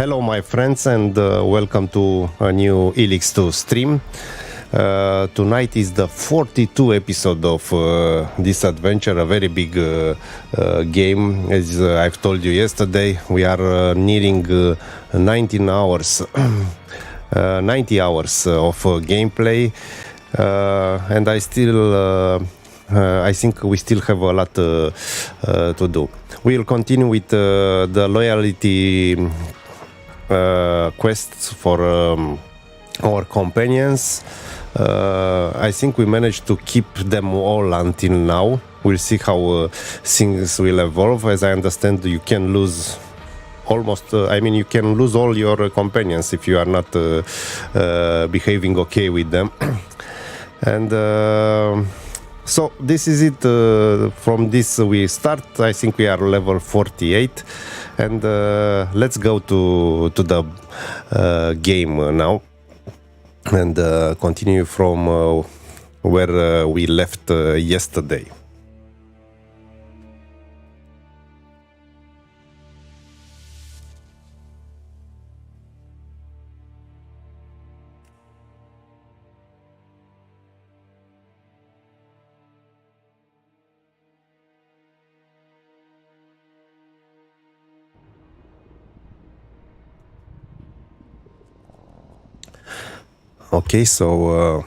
Hello my friends and welcome to a new Elex 2 stream. Tonight is the 42 episode of this adventure, a very big game. As I've told you yesterday, we are nearing 19 hours 90 hours of gameplay, and I think we still have a lot to do. We'll continue with the loyalty quests for our companions. I think we managed to keep them all until now. We'll see how things will evolve. As I understand, you can lose almost you can lose all your companions if you are not behaving okay with them. And so this is it. From this we start. I think we are level 48, and let's go to the game now and continue from where we left yesterday. Okay, so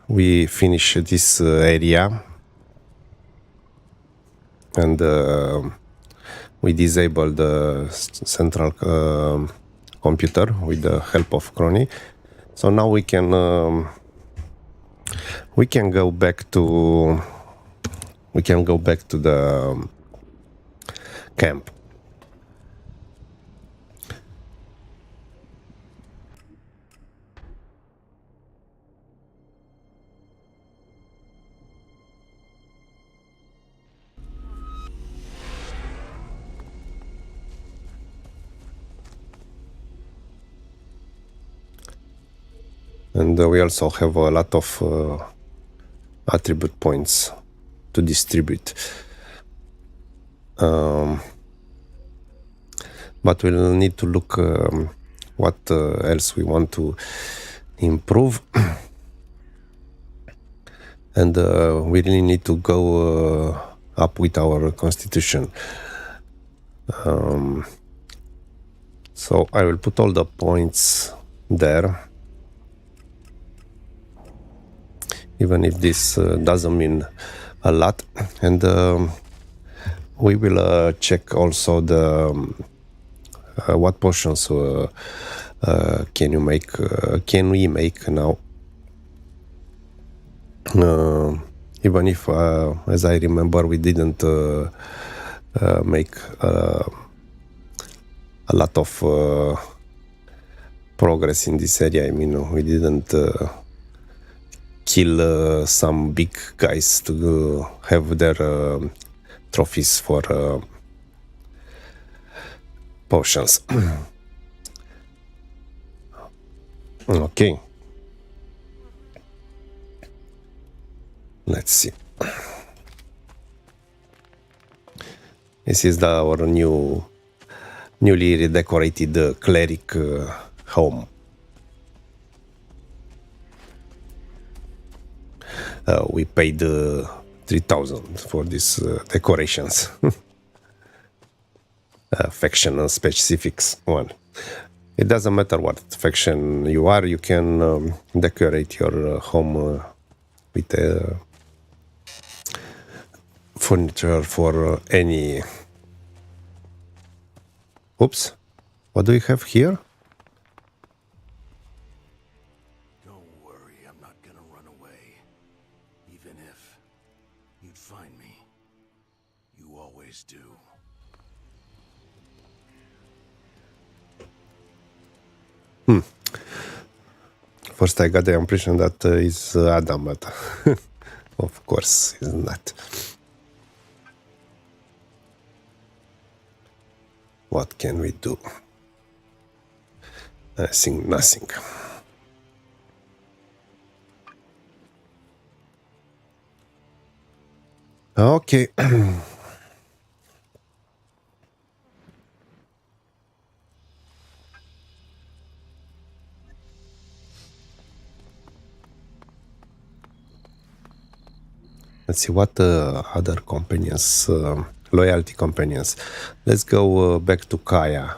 we finish this area, and we disable the central computer with the help of Crony. So now we can go back to the camp. And we also have a lot of attribute points to distribute. But we'll need to look what else we want to improve. And we really need to go up with our constitution. So I will put all the points there. Even if this doesn't mean a lot, and we will check also the what potions can we make now. Even if, as I remember, we didn't make a lot of progress in this area. I mean, we didn't kill some big guys to have their trophies for potions. Okay, let's see. This is our newly redecorated cleric home. We paid 3,000 for these decorations. Faction specifics one. It doesn't matter what faction you are, you can decorate your home with furniture for any. Oops, what do we have here? First I got the impression that it's Adam, but of course it's not. What can we do? I think nothing. Okay. Let's see what other companions, loyalty companions. Let's go back to Kaya.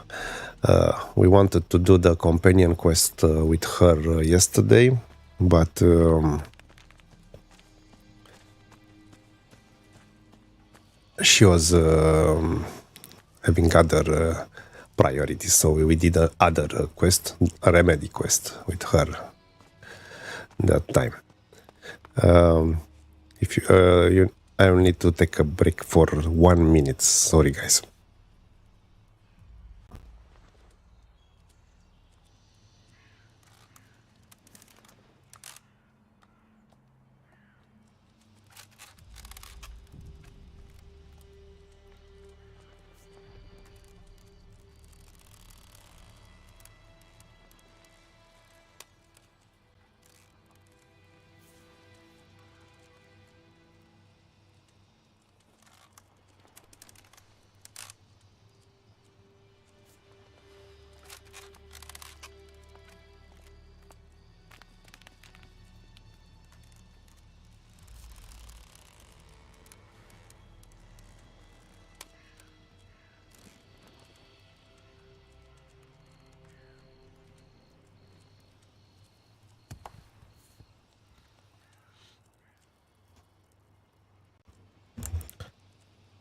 We wanted to do the companion quest with her yesterday, but she was having other priorities, so we did other quest, a remedy quest with her that time. If you, I will need to take a break for 1 minute. Sorry, guys.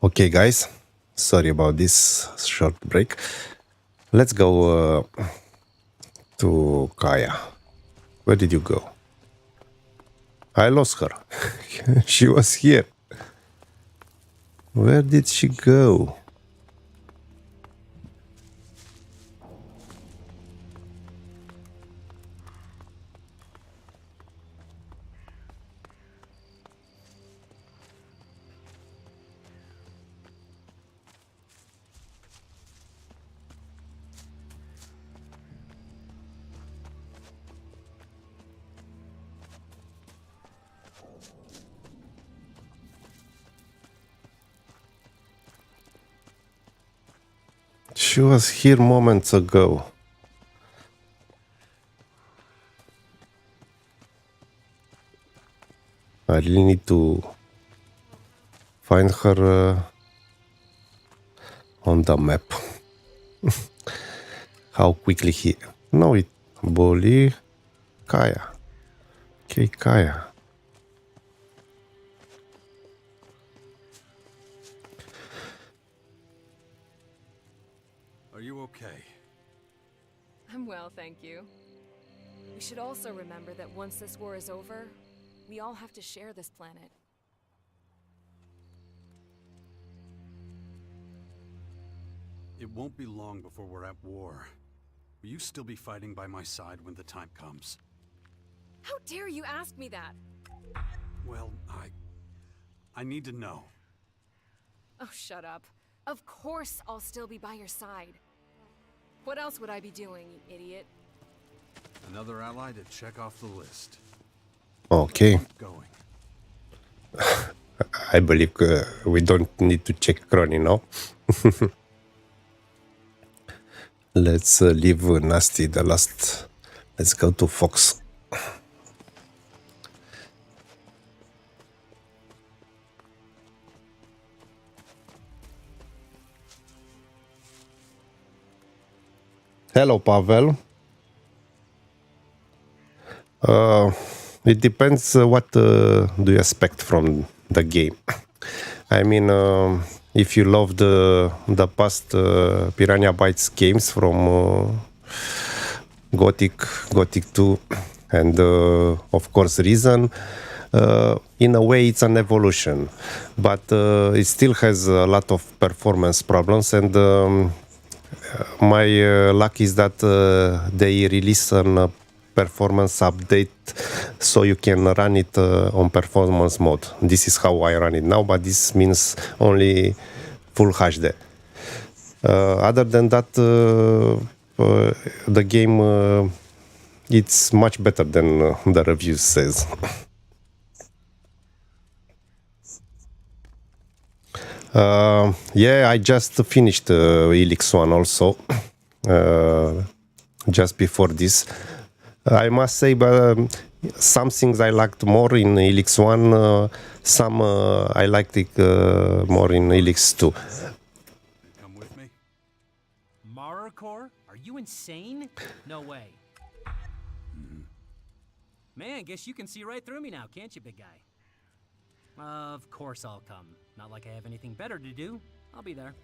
Okay, guys, sorry about this short break. Let's go to Kaya. Where did you go? I lost her. She was here. Where did she go? She was here moments ago. I really need to find her on the map. How quickly he... No, it... Boli... Kaya. Okay, Kaya. Are you okay? I'm well, thank you. We should also remember that once this war is over, we all have to share this planet. It won't be long before we're at war. Will you still be fighting by my side when the time comes? How dare you ask me that? Well, I need to know. Oh, shut up. Of course I'll still be by your side. What else would I be doing, you idiot? Another ally to check off the list. Okay. Keep going. I believe we don't need to check Crony now. Let's leave Nasty the last. Let's go to Fox. Hello, Pavel. It depends what do you expect from the game. I mean, if you love the past Piranha Bytes games from Gothic 2, and of course Reason, in a way it's an evolution, but it still has a lot of performance problems, and my luck is that they release a performance update so you can run it on performance mode. This is how I run it now, but this means only full HD. Other than that, the game it's much better than the reviews says. Yeah, I just finished Elex 1 also, just before this. I must say, but some things I liked more in Elex 1, some I liked it more in Elex 2. Come with me? Maricor? Are you insane? No way. Man, guess you can see right through me now, can't you, big guy? Of course I'll come. Not like I have anything better to do. I'll be there.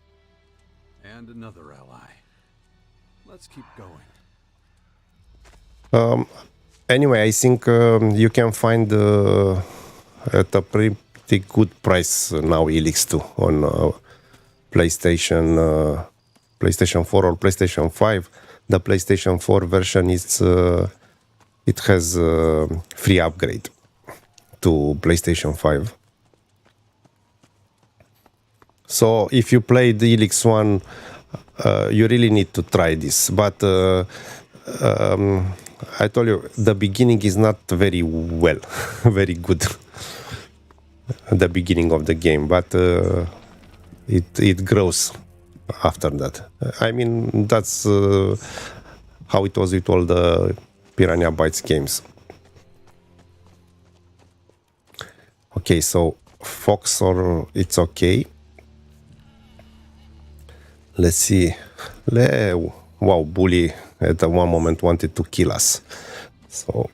And another ally. Let's keep going. Anyway, I think you can find at a pretty good price now Elex 2 on PlayStation 4 or PlayStation 5. The PlayStation 4 version is it has free upgrade to PlayStation 5. So if you played the Elex 1, you really need to try this. But I told you, the beginning is not very well, very good. The beginning of the game, but it grows after that. I mean, that's how it was with all the Piranha Bytes games. Okay, so Fox or it's okay. Let's see. Wow, Bully at one moment wanted to kill us. So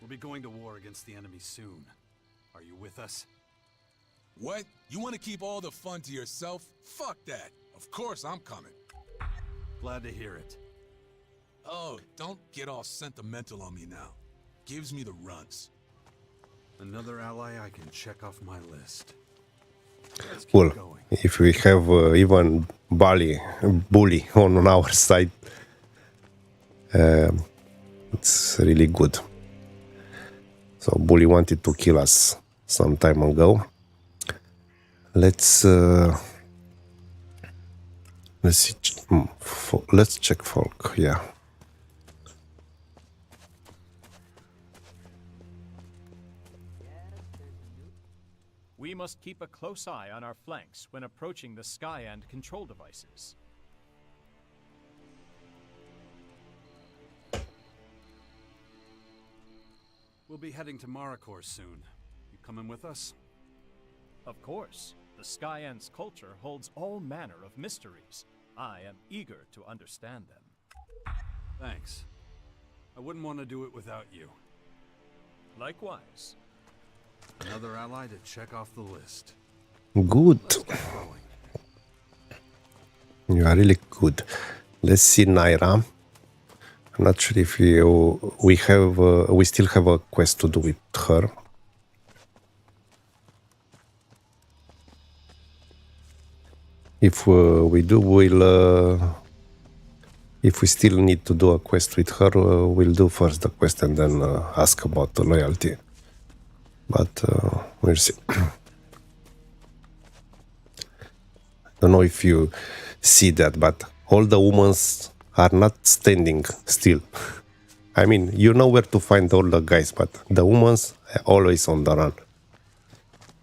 We'll be going to war against the enemy soon. Are you with us? What? You want to keep all the fun to yourself? Fuck that. Of course I'm coming. Glad to hear it. Oh, don't get all sentimental on me now. Gives me the runs. Another ally I can check off my list. Let's keep cool. going. If we have even Bully on our side, it's really good. So Bully wanted to kill us some time ago. Let's see. Let's check Folk. Yeah. We must keep a close eye on our flanks when approaching the Skyands control devices. We'll be heading to Maricor soon. You coming with us? Of course, the Skyands culture holds all manner of mysteries. I am eager to understand them. Thanks. I wouldn't want to do it without you. Likewise. Another ally to check off the list. Good. Let's get going. You are really good. Let's see Naira. I'm not sure if we still have a quest to do with her. If we do, if we still need to do a quest with her, we'll do first the quest and then ask about the loyalty. But we'll see. I don't know if you see that, but all the women are not standing still. I mean, you know where to find all the guys, but the women are always on the run.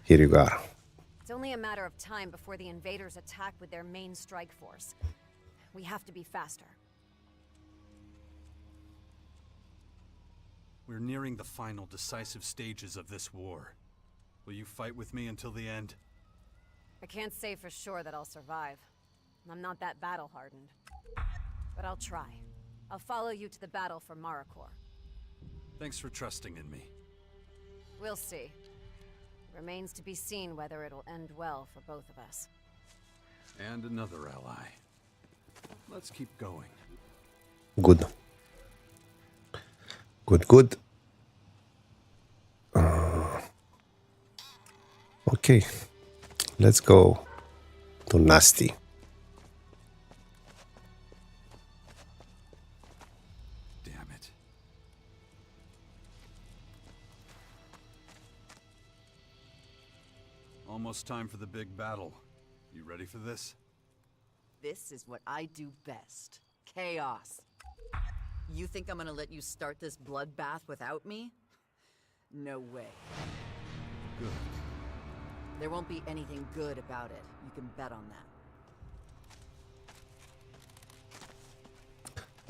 Here you are. It's only a matter of time before the invaders attack with their main strike force. We have to be faster. We're nearing the final decisive stages of this war. Will you fight with me until the end? I can't say for sure that I'll survive. I'm not that battle-hardened. But I'll try. I'll follow you to the battle for Maricor. Thanks for trusting in me. We'll see. It remains to be seen whether it'll end well for both of us. And another ally. Let's keep going. Good. Good. Okay. Let's go to Nasty. Damn it. Almost time for the big battle. You ready for this? This is what I do best. Chaos. You think I'm gonna let you start this bloodbath without me? No way. Good. There won't be anything good about it. You can bet on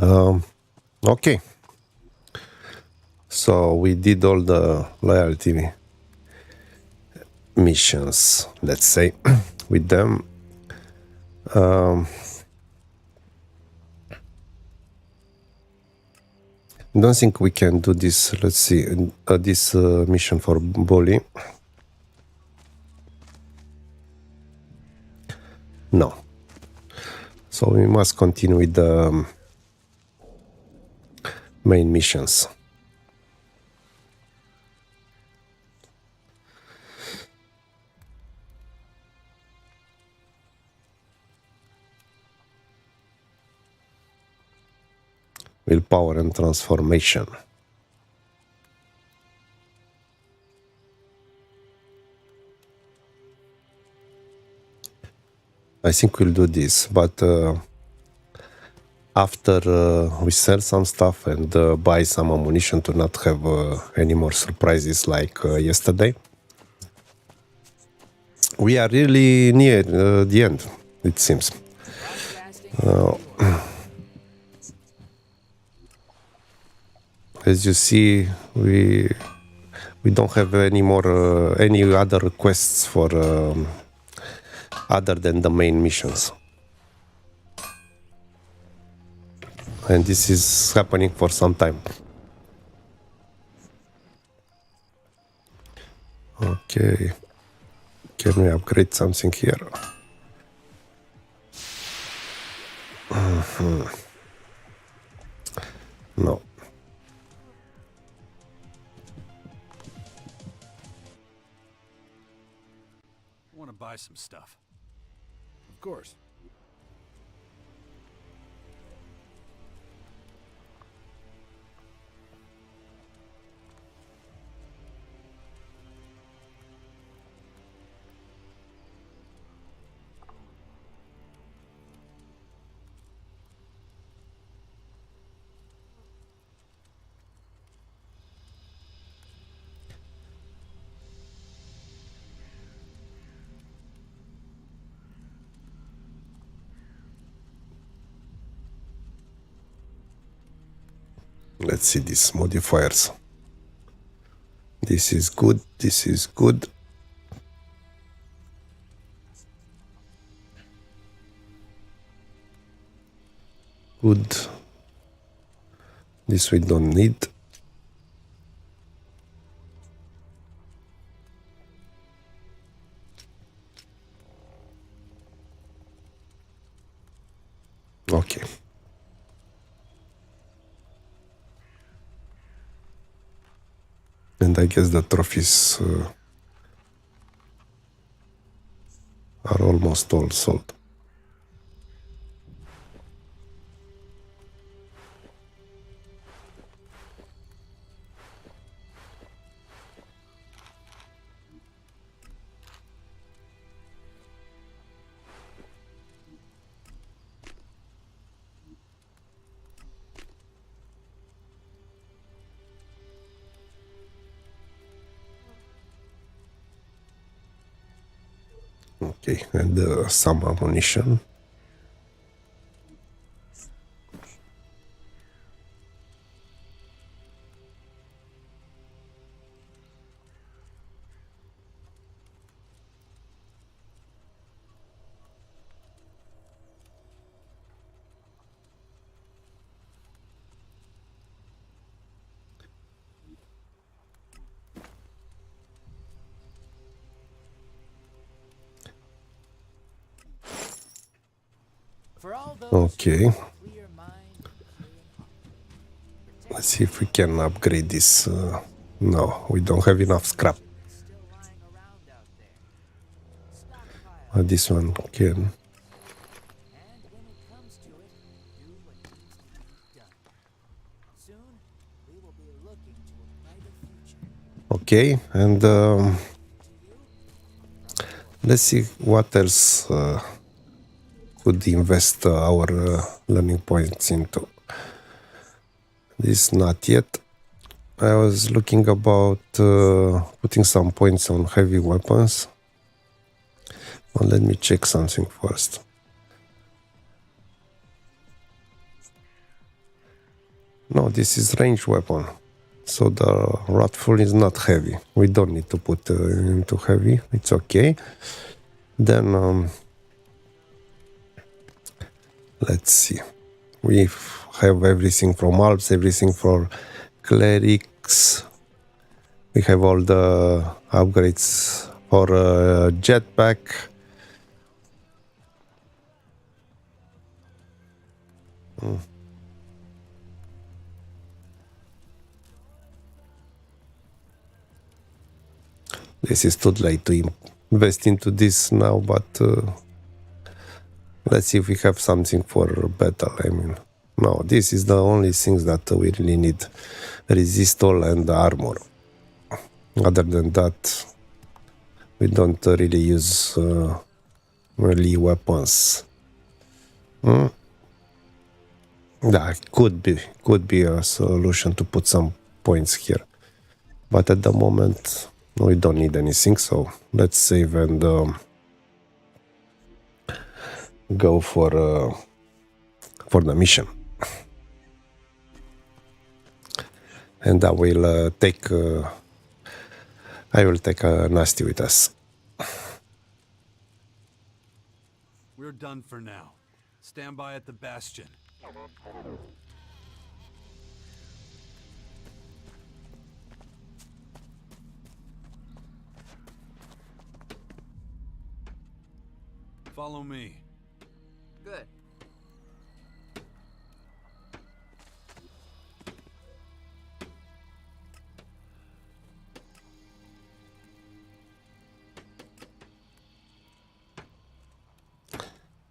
that. Okay. So we did all the loyalty missions, let's say, with them. Don't think we can do this. Let's see, this mission for Bully. No. So we must continue with the main missions. Willpower and transformation. I think we'll do this, but after we sell some stuff and buy some ammunition to not have any more surprises like yesterday. We are really near the end, it seems. As you see, we don't have any more any other requests for other than the main missions, and this is happening for some time. Okay, can we upgrade something here? No. I want to buy some stuff. Of course. Let's see these modifiers. This is good. This is good. Good. This we don't need. Okay. And I guess the trophies are almost all sold. Okay, and some ammunition. Okay. Let's see if we can upgrade this. No, we don't have enough scrap. This one can. Okay, and let's see what else could invest our learning points into. This not yet. I was looking about putting some points on heavy weapons. Well, let me check something first. No, this is range weapon. So the rifle is not heavy. We don't need to put into heavy. It's okay. Then let's see. We have everything from Alps, everything for Clerics. We have all the upgrades for jetpack. This is too late to invest into this now, but let's see if we have something for battle. I mean, no, this is the only things that we really need. Resistol and armor. Other than that, we don't really use melee weapons. That could be a solution to put some points here. But at the moment, we don't need anything, so let's save and go for the mission. And I will take Nasty with us. We're done for now. Stand by at the bastion. Follow me. Good.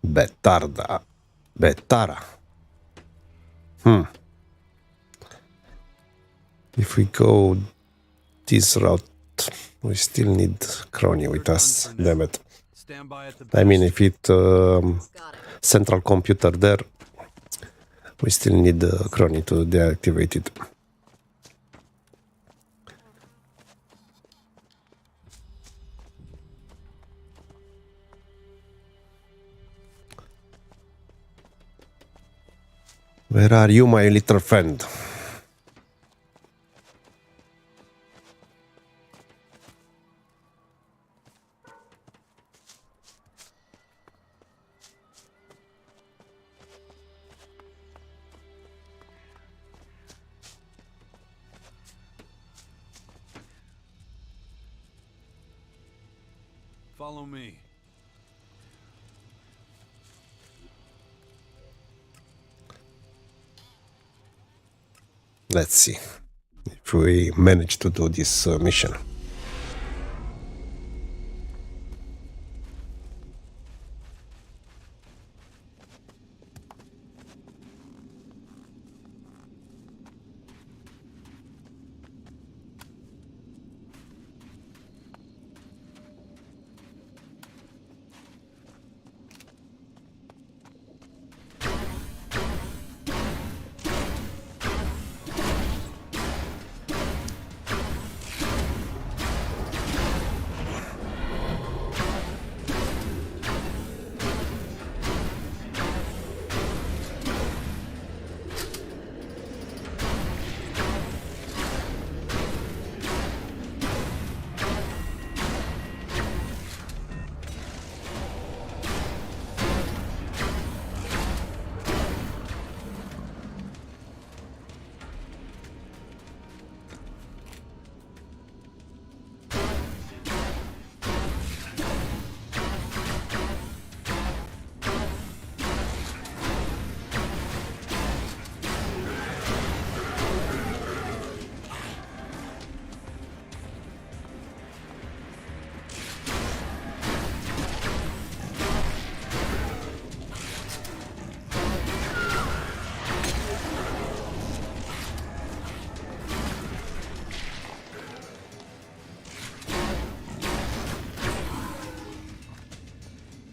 Betara. If we go this route, we still need Crony with us. Damn it. Stand by at the I mean, if it Got it. central computer there, we still need Crony to deactivate it. Where are you, my little friend? Follow me. Let's see if we manage to do this mission.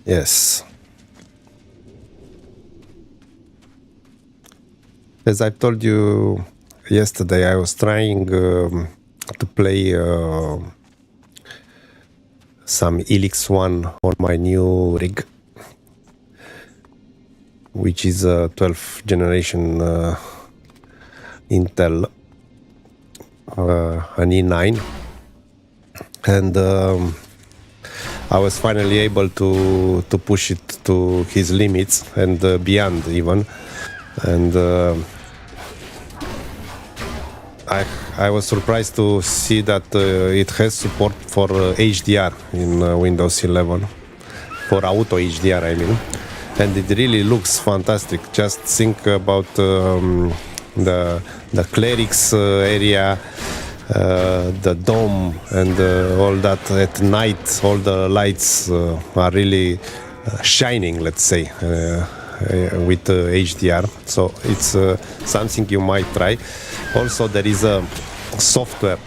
Yes. As I told you yesterday, I was trying to play some Elex one on my new rig, which is a 12th generation Intel, an E9, and I was finally able to push it to his limits and beyond even, and I was surprised to see that it has support for HDR in Windows 11, for auto HDR I mean, and it really looks fantastic. Just think about the Capellix area, the dome and all that at night. All the lights are really shining, let's say, with HDR. So it's something you might try. Also, there is a software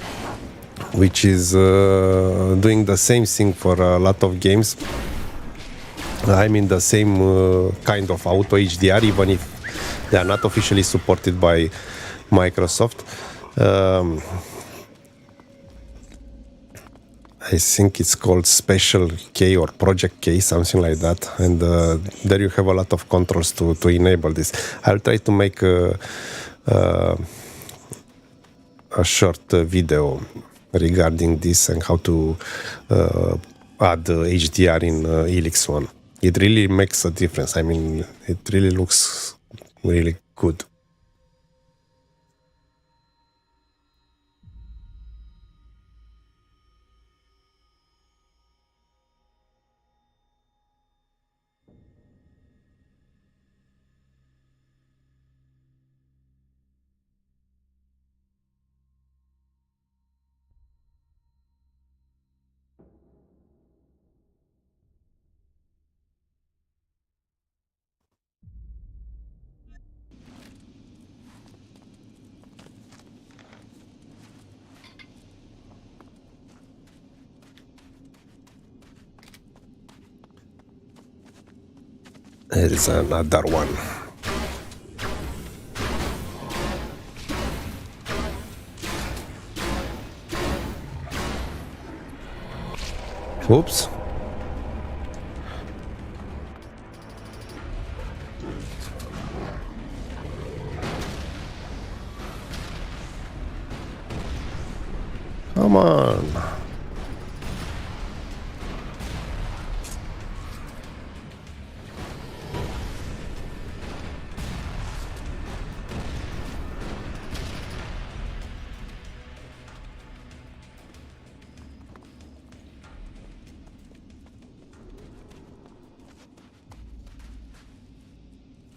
which is doing the same thing for a lot of games. I mean the same kind of auto HDR, even if they are not officially supported by Microsoft. I think it's called Special K or Project K, something like that. And there you have a lot of controls to enable this. I'll try to make a short video regarding this and how to add HDR in Elex one. It really makes a difference. I mean, it really looks really good. There is another one. Oops. Come on.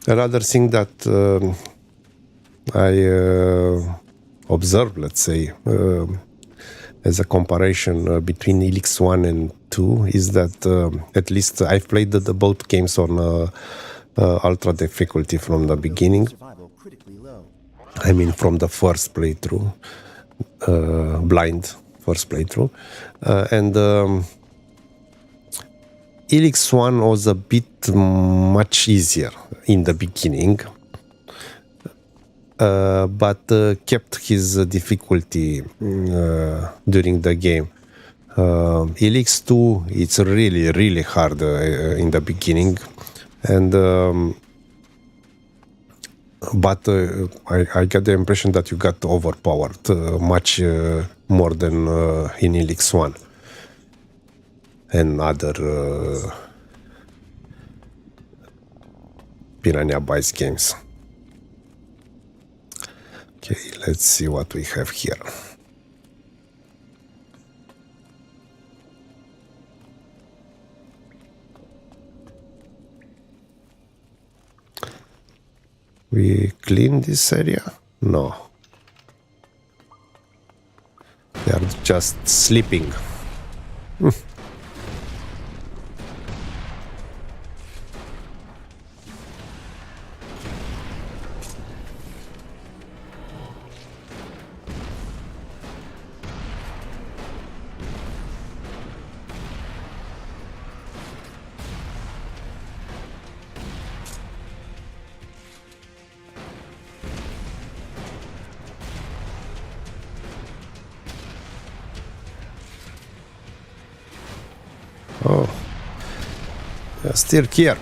Another thing that I observed, let's say, as a comparison between Elex 1 and 2 is that at least I've played both games on ultra difficulty from the beginning. I mean, from the first playthrough, blind first playthrough, and Elex 1 was a bit much easier in the beginning, but kept his difficulty during the game. Elex 2, it's really, really hard in the beginning, and but I got the impression that you got overpowered much more than in Elex 1 and other Piranha Bytes games. Okay, let's see what we have here. We clean this area? No. They are just sleeping. Oh, still here.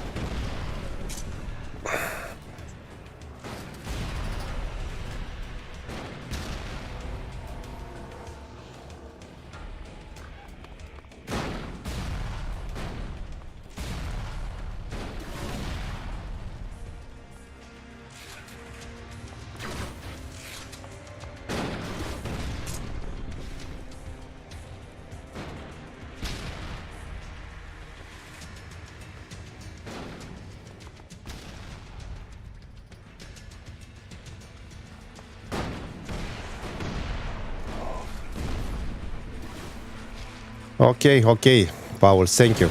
Okay, okay, Paul, thank you.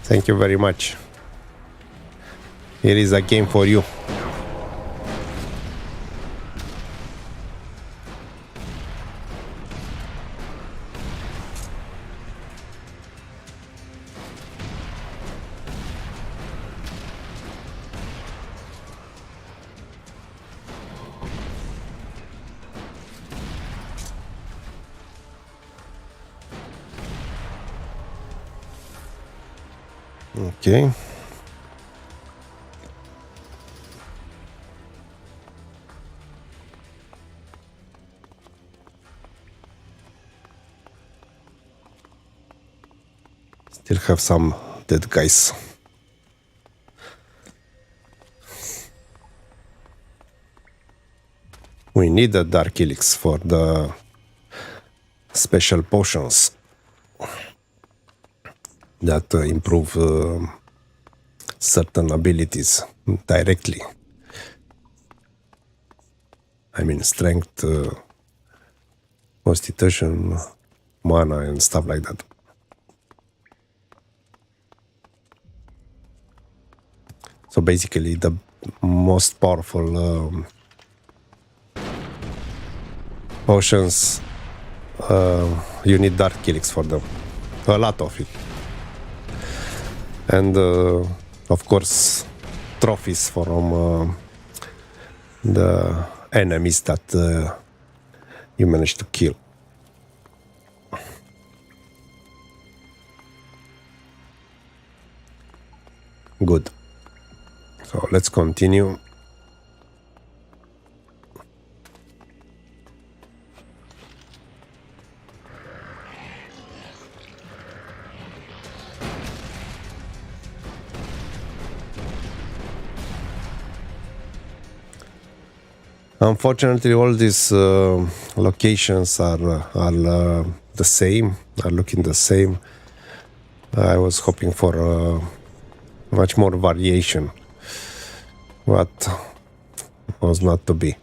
Thank you very much. Here is a game for you. Okay. Still have some dead guys. We need a dark Elix for the special potions that improve certain abilities directly. I mean, strength, constitution, mana, and stuff like that. So basically, the most powerful potions, you need dark Elix for them. A lot of it. And of course, trophies from the enemies that you managed to kill. Good. So let's continue. Unfortunately, all these locations are the same, are looking the same. I was hoping for much more variation, but was not to be.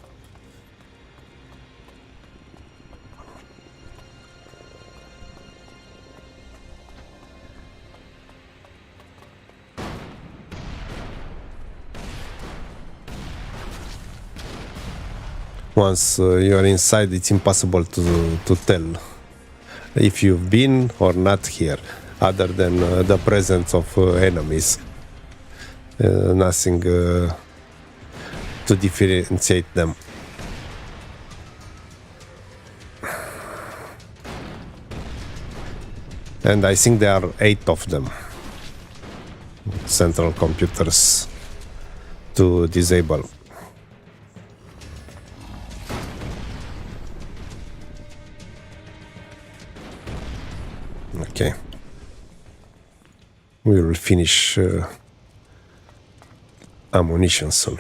Once you are inside, it's impossible to tell if you've been or not here, other than the presence of enemies. Nothing to differentiate them. And I think there are 8 of them. Central computers to disable. Okay. We will finish ammunition soon.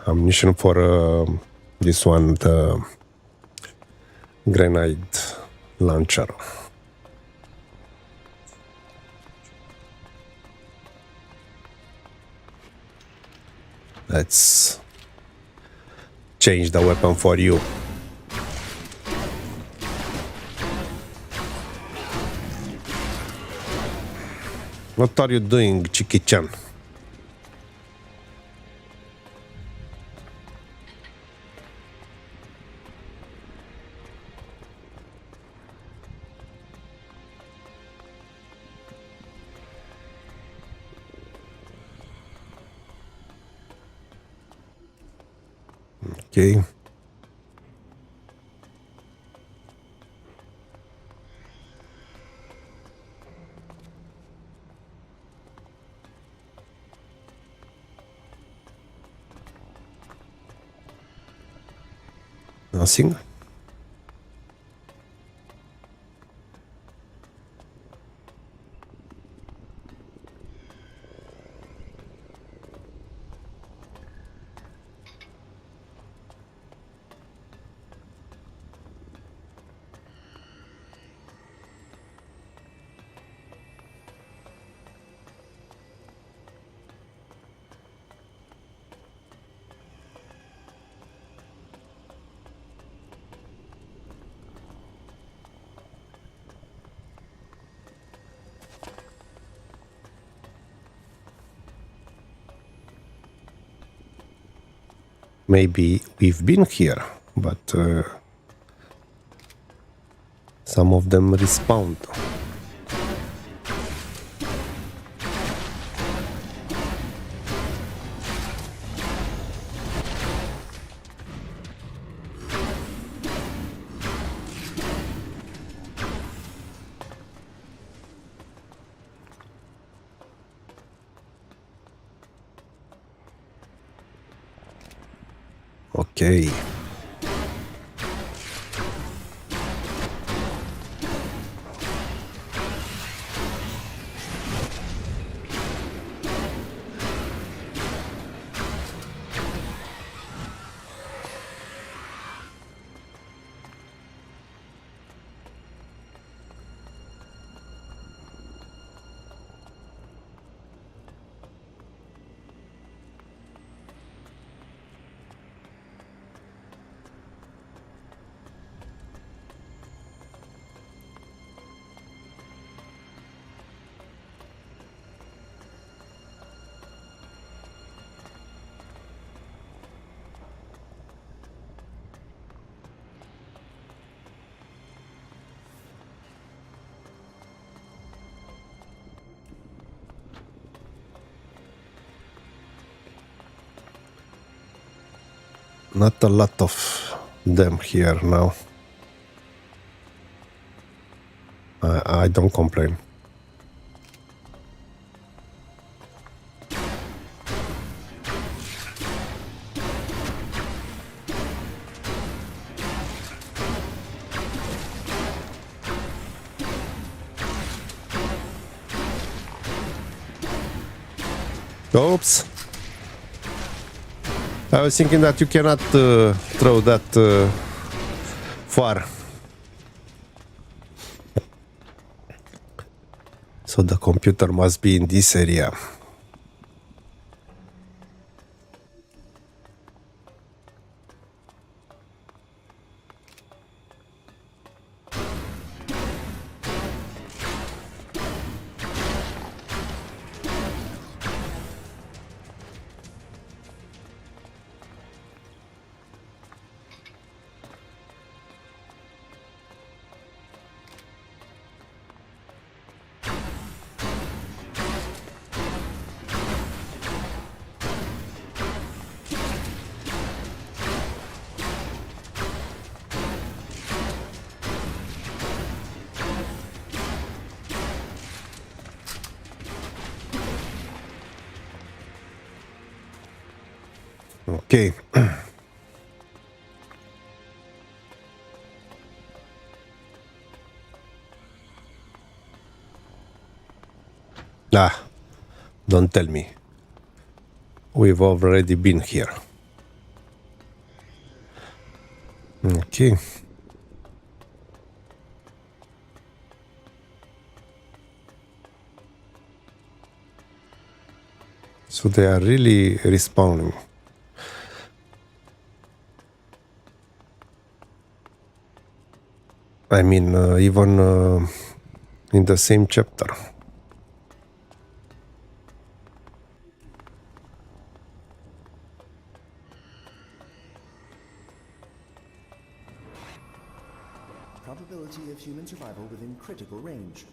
Ammunition for this one, the grenade launcher. Let's change the weapon for you. What are you doing, Chiki-chan? Okay. Nothing. Maybe we've been here, but some of them respawned. Okay. Not a lot of them here now. I don't complain. Oops. I was thinking that you cannot throw that far. So the computer must be in this area. Okay. Don't tell me. We've already been here. Okay. So they are really respawning. I mean, even in the same chapter. Probability of human survival within critical range.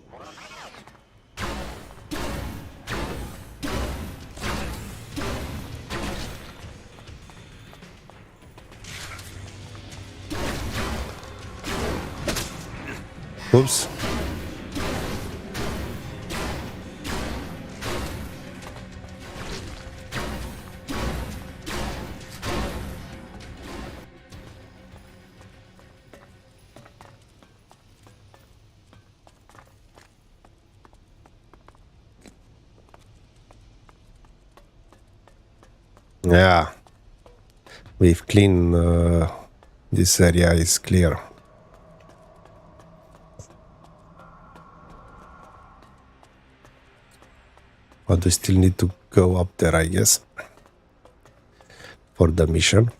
Oops. Yeah. We've cleaned this area is clear. But we still need to go up there, I guess, for the mission.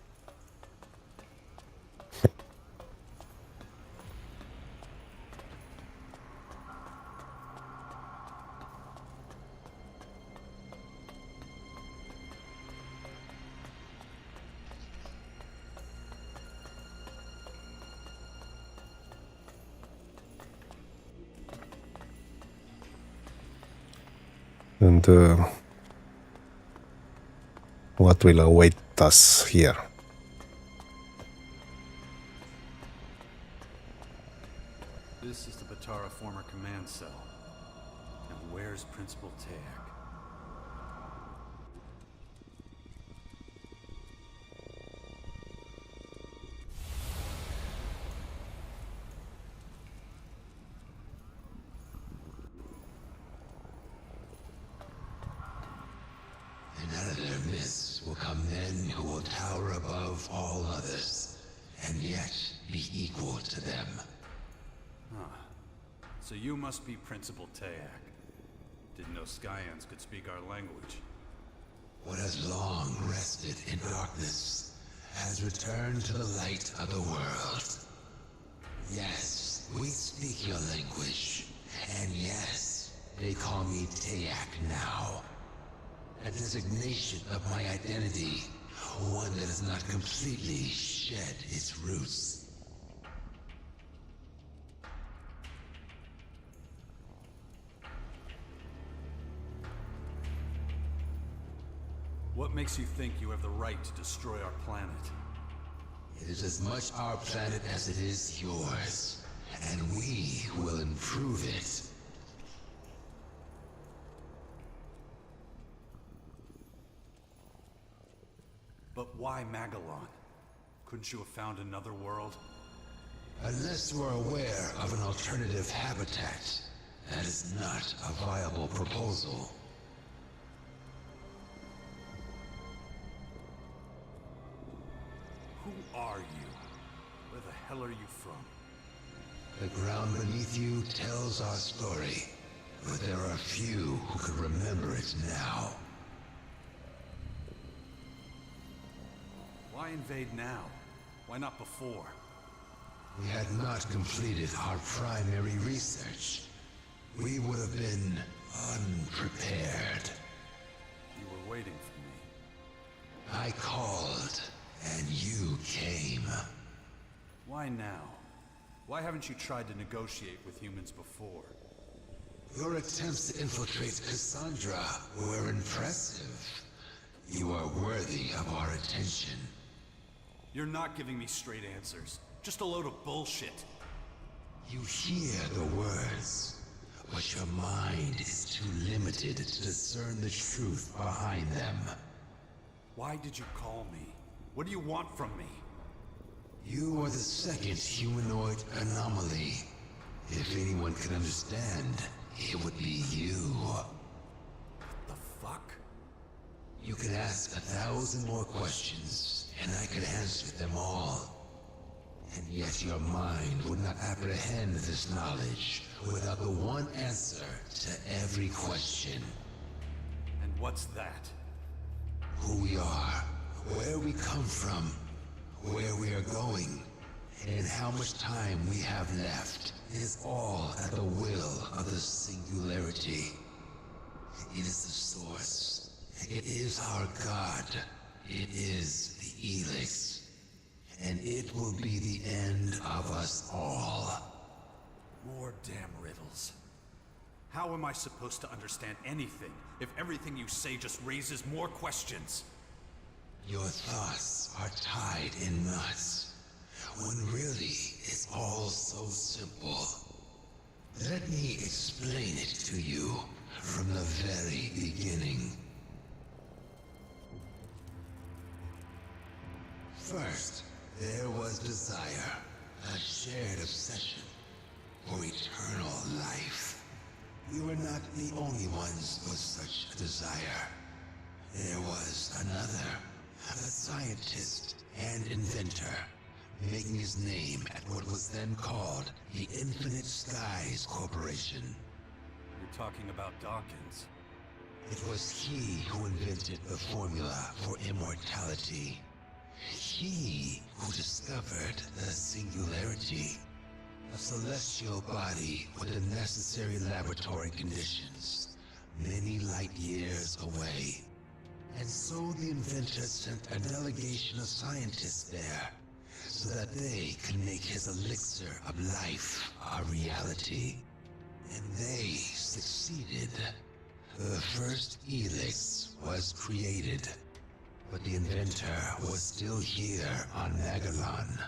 And what will await us here? This is the Batara former command cell. And where's Principal Tayak? And out of their midst will come men who will tower above all others, and yet be equal to them. So you must be Principal Tayak. Didn't know Skyands could speak our language. What has long rested in darkness has returned to the light of the world. Yes, we speak your language. And yes, they call me Tayak now. A designation of my identity, one that has not completely shed its roots. What makes you think you have the right to destroy our planet? It is as much our planet as it is yours, and we will improve it. But why Magalan? Couldn't you have found another world? Unless we're aware of an alternative habitat, that is not a viable proposal. Who are you? Where the hell are you from? The ground beneath you tells our story, but there are few who could remember it now. Why invade now? Why not before? We had not completed our primary research. We would have been unprepared. You were waiting for me. I called, and you came. Why now? Why haven't you tried to negotiate with humans before? Your attempts to infiltrate Cassandra were impressive. You are worthy of our attention. You're not giving me straight answers. Just a load of bullshit. You hear the words, but your mind is too limited to discern the truth behind them. Why did you call me? What do you want from me? You are the second humanoid anomaly. If anyone can understand, it would be you. The fuck? You can ask 1,000 more questions, and I could answer them all. And yet your mind would not apprehend this knowledge without the one answer to every question. And what's that? Who we are, where we come from, where we are going, and how much time we have left is all at the will of the singularity. It is the source. It is our God. It is the Elex. And it will be the end of us all. More damn riddles. How am I supposed to understand anything if everything you say just raises more questions? Your thoughts are tied in knots, when really it's all so simple. Let me explain it to you from the very beginning. First, there was desire, a shared obsession for eternal life. We were not the only ones with such a desire. There was another, a scientist and inventor, making his name at what was then called the Infinite Skies Corporation. You're talking about Dawkins. It was he who invented the formula for immortality. He who discovered the singularity, a celestial body with the necessary laboratory conditions, many light years away. And so the inventor sent a delegation of scientists there, so that they could make his elixir of life a reality. And they succeeded. The first Elex was created, but the inventor was still here on Magalan.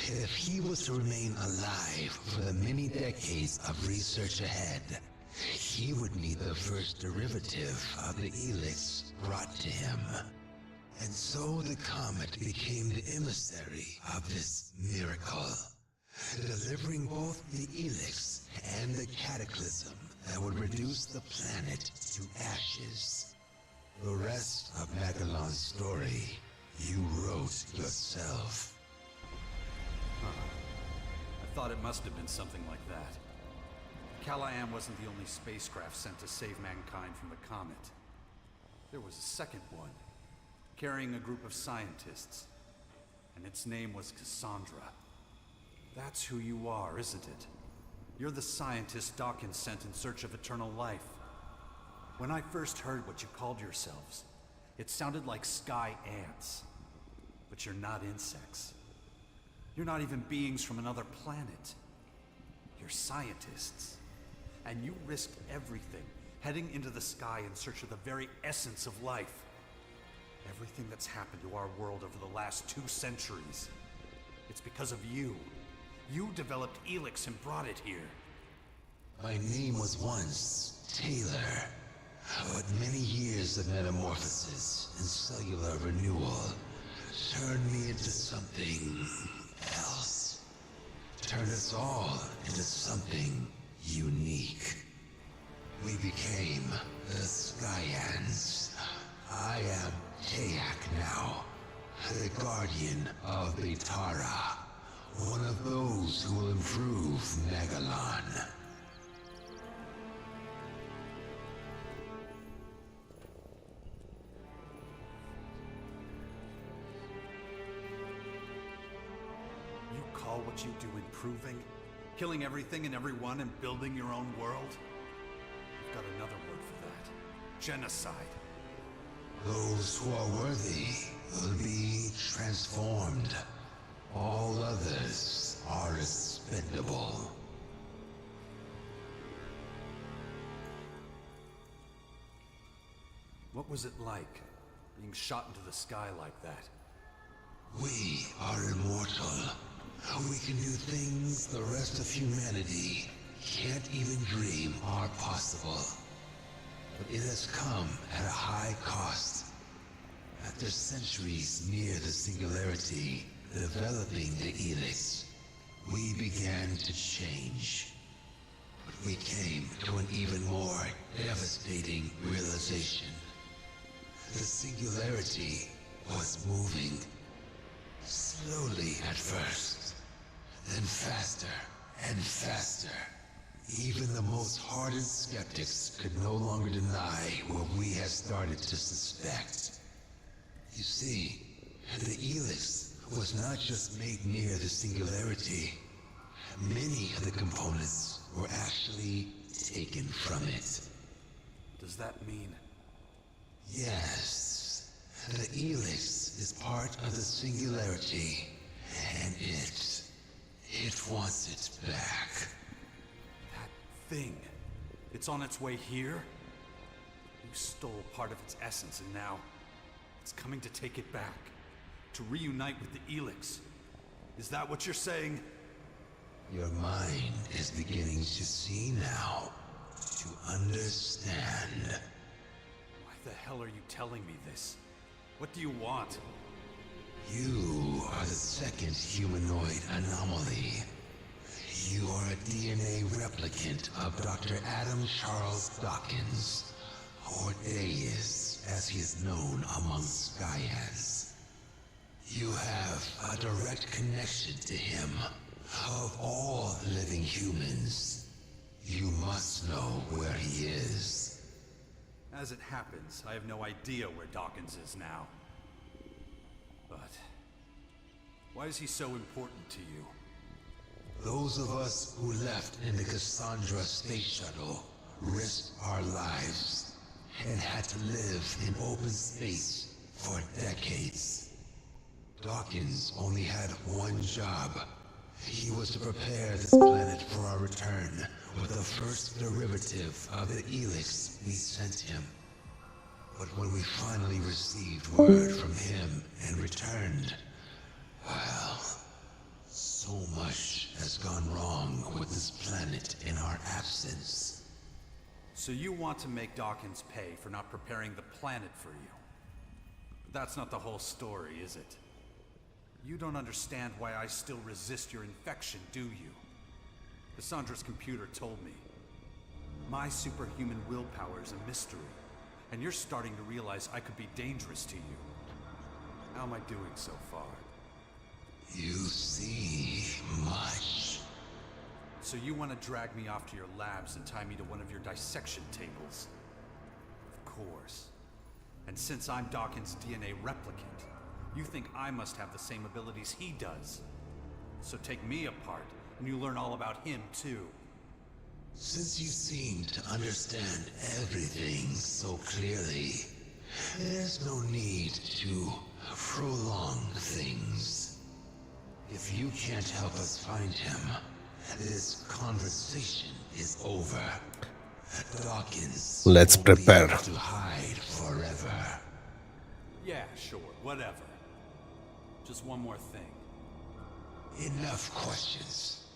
If he was to remain alive for the many decades of research ahead, he would need the first derivative of the Elex brought to him. And so the comet became the emissary of this miracle, delivering both the Elex and the cataclysm that would reduce the planet to ashes. The rest of Magalan's story, you wrote yourself. I thought it must have been something like that. Callahan wasn't the only spacecraft sent to save mankind from the comet. There was a second one, carrying a group of scientists, and its name was Cassandra. That's who you are, isn't it? You're the scientist Dawkins sent in search of eternal life. When I first heard what you called yourselves, it sounded like Skyands. But you're not insects. You're not even beings from another planet. You're scientists. And you risked everything, heading into the sky in search of the very essence of life. Everything that's happened to our world over the last 2 centuries, it's because of you. You developed Elex and brought it here. My name was once Taylor, but many years of metamorphosis and cellular renewal turned me into something else. Turned us all into something unique. We became the Skyands. I am Tayak now, the guardian of Betara, one of those who will improve Magalan. You call what you do improving? Killing everything and everyone and building your own world? You've got another word for that. Genocide. Those who are worthy will be transformed. All others are expendable. What was it like, being shot into the sky like that? We are immortal. We can do things the rest of humanity can't even dream are possible. But it has come at a high cost. After centuries near the singularity, developing the Elex, we began to change. But we came to an even more devastating realization. The singularity was moving. Slowly at first, then faster and faster. Even the most hardened skeptics could no longer deny what we had started to suspect. You see, the Elex was not just made near the singularity. Many of the components were actually taken from it. Does that mean? Yes. The Elex is part of the singularity, and it wants it back. That thing, it's on its way here? You stole part of its essence and now it's coming to take it back. To reunite with the Elex. Is that what you're saying? Your mind is beginning to see now, to understand. Why the hell are you telling me this? What do you want? You are the second humanoid anomaly. You are a DNA replicant of Dr. Adam Charles Dawkins, or Deus, as he is known among Skyands. You have a direct connection to him. Of all living humans, you must know where he is. As it happens, I have no idea where Dawkins is now. But why is he so important to you? Those of us who left in the Cassandra space shuttle risked our lives and had to live in open space for decades. Dawkins only had one job. He was to prepare this planet for our return with the first derivative of the Elex we sent him. But when we finally received word from him and returned, well, so much has gone wrong with this planet in our absence. So you want to make Dawkins pay for not preparing the planet for you? But that's not the whole story, is it? You don't understand why I still resist your infection, do you? Cassandra's computer told me. My superhuman willpower is a mystery, and you're starting to realize I could be dangerous to you. How am I doing so far? You see much. So you want to drag me off to your labs and tie me to one of your dissection tables? Of course. And since I'm Dawkins' DNA replicant, you think I must have the same abilities he does. So take me apart, and you learn all about him, too. Since you seem to understand everything so clearly, there's no need to prolong things. If you can't help us find him, this conversation is over. Dawkins Let's won't be prepare. able to hide forever. Yeah, sure, whatever. Just one more thing. Enough questions.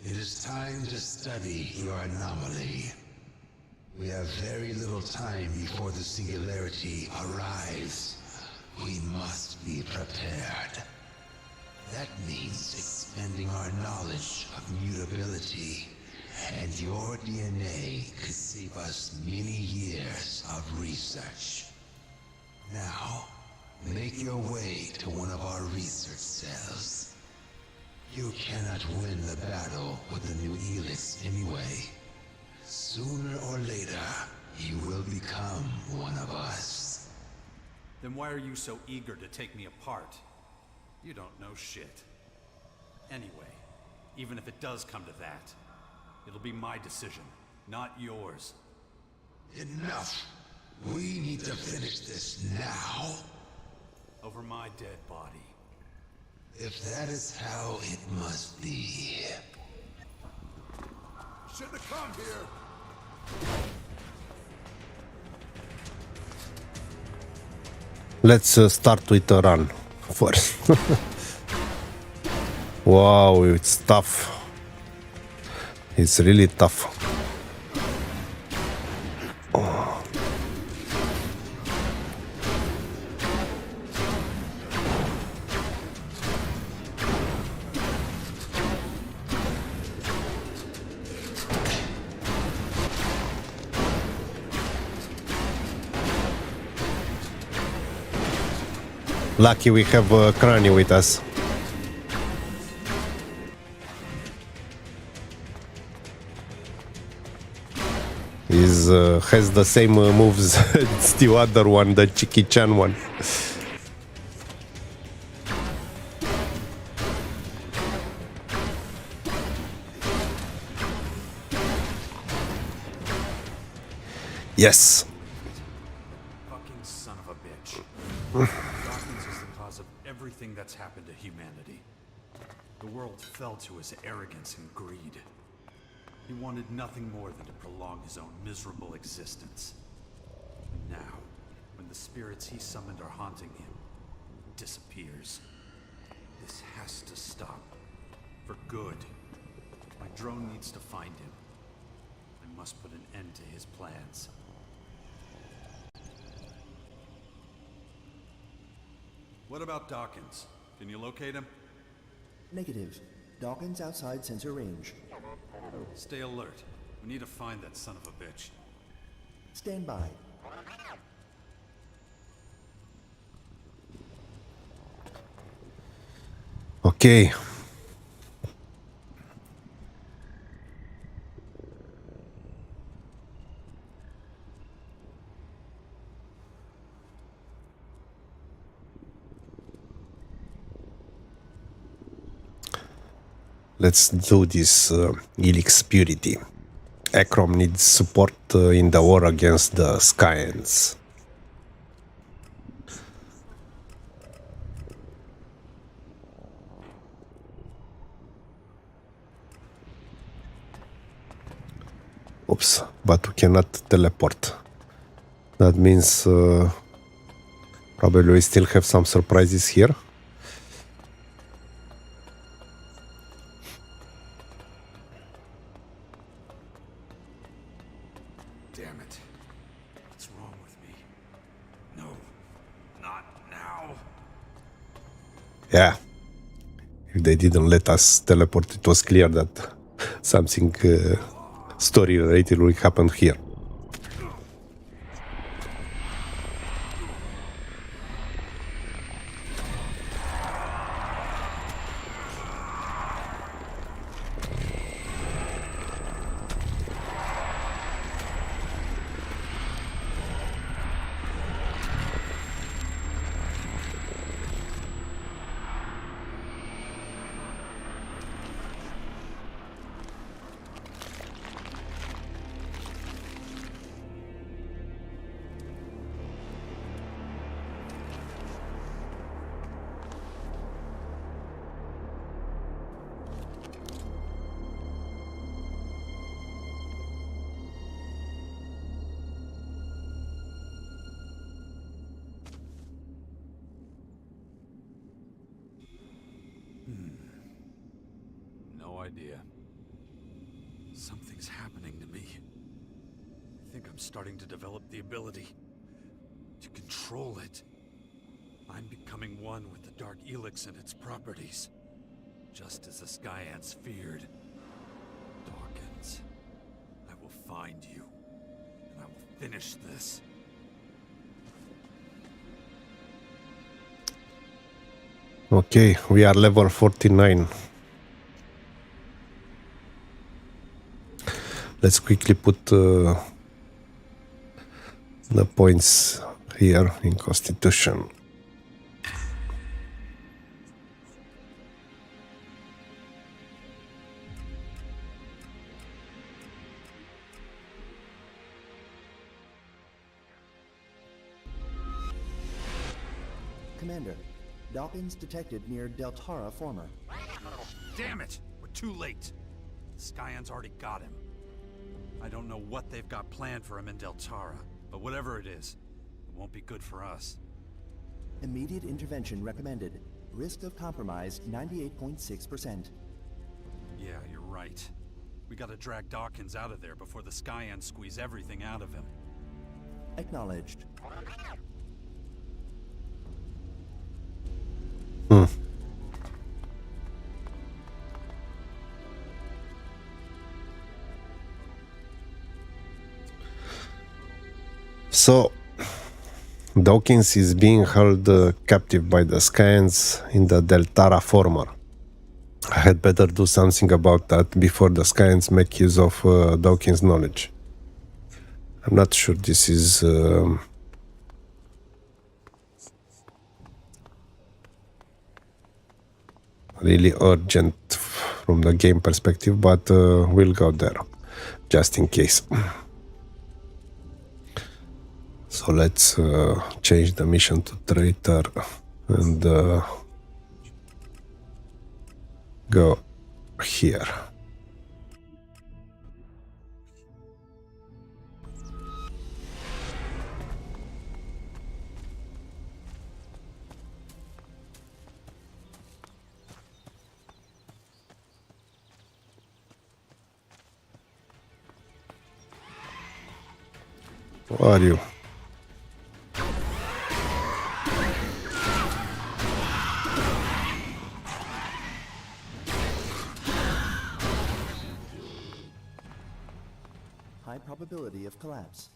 It is time to study your anomaly. We have very little time before the singularity arrives. We must be prepared. That means expending our knowledge of mutability, and your DNA could save us many years of research. Now, make your way to one of our research cells. You cannot win the battle with the new Elex anyway. Sooner or later, you will become one of us. Then why are you so eager to take me apart? You don't know shit. Anyway, even if it does come to that, it'll be my decision, not yours. Enough! We need to finish this now. Over my dead body. If that is how it must be. Shouldn't have come here. Let's start with a run first. Wow, it's tough. It's really tough. Lucky we have Crani with us. He's has the same moves as the other one, the Chiki-chan one. Yes. Fucking son of a bitch. Dawkins is the cause of everything that's happened to humanity. The world fell to his arrogance and greed. He wanted nothing more than to prolong his own miserable existence. And now, when the spirits he summoned are haunting him, he disappears. This has to stop. For good. My drone needs to find him. I must put an end to his plans. What about Dawkins? Can you locate him? Negative. Dawkins outside sensor range. Stay alert. We need to find that son of a bitch. Stand by. Okay. Let's do this Elex Purity. Acrom needs support in the war against the Skyands. Oops, but we cannot teleport. That means probably we still have some surprises here. Damn it. What's wrong with me? No, not now. Yeah. If they didn't let us teleport, it was clear that something story related will happen here. No idea. Something's happening to me. I think I'm starting to develop the ability to control it. I'm becoming one with the Dark Elex and its properties, just as the Skyands feared. Dawkins, I will find you, and I will finish this. Okay, we are level 49. Let's quickly put the points here in Constitution. Commander, Dawkins detected near Deltara former. Damn it! We're too late. The Skyands already got him. I don't know what they've got planned for him in Deltara, but whatever it is, it won't be good for us. Immediate intervention recommended. Risk of compromise 98.6%. Yeah, you're right. We gotta drag Dawkins out of there before the Skyands squeeze everything out of him. Acknowledged. So, Dawkins is being held captive by the Skyands in the Deltara former. I had better do something about that before the Skyands make use of Dawkins' knowledge. I'm not sure this is really urgent from the game perspective, but we'll go there just in case. So let's change the mission to traitor and go here. Who are you? High probability of collapse.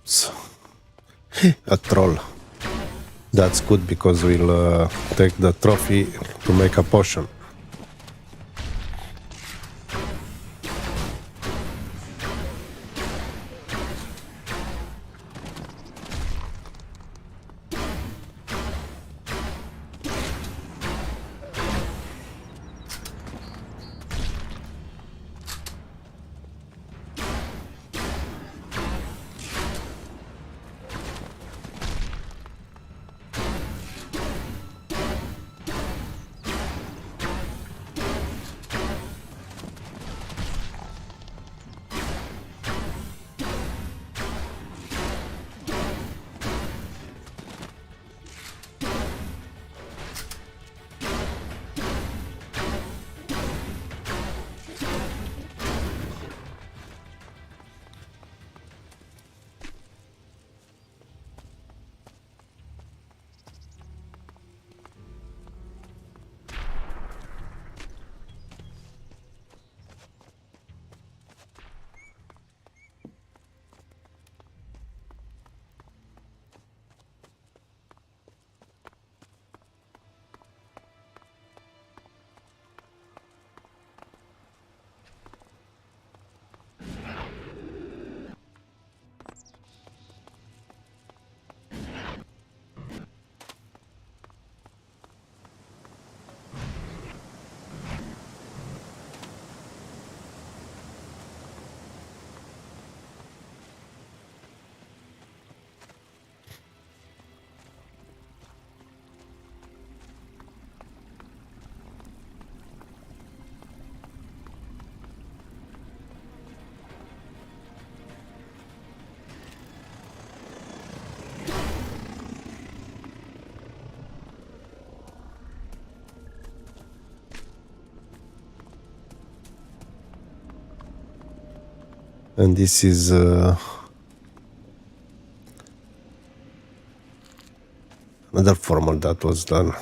collapse. A troll. That's good because we'll take the trophy to make a potion. And this is another formal that was done.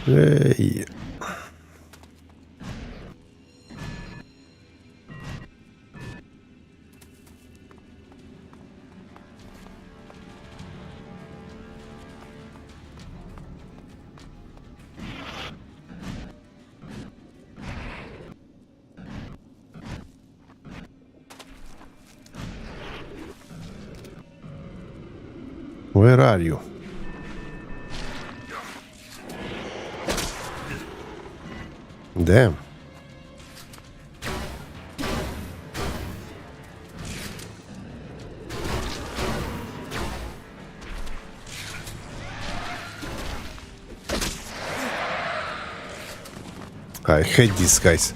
Hey. Where are you? Damn. I hate these guys.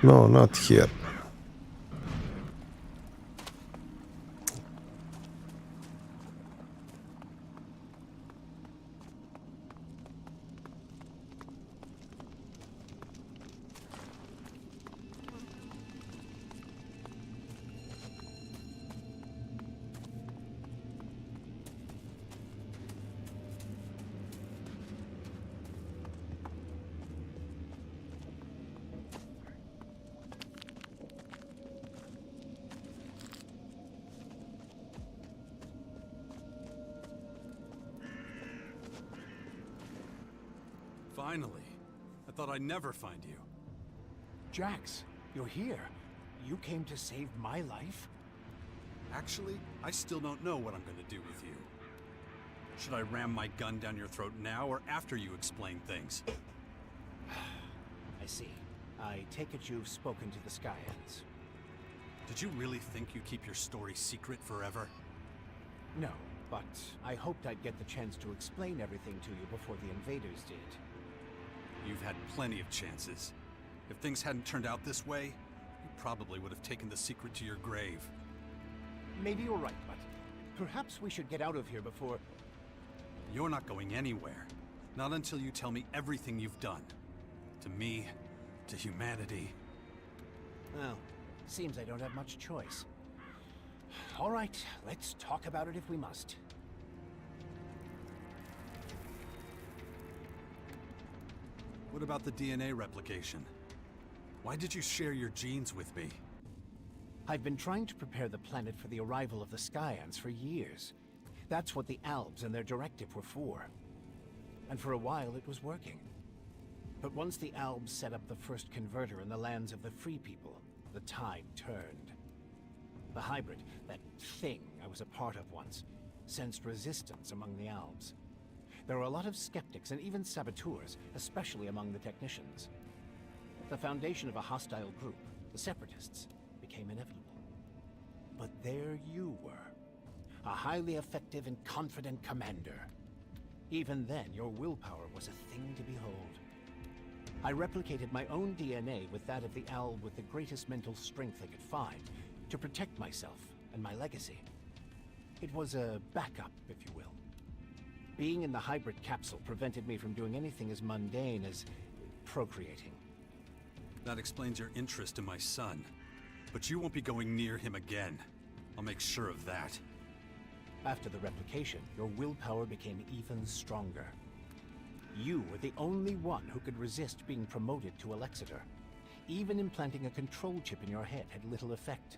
No, not here. Finally. I thought I'd never find you. Jax, you're here. You came to save my life? Actually, I still don't know what I'm gonna do with you. Should I ram my gun down your throat now or after you explain things? I see. I take it you've spoken to the Skyands. Did you really think you keep your story secret forever? No, but I hoped I'd get the chance to explain everything to you before the invaders did. You've had plenty of chances. If things hadn't turned out this way, you probably would have taken the secret to your grave. Maybe you're right, but perhaps we should get out of here before... You're not going anywhere. Not until you tell me everything you've done. To me, to humanity. Well, seems I don't have much choice. All right, let's talk about it if we must. What about the DNA replication? Why did you share your genes with me? I've been trying to prepare the planet for the arrival of the Skyands for years. That's what the Albs and their directive were for. And for a while it was working. But once the Albs set up the first converter in the lands of the Free People, the tide turned. The hybrid, that thing I was a part of once, sensed resistance among the Albs. There were a lot of skeptics and even saboteurs, especially among the technicians. The foundation of a hostile group, the Separatists, became inevitable. But there you were, a highly effective and confident commander. Even then, your willpower was a thing to behold. I replicated my own DNA with that of the Alb with the greatest mental strength I could find to protect myself and my legacy. It was a backup, if you will. Being in the hybrid capsule prevented me from doing anything as mundane as procreating. That explains your interest in my son. But you won't be going near him again. I'll make sure of that. After the replication, your willpower became even stronger. You were the only one who could resist being promoted to Alexator. Even implanting a control chip in your head had little effect.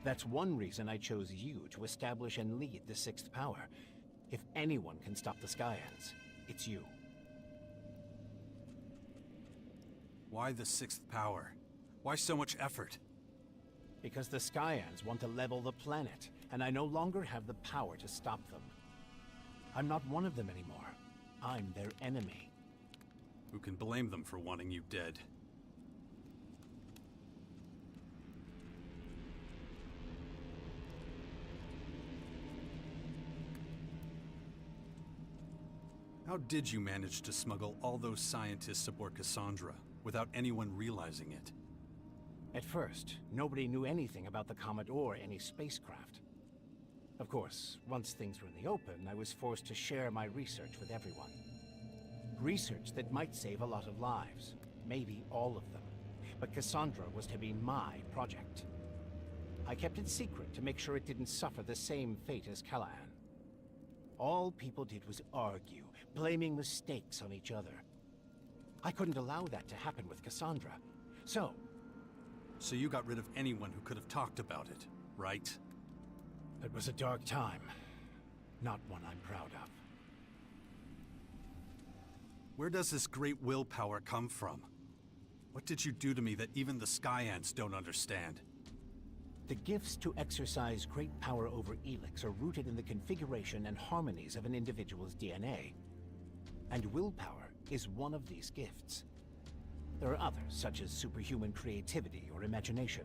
That's one reason I chose you to establish and lead the Sixth Power. If anyone can stop the Skyands, it's you. Why the Sixth Power? Why so much effort? Because the Skyands want to level the planet, and I no longer have the power to stop them. I'm not one of them anymore. I'm their enemy. Who can blame them for wanting you dead? How did you manage to smuggle all those scientists aboard Cassandra without anyone realizing it? At first, nobody knew anything about the comet or any spacecraft. Of course, once things were in the open, I was forced to share my research with everyone. Research that might save a lot of lives, maybe all of them. But Cassandra was to be my project. I kept it secret to make sure it didn't suffer the same fate as Callahan. All people did was argue, blaming mistakes on each other. I couldn't allow that to happen with Cassandra. So you got rid of anyone who could have talked about it, right? It was a dark time. Not one I'm proud of. Where does this great willpower come from? What did you do to me that even the Skyands don't understand? The gifts to exercise great power over Elex are rooted in the configuration and harmonies of an individual's DNA. And willpower is one of these gifts. There are others, such as superhuman creativity or imagination,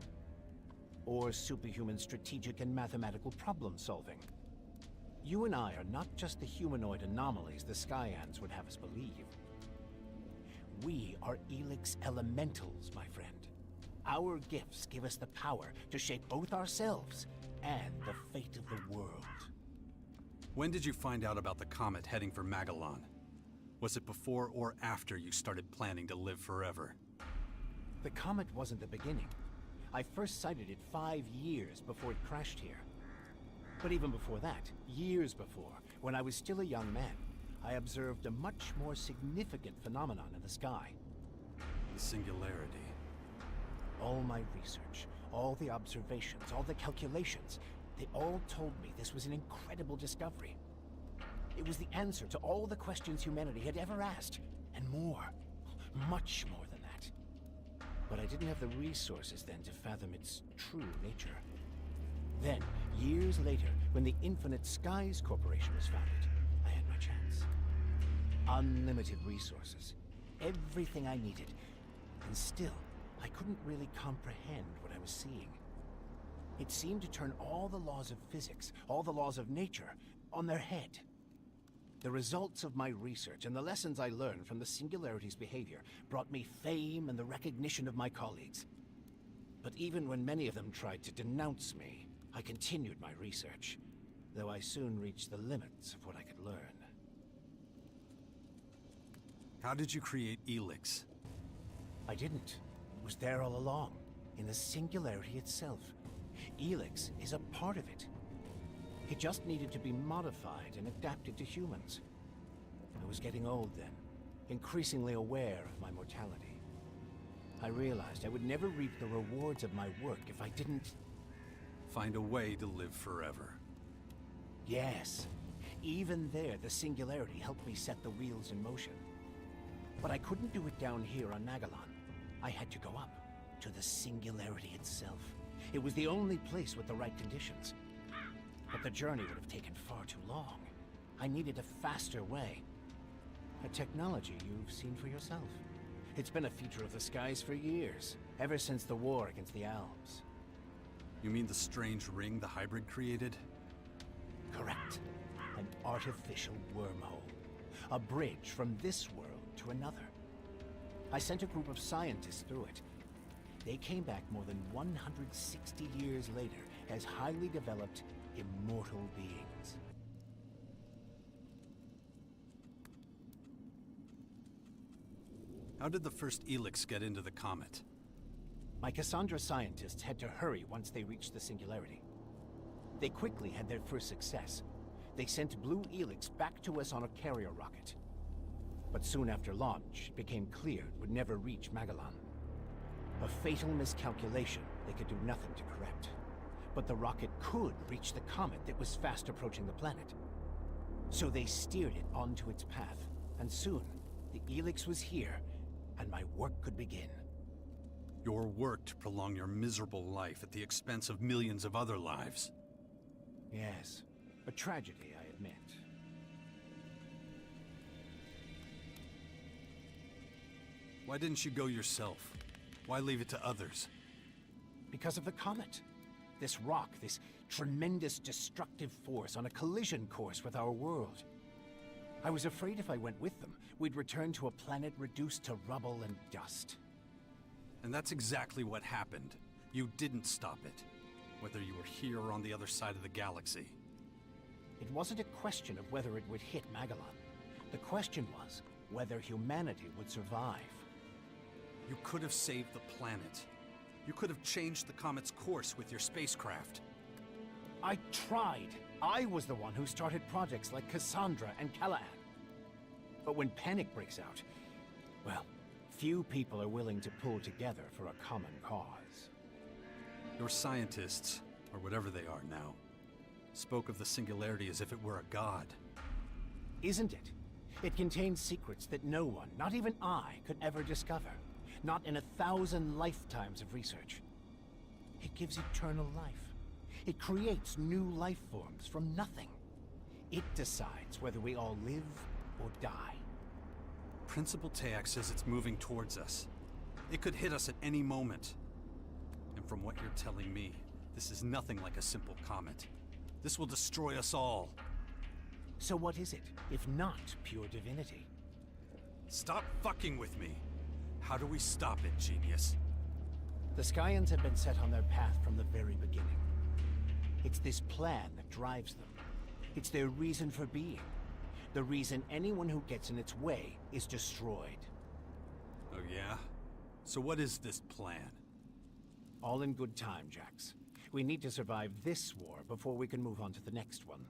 or superhuman strategic and mathematical problem-solving. You and I are not just the humanoid anomalies the Skyands would have us believe. We are Elex elementals, my friend. Our gifts give us the power to shape both ourselves and the fate of the world. When did you find out about the comet heading for Magalan? Was it before or after you started planning to live forever? The comet wasn't the beginning. I first sighted it 5 years before it crashed here. But even before that, years before, when I was still a young man, I observed a much more significant phenomenon in the sky. The singularity. All my research, all the observations, all the calculations, they all told me this was an incredible discovery. It was the answer to all the questions humanity had ever asked, and more. Much more than that. But I didn't have the resources then to fathom its true nature. Then, years later, when the Infinite Skies Corporation was founded, I had my chance. Unlimited resources. Everything I needed. And still, I couldn't really comprehend what I was seeing. It seemed to turn all the laws of physics, all the laws of nature, on their head. The results of my research and the lessons I learned from the Singularity's behavior brought me fame and the recognition of my colleagues. But even when many of them tried to denounce me, I continued my research, though I soon reached the limits of what I could learn. How did you create Elex? I didn't. It was there all along, in the Singularity itself. Elex is a part of it. It just needed to be modified and adapted to humans. I was getting old then, increasingly aware of my mortality. I realized I would never reap the rewards of my work if I didn't... Find a way to live forever. Yes. Even there, the Singularity helped me set the wheels in motion. But I couldn't do it down here on Magalan. I had to go up, to the Singularity itself. It was the only place with the right conditions. But the journey would have taken far too long. I needed a faster way. A technology you've seen for yourself. It's been a feature of the skies for years, ever since the war against the Alps. You mean the strange ring the hybrid created? Correct. An artificial wormhole. A bridge from this world to another. I sent a group of scientists through it. They came back more than 160 years later as highly developed, immortal beings. How did the first Elex get into the comet? My Cassandra scientists had to hurry once they reached the Singularity. They quickly had their first success. They sent Blue Elex back to us on a carrier rocket. But soon after launch, it became clear it would never reach Magalan. A fatal miscalculation they could do nothing to correct. But the rocket could reach the comet that was fast approaching the planet. So they steered it onto its path, and soon, the Elex was here, and my work could begin. Your work to prolong your miserable life at the expense of millions of other lives. Yes, a tragedy, I admit. Why didn't you go yourself? Why leave it to others? Because of the comet. This rock, this tremendous destructive force on a collision course with our world. I was afraid if I went with them, we'd return to a planet reduced to rubble and dust. And that's exactly what happened. You didn't stop it. Whether you were here or on the other side of the galaxy. It wasn't a question of whether it would hit Magalan. The question was whether humanity would survive. You could have saved the planet. You could have changed the comet's course with your spacecraft. I tried. I was the one who started projects like Cassandra and Callahan. But when panic breaks out, well, few people are willing to pull together for a common cause. Your scientists, or whatever they are now, spoke of the Singularity as if it were a god. Isn't it? It contains secrets that no one, not even I, could ever discover. Not in 1,000 lifetimes of research. It gives eternal life. It creates new life forms from nothing. It decides whether we all live or die. Principal Teac says it's moving towards us. It could hit us at any moment. And from what you're telling me, this is nothing like a simple comet. This will destroy us all. So what is it, if not pure divinity? Stop fucking with me! How do we stop it, genius? The Skyands have been set on their path from the very beginning. It's this plan that drives them. It's their reason for being. The reason anyone who gets in its way is destroyed. Oh yeah? So what is this plan? All in good time, Jax. We need to survive this war before we can move on to the next one.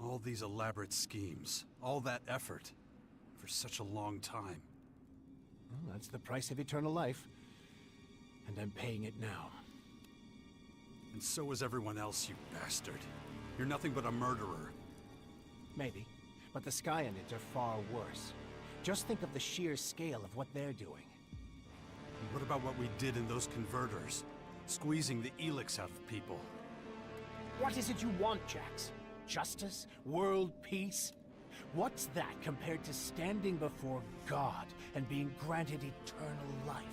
All these elaborate schemes, all that effort, for such a long time. Well, that's the price of eternal life. And I'm paying it now. And so is everyone else, you bastard. You're nothing but a murderer. Maybe. But the Skyands are far worse. Just think of the sheer scale of what they're doing. And what about what we did in those converters? Squeezing the Elex out of people. What is it you want, Jax? Justice? World peace? What's that compared to standing before God and being granted eternal life?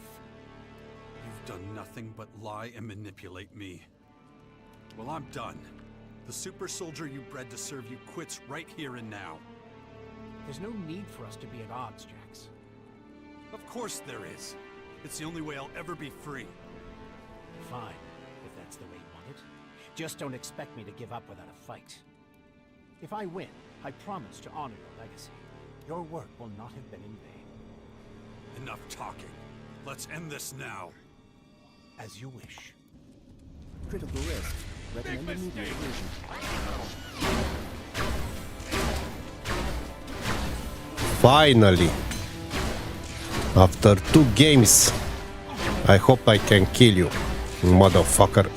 You've done nothing but lie and manipulate me. Well, I'm done. The super soldier you bred to serve you quits right here and now. There's no need for us to be at odds, Jax. Of course there is. It's the only way I'll ever be free. Fine, if that's the way you want it. Just don't expect me to give up without a fight. If I win, I promise to honor your legacy. Your work will not have been in vain. Enough talking. Let's end this now. As you wish. Critical risk. Recommend immediate evasion. Finally! After 2 games, I hope I can kill you, motherfucker.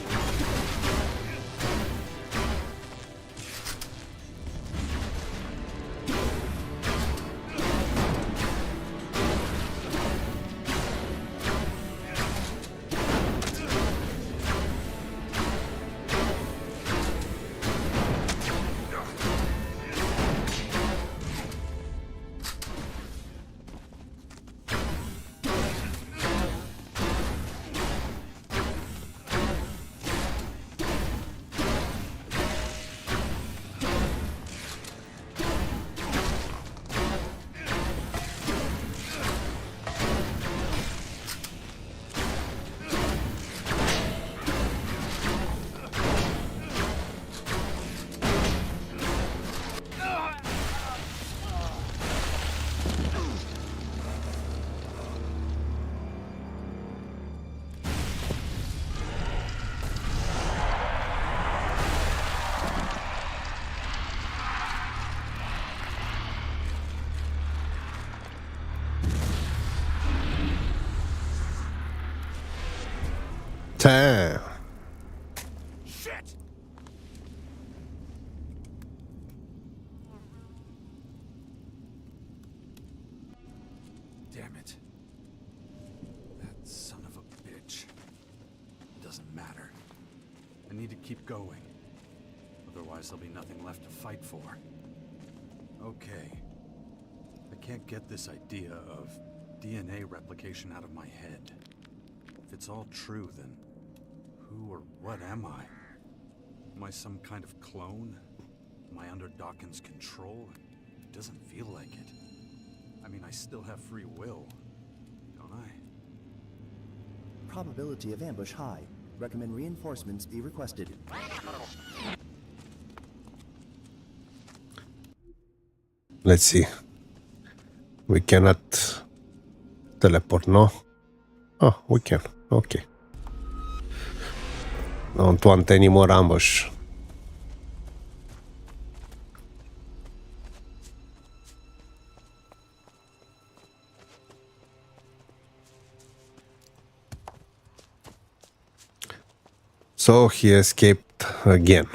Damn. Shit! Damn it. That son of a bitch. Doesn't matter. I need to keep going. Otherwise there'll be nothing left to fight for. Okay. I can't get this idea of DNA replication out of my head. If it's all true, then who or what am I? Am I some kind of clone? Am I under Dawkins' control? It doesn't feel like it. I mean, I still have free will, don't I? Probability of ambush high. Recommend reinforcements be requested. Let's see. We cannot teleport, no? Oh, we can. Okay. Don't want any more ambush. So he escaped again.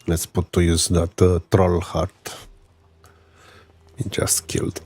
Let's put to use that troll heart he just killed.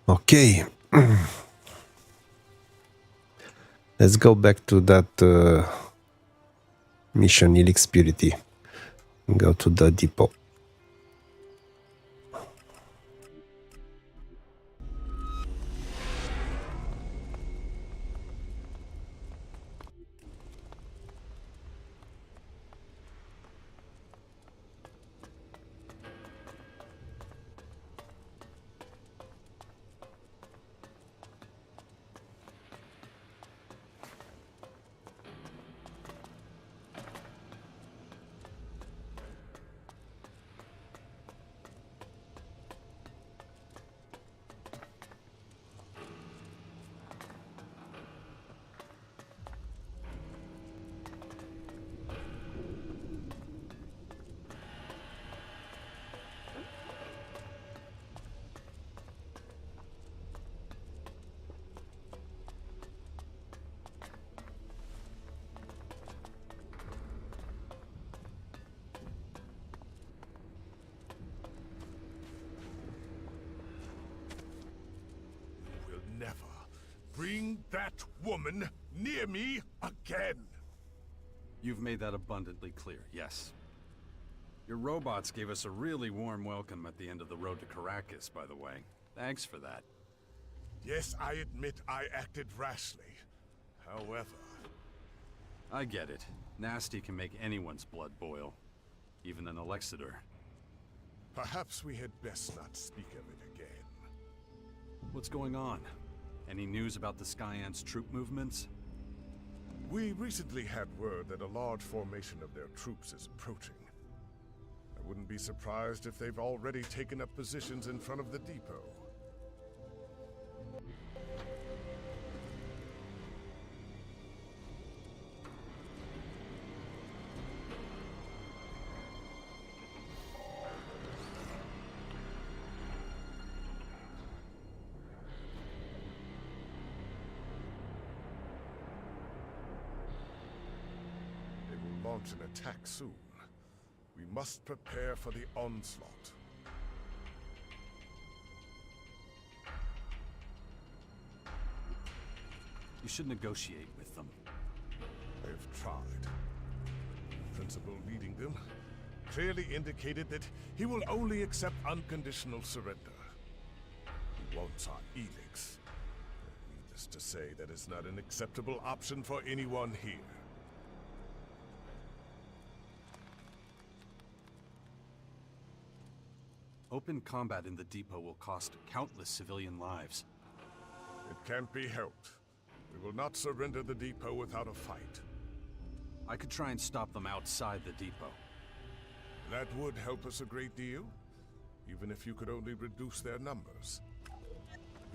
Okay, let's go back to that mission Elex Purity. Go to the depot. woman near me again. You've made that abundantly clear, yes. Your robots gave us a really warm welcome at the end of the road to Caracas, by the way. Thanks for that. Yes, I admit I acted rashly. However... I get it. Nasty can make anyone's blood boil. Even an Alexator. Perhaps we had best not speak of it again. What's going on? Any news about the Skyands troop movements? We recently had word that a large formation of their troops is approaching. I wouldn't be surprised if they've already taken up positions in front of the depot. Launch an attack soon. We must prepare for the onslaught. You should negotiate with them. I've tried. The principal leading them clearly indicated that he will only accept unconditional surrender. He wants our Elex. Needless to say, that is not an acceptable option for anyone here. Open combat in the depot will cost countless civilian lives. It can't be helped. We will not surrender the depot without a fight. I could try and stop them outside the depot. That would help us a great deal, even if you could only reduce their numbers.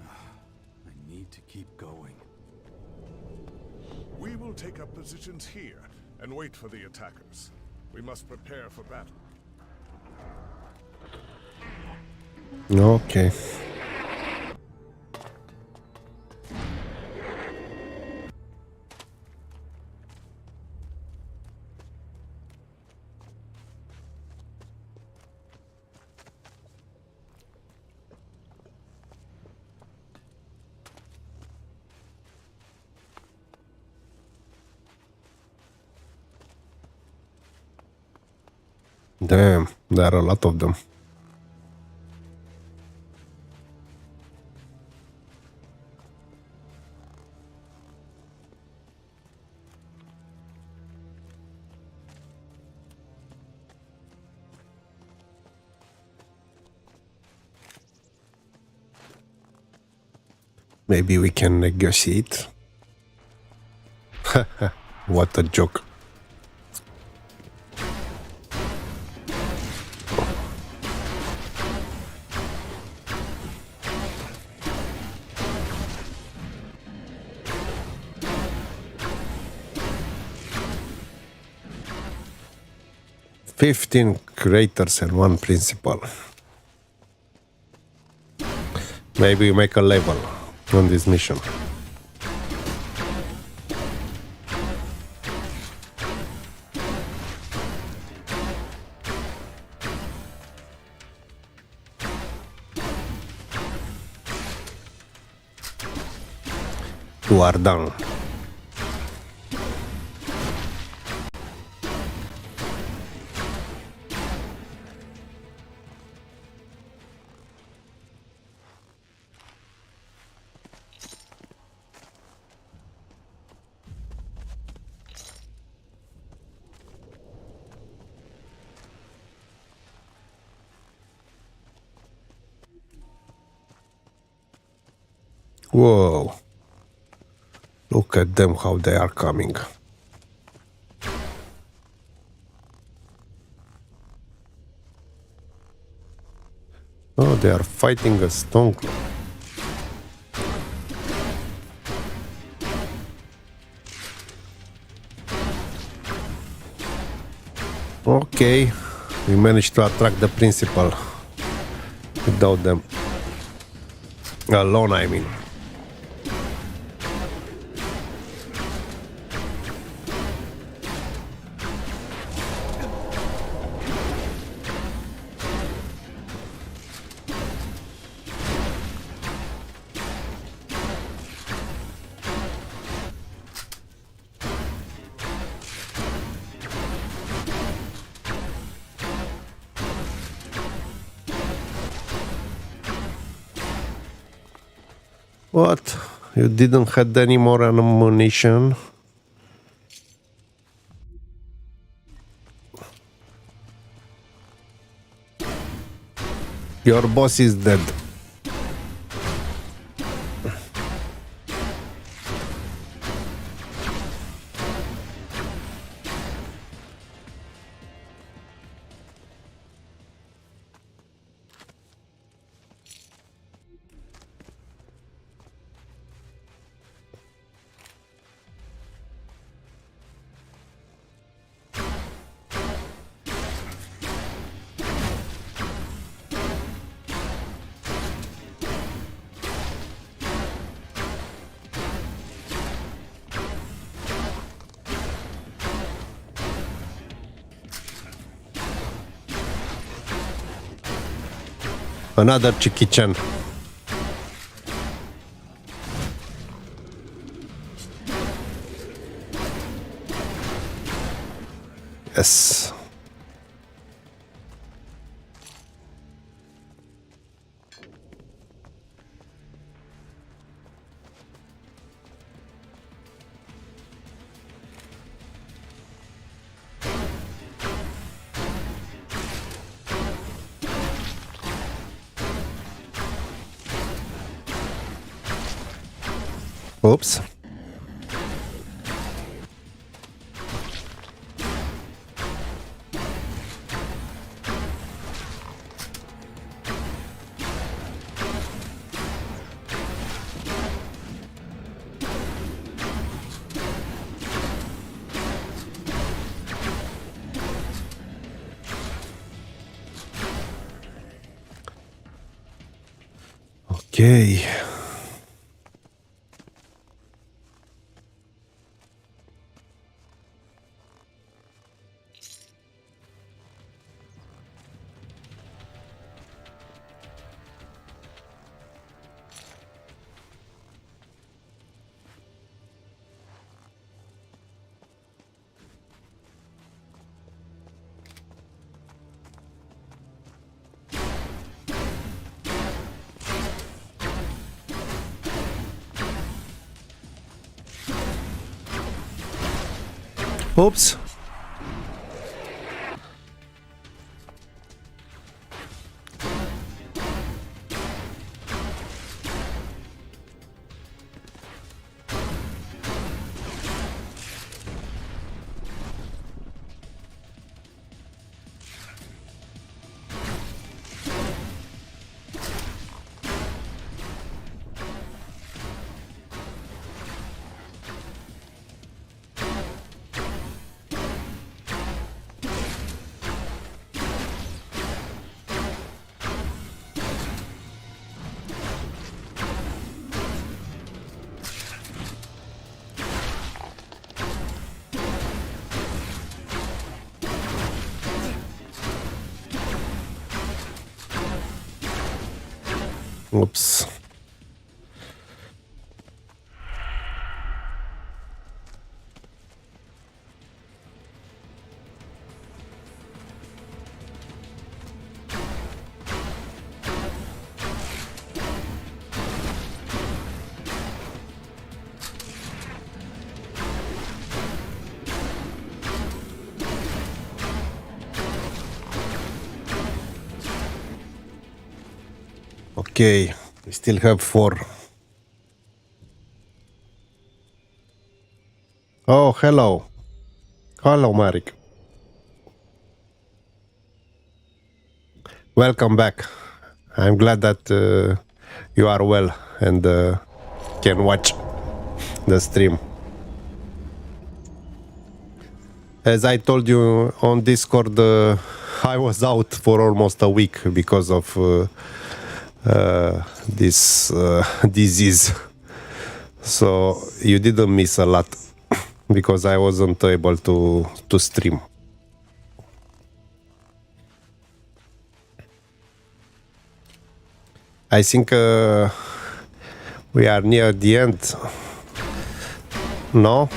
I need to keep going. We will take up positions here and wait for the attackers. We must prepare for battle. Okay. Damn, there are a lot of them. Maybe we can negotiate. What a joke. "15 creators and 1 principal." Maybe we make a level on this mission. You are done. Whoa. Look at them, how they are coming. Oh, they are fighting a stone claw. Okay, we managed to attract the principal without them. Alone, I mean. What? You didn't have any more ammunition? Your boss is dead. Another chicken. Yes. Oops. Okay. Oops. Oops. Okay, we still have 4. Oh, hello. Hello, Marek. Welcome back. I'm glad that you are well and can watch the stream. As I told you on Discord, I was out for almost a week because of this disease. So you didn't miss a lot because I wasn't able to stream. I think we are near the end. No?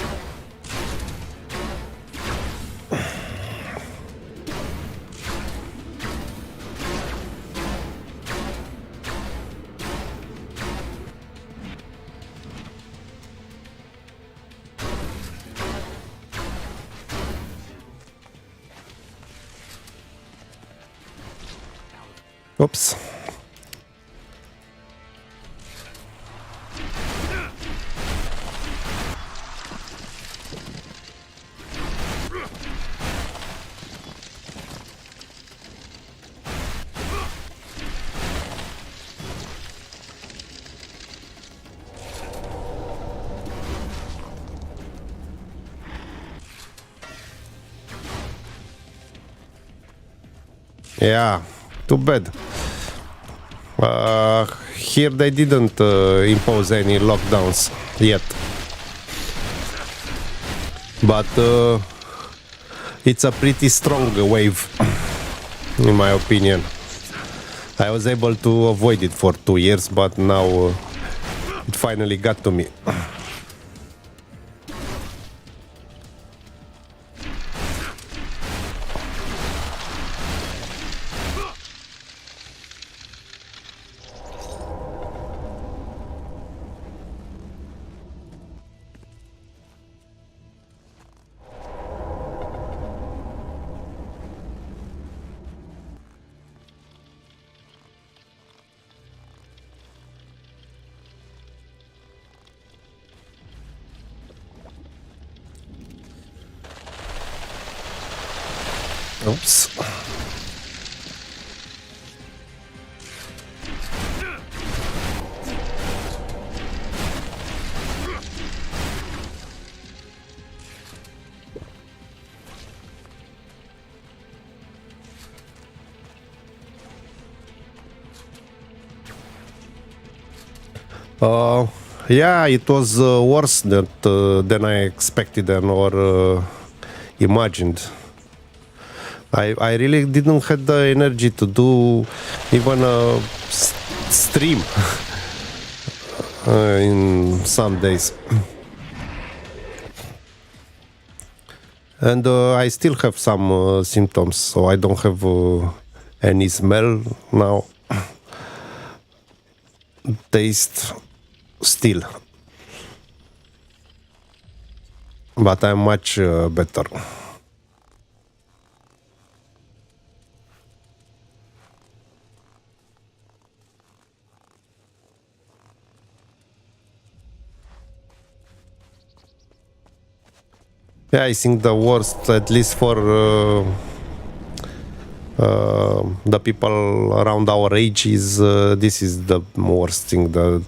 Oops. Yeah, too bad. Here they didn't impose any lockdowns yet. But it's a pretty strong wave, in my opinion. I was able to avoid it for 2 years, but now it finally got to me. Oops. Yeah, it was worse than I expected and or imagined. I really didn't have the energy to do even a stream in some days. And I still have some symptoms, so I don't have any smell now. Taste still. But I'm much better. Yeah, I think the worst, at least for the people around our age, is this is the worst thing. That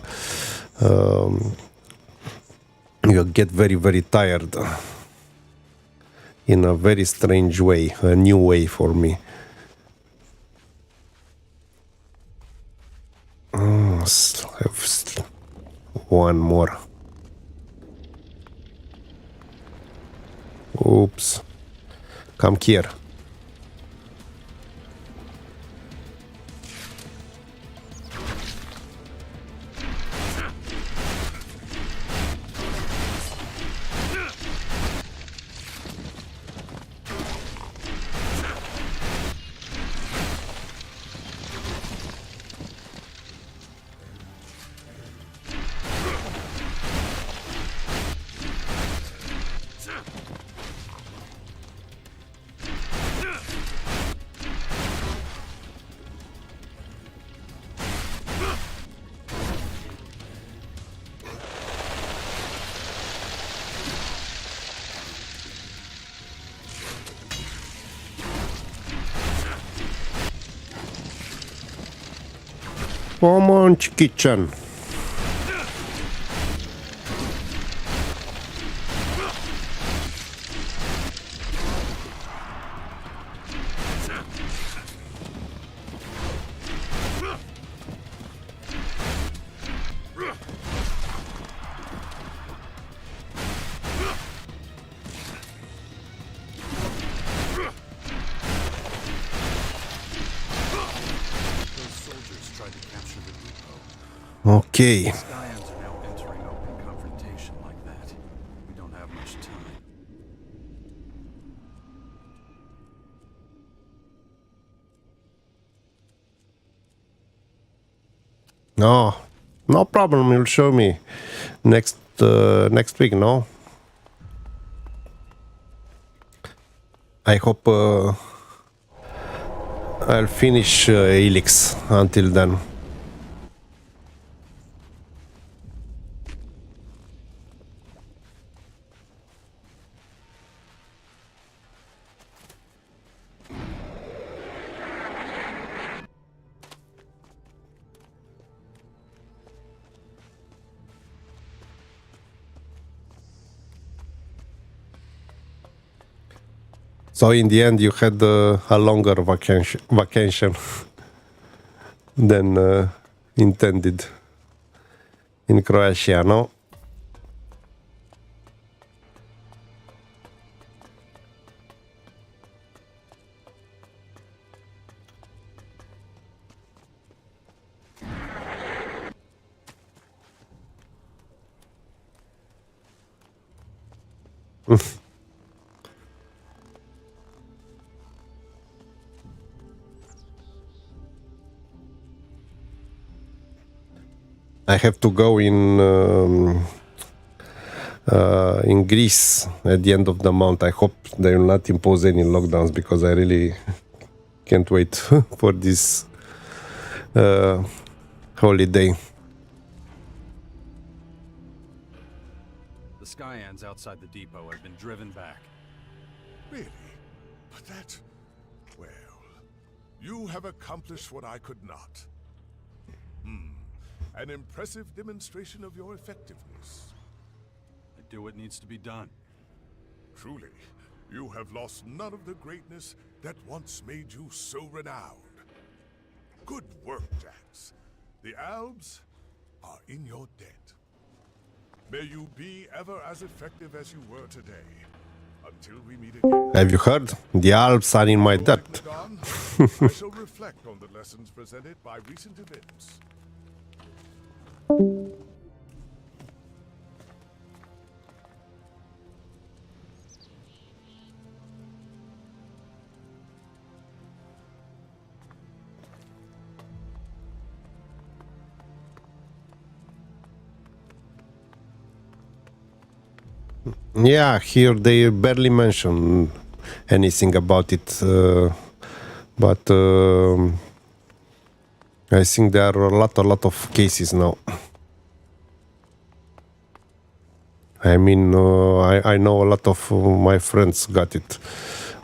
you get very, very tired in a very strange way, a new way for me. Have one more. Oops. Come here. Come on, kitchen. Okay. Skyands are now entering open confrontation like that. We don't have much time. No, no problem. You'll show me next week. No, I hope I'll finish Elex until then. So in the end, you had a longer vacation than intended in Croatia, no? I have to go in Greece at the end of the month. I hope they will not impose any lockdowns because I really can't wait for this holiday. The Skyands outside the depot have been driven back. Really? But that... Well, you have accomplished what I could not. An impressive demonstration of your effectiveness. I do what needs to be done. Truly, you have lost none of the greatness that once made you so renowned. Good work, Jax. The Albs are in your debt. May you be ever as effective as you were today. Until we meet again. Have you heard? The Alps are in my debt. I shall reflect on the lessons presented by recent events. Yeah, here they barely mention anything about it, but I think there are a lot of cases now. I mean, I know a lot of my friends got it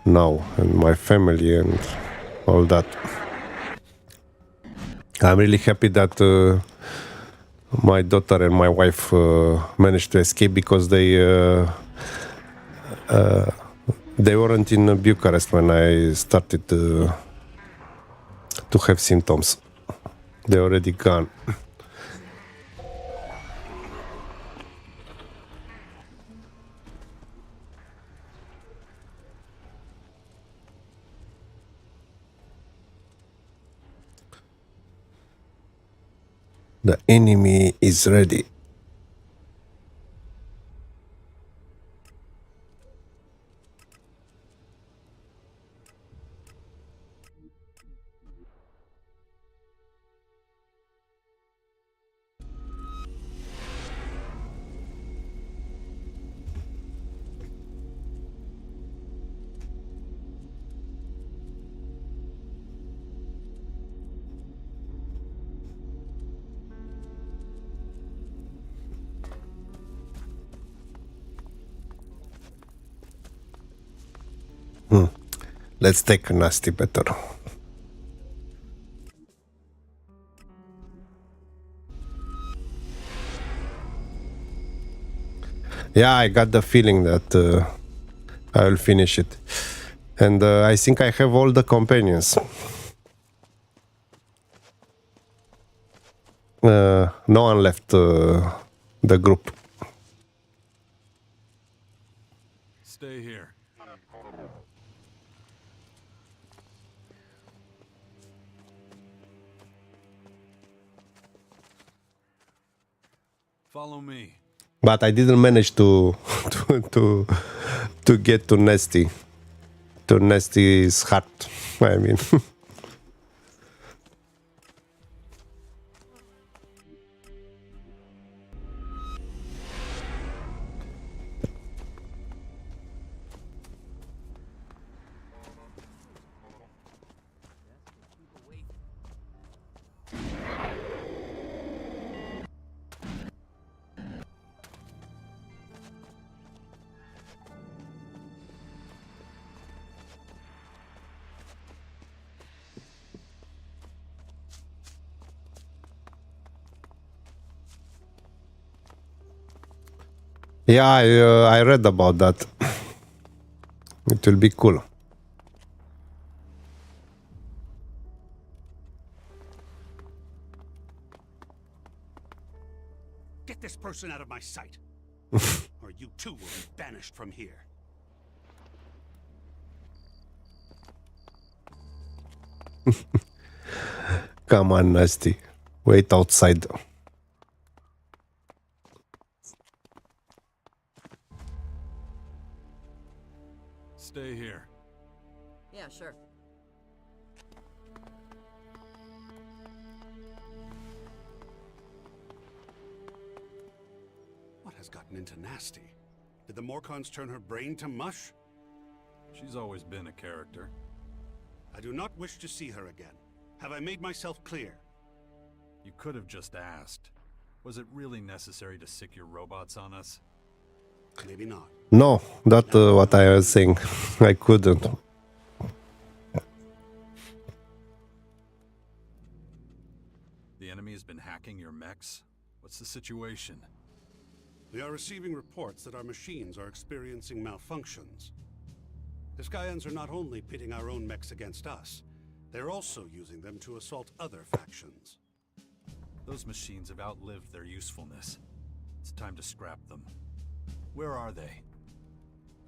now, and my family and all that. I'm really happy that my daughter and my wife managed to escape because they weren't in Bucharest when I started to have symptoms. They're already gone. The enemy is ready. Let's take nasty better. Yeah, I got the feeling that I will finish it. And I think I have all the companions. No one left the group. Stay here. Follow me. But I didn't manage to get to Nasty. To Nasty's heart, I mean. Yeah, I read about that. It will be cool. Get this person out of my sight, or you too will be banished from here. Come on, Nasty. Wait outside. Stay here. Yeah, sure. What has gotten into Nasty? Did the Morcons turn her brain to mush? She's always been a character. I do not wish to see her again. Have I made myself clear? You could have just asked. Was it really necessary to sick your robots on us? Maybe not. No, that's what I was saying. I couldn't. The enemy has been hacking your mechs? What's the situation? We are receiving reports that our machines are experiencing malfunctions. The Skyands are not only pitting our own mechs against us, they're also using them to assault other factions. Those machines have outlived their usefulness. It's time to scrap them. Where are they?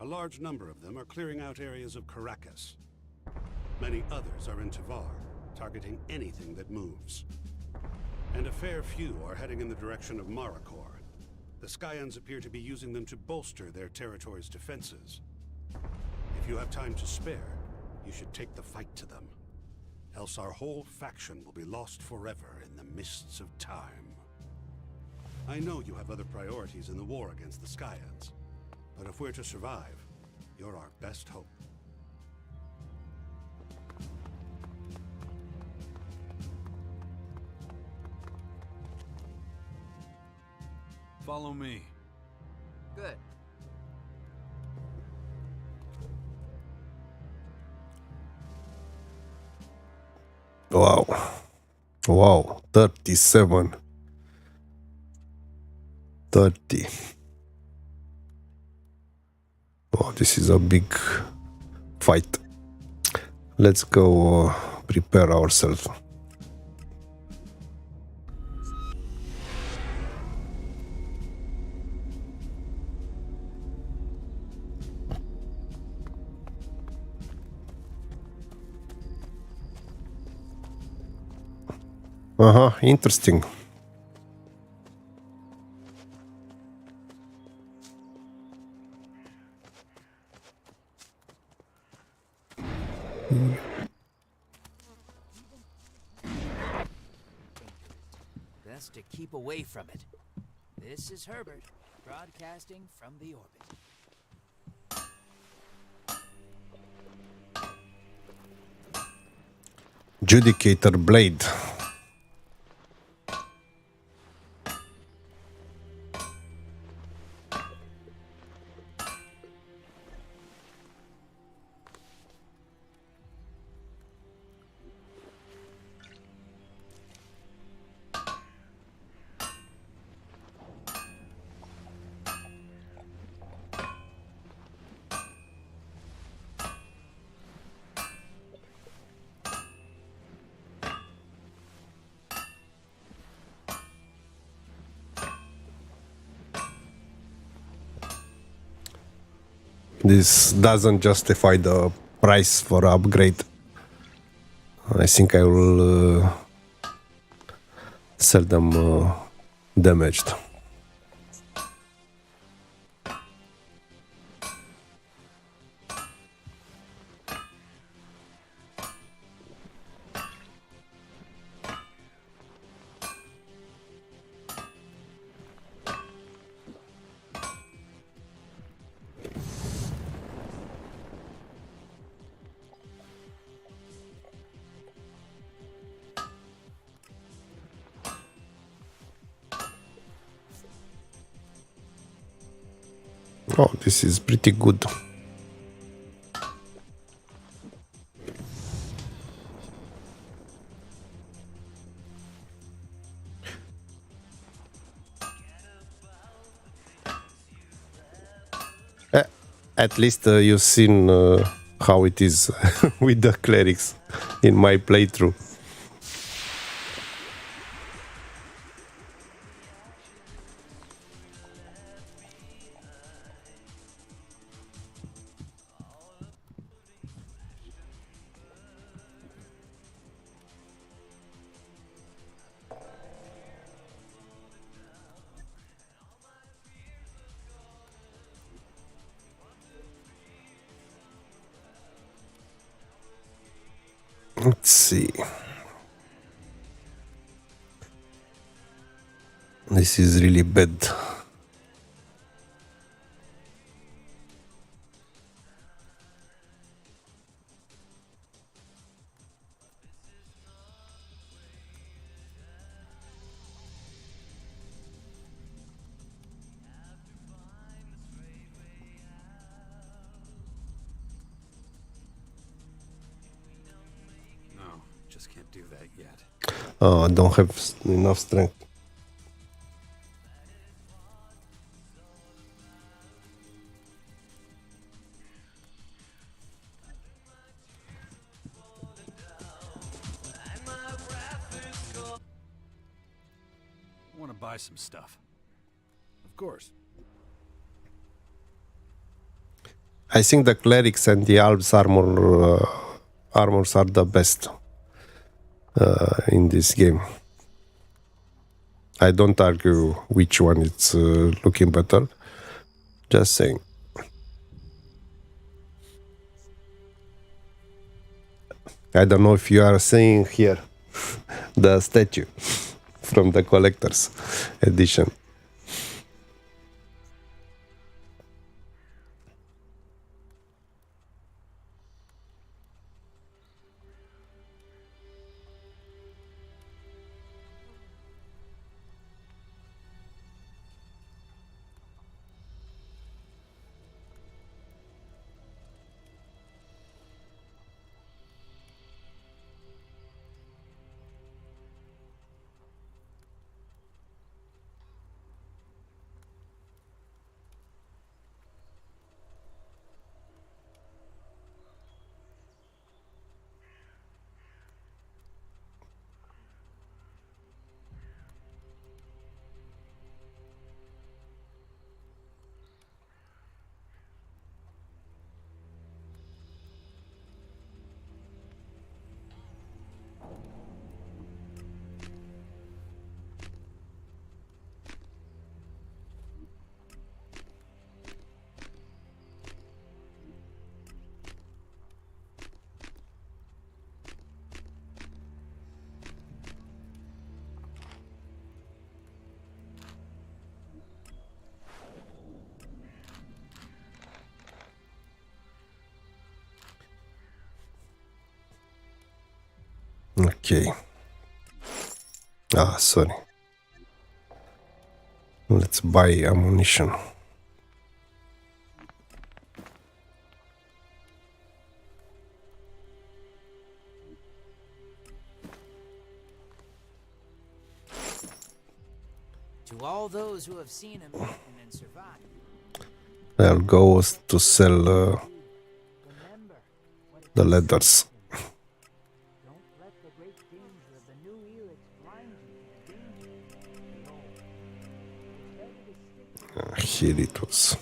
A large number of them are clearing out areas of Caracas. Many others are in Tavar, targeting anything that moves. And a fair few are heading in the direction of Maracor. The Skyands appear to be using them to bolster their territory's defenses. If you have time to spare, you should take the fight to them. Else our whole faction will be lost forever in the mists of time. I know you have other priorities in the war against the Skyands, but if we're to survive, you're our best hope. Follow me. Good. Wow. Wow. 37. 30. Oh, this is a big fight. Let's go prepare ourselves. Interesting. Best to keep away from it. This is Herbert, broadcasting from the orbit. Judicator blade. This doesn't justify the price for upgrade. I think I will sell them damaged. Oh, this is pretty good. At least you've seen how it is with the clerics in my playthrough. Let's see. This is really bad. No, just can't do that yet. I don't have enough strength. I want to buy some stuff. Of course. I think the clerics and the Alps armors are the best in this game. I don't argue which one is looking better. Just saying. I don't know if you are seeing here the statue from the collector's edition. Okay. Sorry. Let's buy ammunition. To all those who have seen him and survived. I'll go to sell the leathers. Here it was.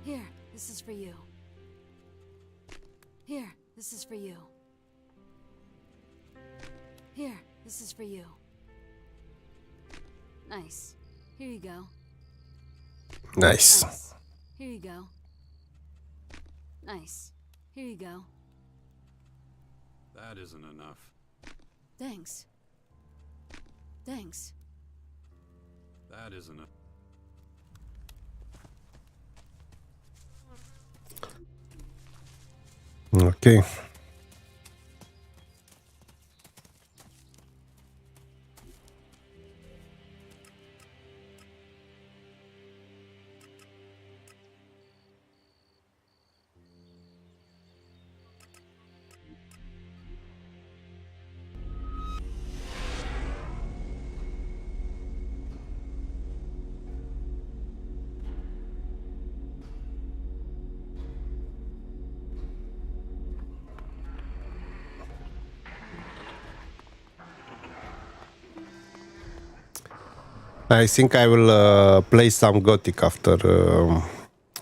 Here, this is for you. Here, this is for you. Here, this is for you. Nice. Here you go. Nice. Here you go. Nice. Here you go. That isn't enough. Thanks. Thanks. That isn't enough. Okay. I think I will play some Gothic after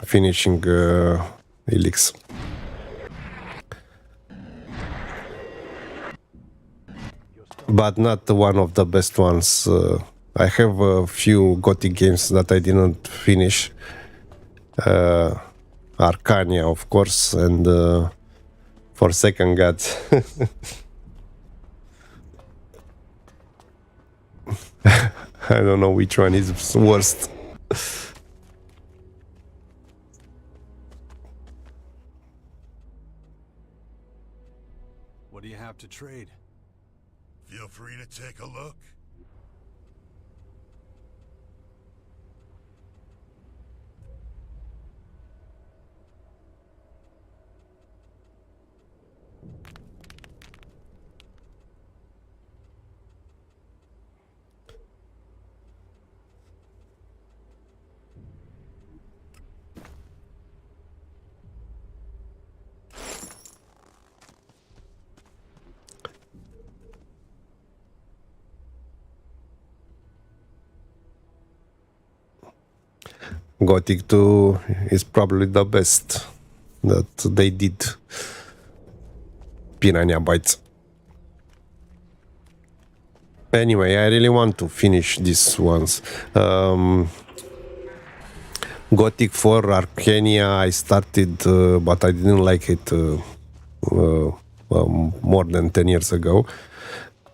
finishing Elex. But not one of the best ones. I have a few Gothic games that I didn't finish. Arcania, of course, and Forsaken Gods. I don't know which one is worst. What do you have to trade? Feel free to take a look. Gothic 2 is probably the best that they did. Piranha Bytes. Anyway, I really want to finish these ones. Gothic 4 Arcania I started, but I didn't like it more than 10 years ago.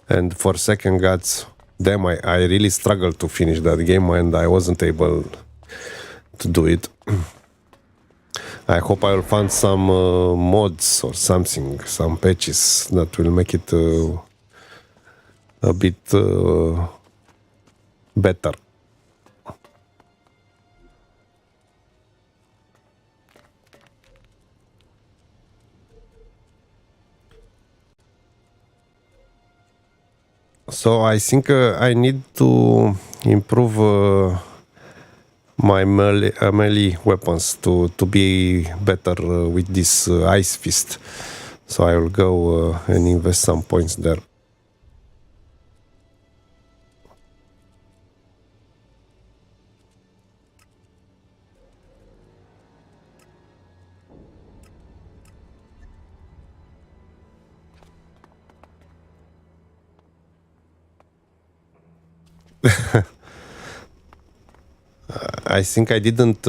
And for Second Gods, damn, I really struggled to finish that game and I wasn't able to do it. I hope I will find some mods or something, some patches that will make it a bit better. So I think I need to improve my melee weapons to be better with this Ice Fist. So I will go and invest some points there. I think I didn't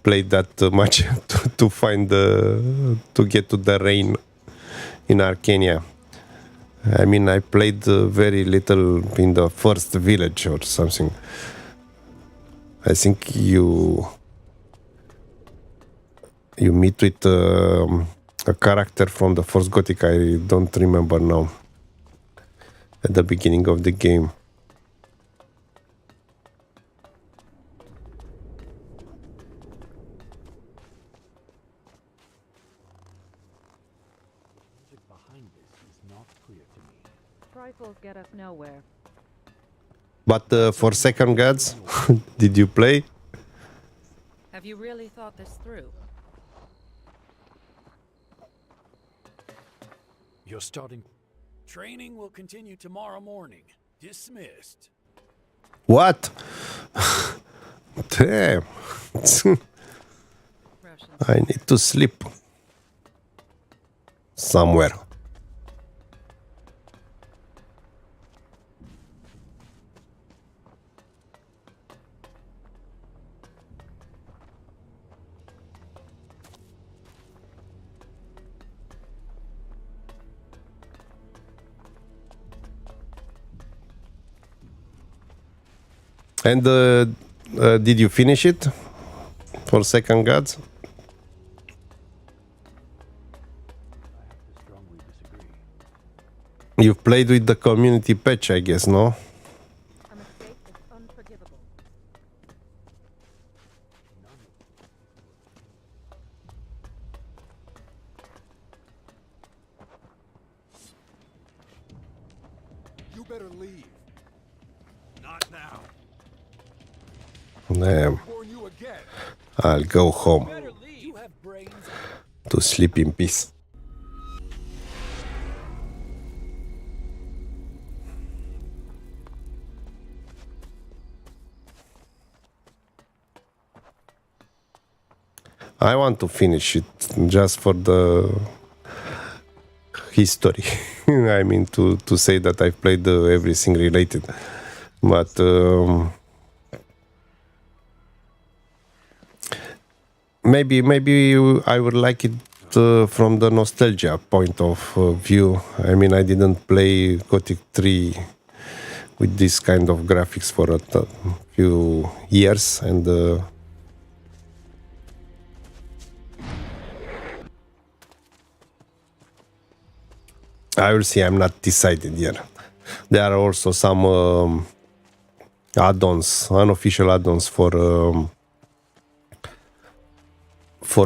play that much to find to get to the rain in Arcania. I mean, I played very little in the first village or something. I think you meet with a character from the first Gothic. I don't remember now. At the beginning of the game. Rifles get us nowhere. But for Second Gods, did you play? Have you really thought this through? You're starting. Training will continue tomorrow morning. Dismissed. What? Damn. I need to sleep somewhere. And did you finish it for Second Gods? You've played with the community patch, I guess, no? You better leave. Not now. Damn. I'll go home to sleep in peace. I want to finish it just for the history. I mean, to say that I've played everything related. But maybe I would like it from the nostalgia point of view. I mean, I didn't play Gothic 3 with this kind of graphics for a few years, and I will see. I'm not decided yet. There are also some add-ons, unofficial add-ons for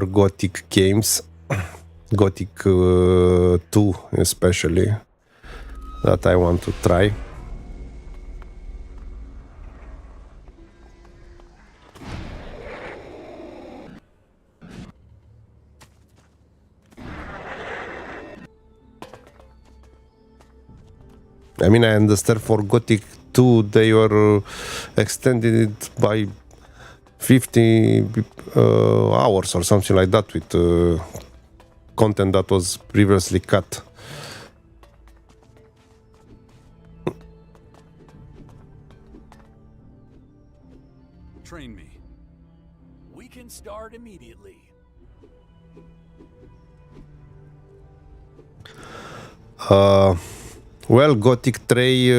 Gothic games, Gothic 2 especially, that I want to try. I mean, I understand for Gothic 2 they were extended it by 50 hours or something like that with content that was previously cut. Train me. We can start immediately. Well, Gothic 3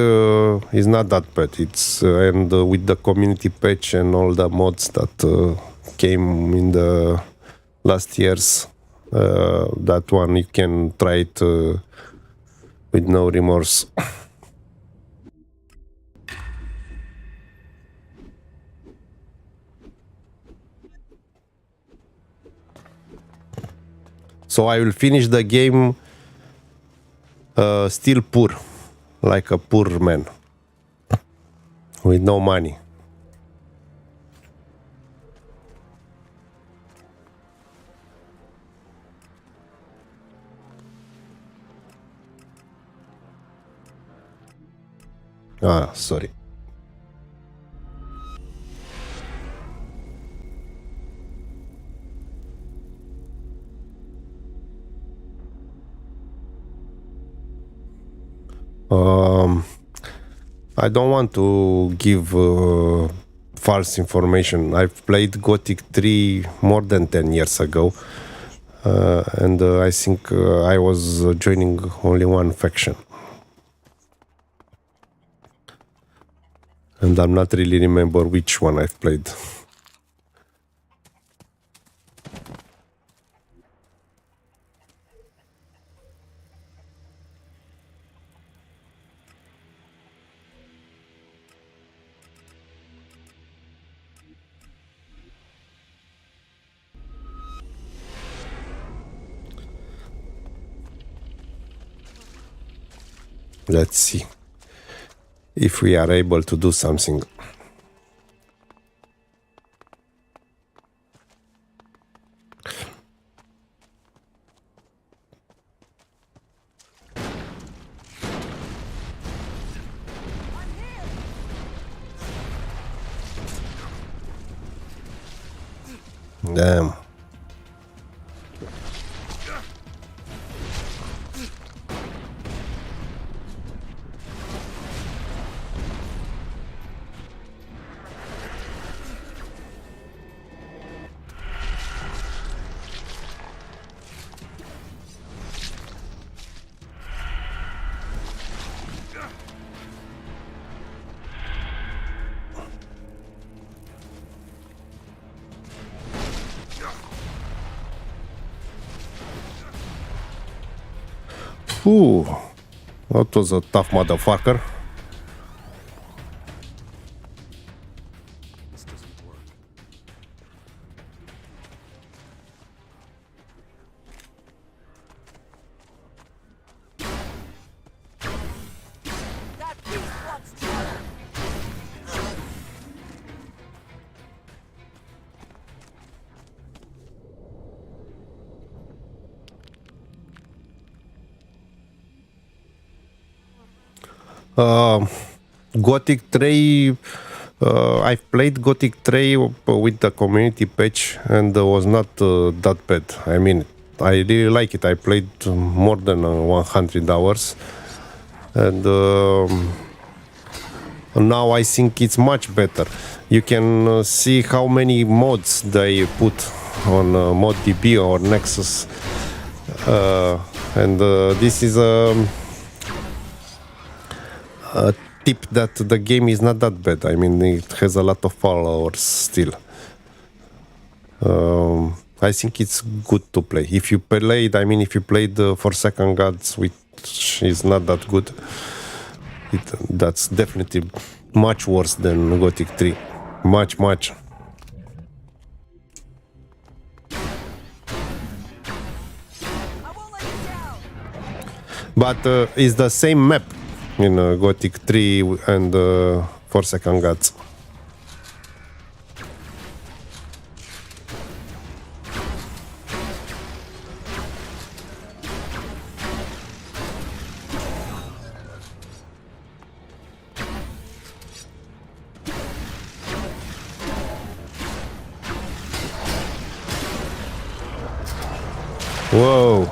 is not that bad. It's and with the community patch and all the mods that came in the last years, that one you can try it with no remorse. So I will finish the game still poor, like a poor man, with no money. Ah, sorry. I don't want to give false information. I've played Gothic 3 more than 10 years ago, and I think I was joining only one faction. And I'm not really remember which one I've played. Let's see if we are able to do something. Damn. Ooh, that was a tough motherfucker. This doesn't work. That beast wants trouble! Gothic 3, I've played Gothic 3 with the community patch and was not that bad. I mean, I really like it. I played more than 100 hours. And now I think it's much better. You can see how many mods they put on ModDB or Nexus. And this is a tip that the game is not that bad. I mean, it has a lot of followers still. I think it's good to play. If you played, I mean, if you played Forsaken Gods, which is not that good, that's definitely much worse than Gothic 3. Much. But it's the same map in Gothic 3 and Forsaken Gods. Whoa.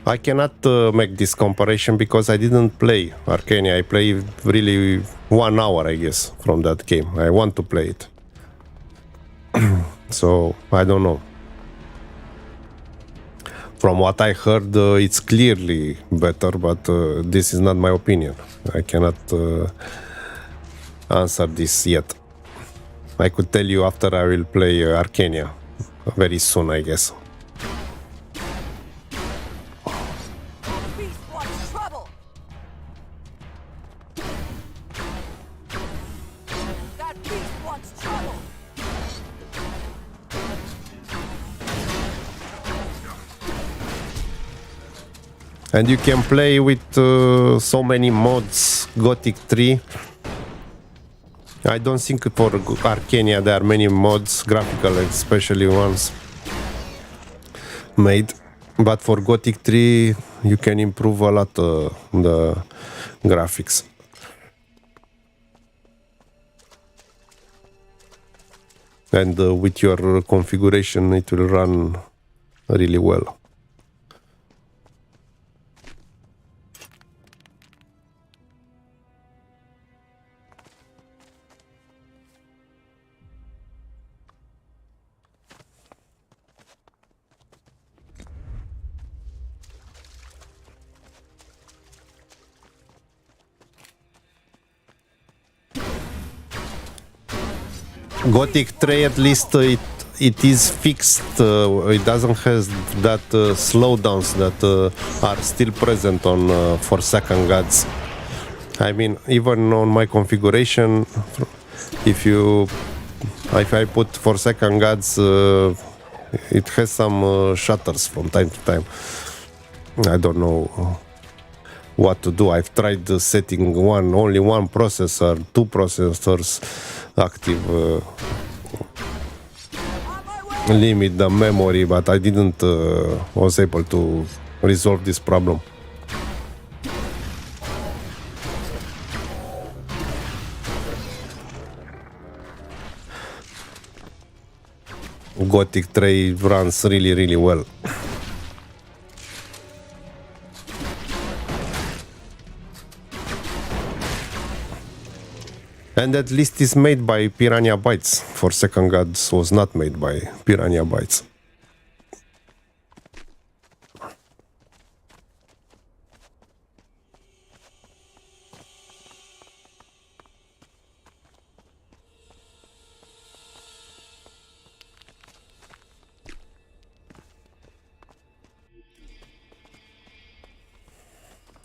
I cannot make this comparison because I didn't play Arcania. I played really 1 hour, I guess, from that game. I want to play it. So, I don't know. From what I heard, it's clearly better, but this is not my opinion. I cannot answer this yet. I could tell you after I will play Arcania very soon, I guess. And you can play with so many mods. Gothic 3. I don't think for Arcania there are many mods, graphical especially ones made. But for Gothic 3 you can improve a lot the graphics. And with your configuration it will run really well. Gothic 3 at least it is fixed. It doesn't have that slowdowns that are still present on Forsaken Gods. I mean, even on my configuration, if I put Forsaken Gods it has some shutters from time to time. I don't know what to do. I've tried setting only one processor, 2 processors active, limit the memory, but I didn't was able to resolve this problem. Gothic 3 runs really well. And at least it's made by Piranha Bytes. Forsaken Gods was not made by Piranha Bytes.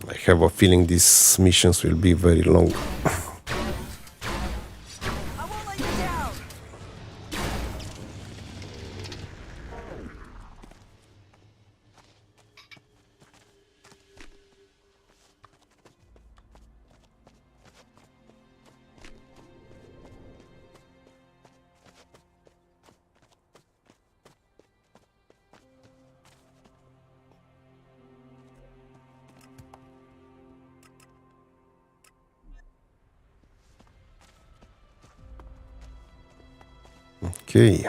I have a feeling these missions will be very long. Okay.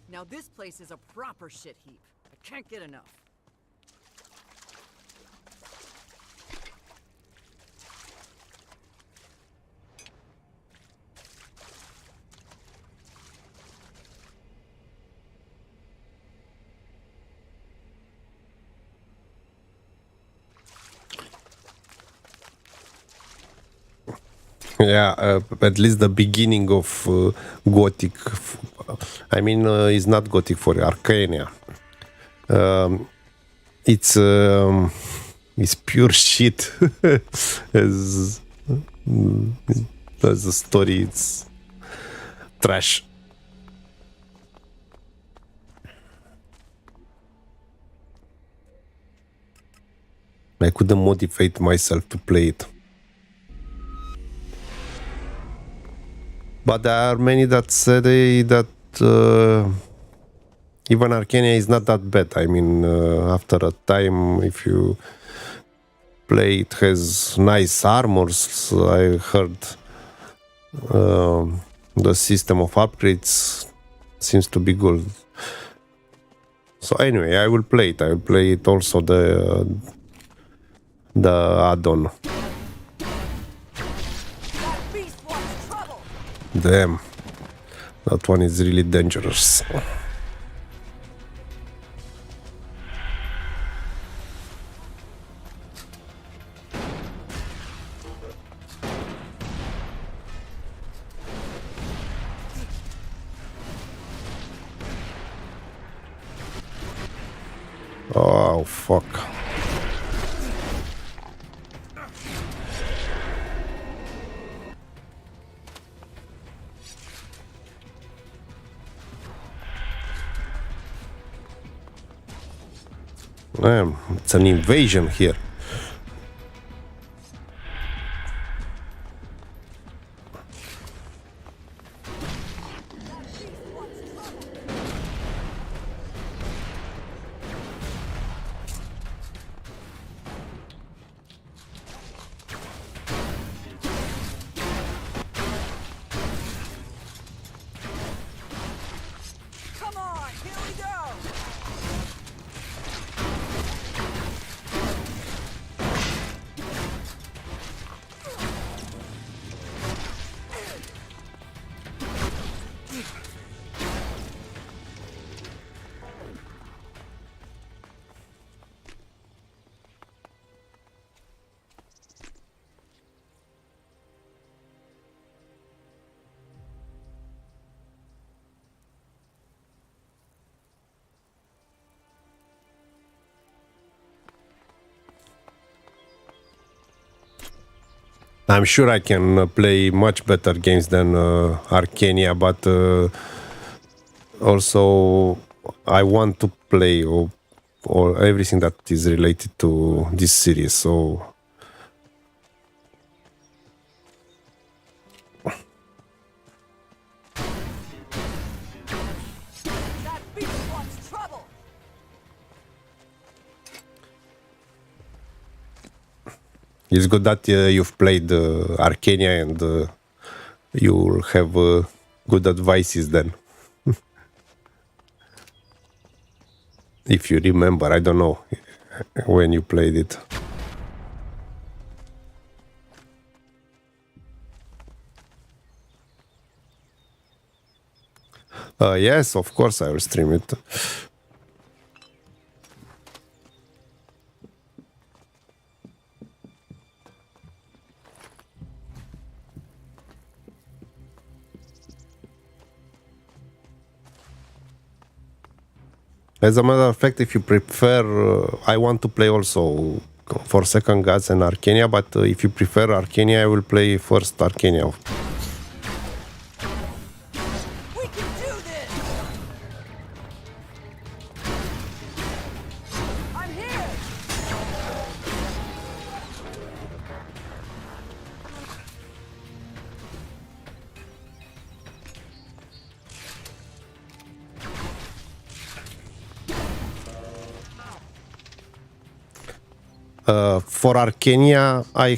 Now this place is a proper shit heap. I can't get enough. Yeah, at least the beginning of Gothic. I mean, it's not Gothic for Arcania. It's pure shit. as a story, it's trash. I couldn't motivate myself to play it. But there are many that say that even Arcania is not that bad. I mean, after a time, if you play, it has nice armors. I heard the system of upgrades seems to be good. So anyway, I will play it. I will play it also the add-on. Damn, that one is really dangerous. Oh, fuck. Damn, it's an invasion here. I'm sure I can play much better games than Arcania, but also I want to play or everything that is related to this series. So it's good that you've played Arcania and you'll have good advices then. If you remember, I don't know when you played it. Yes, of course I will stream it. As a matter of fact, if you prefer, I want to play also Forsaken Gods and Arcania, but if you prefer Arcania, I will play first Arcania. For Arcania, I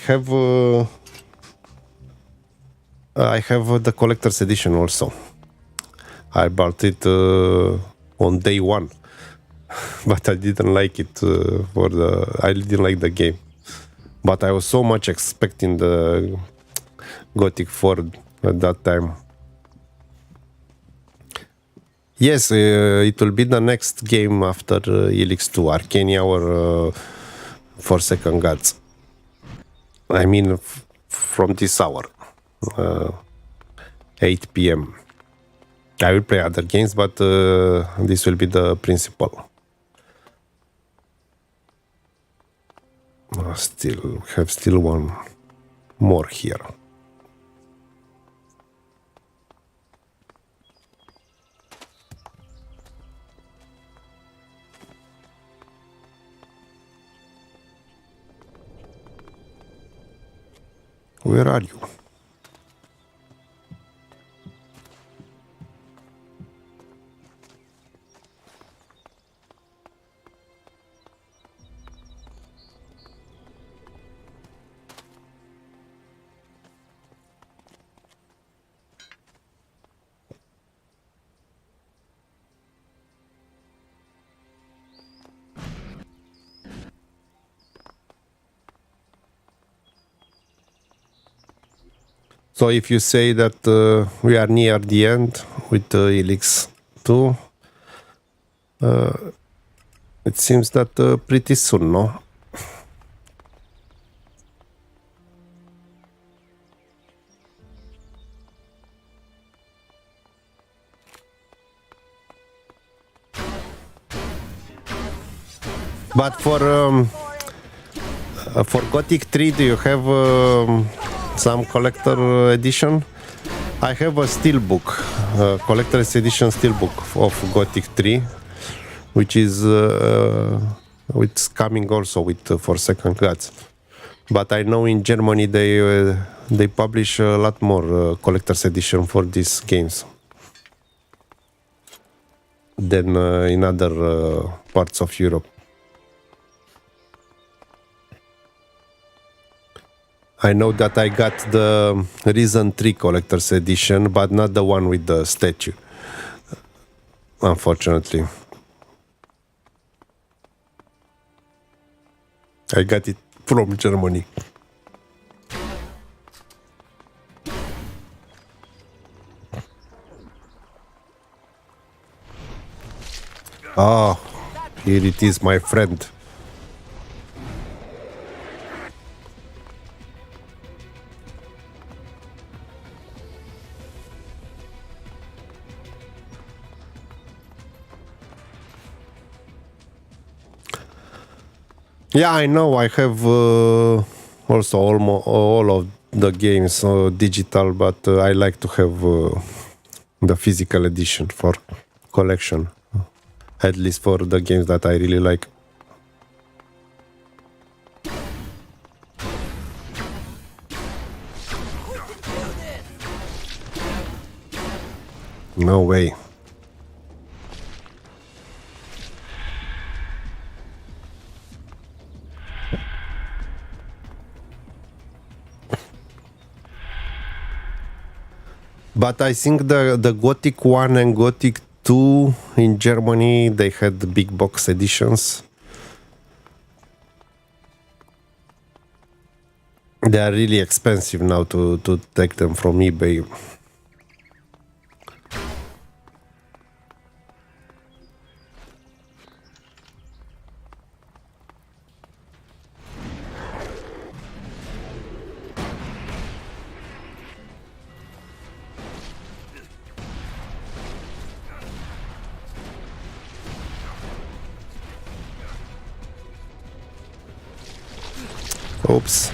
have the collector's edition also. I bought it on day one, but I didn't like it I didn't like the game. But I was so much expecting the Gothic 4 at that time. Yes, it will be the next game after Elex 2, Arcania or Forsaken Gods. I mean, from this hour, 8 p.m. I will play other games, but this will be the principal. Still one more here. Where are you? So if you say that we are near the end with Elex 2, it seems that pretty soon, no? But for Gothic 3, do you have some collector edition? I have a steelbook, collector's edition steelbook of Gothic 3, which is it's coming also with Forsaken Gods. But I know in Germany they publish a lot more collector's edition for these games than in other parts of Europe. I know that I got the Reason 3 collector's edition, but not the one with the statue, unfortunately. I got it from Germany. Oh, here it is, my friend. Yeah, I know. I have also almost all of the games digital, but I like to have the physical edition for collection, at least for the games that I really like. No way. But I think the Gothic 1 and Gothic 2 in Germany, they had the big box editions. They are really expensive now to take them from eBay. Oops.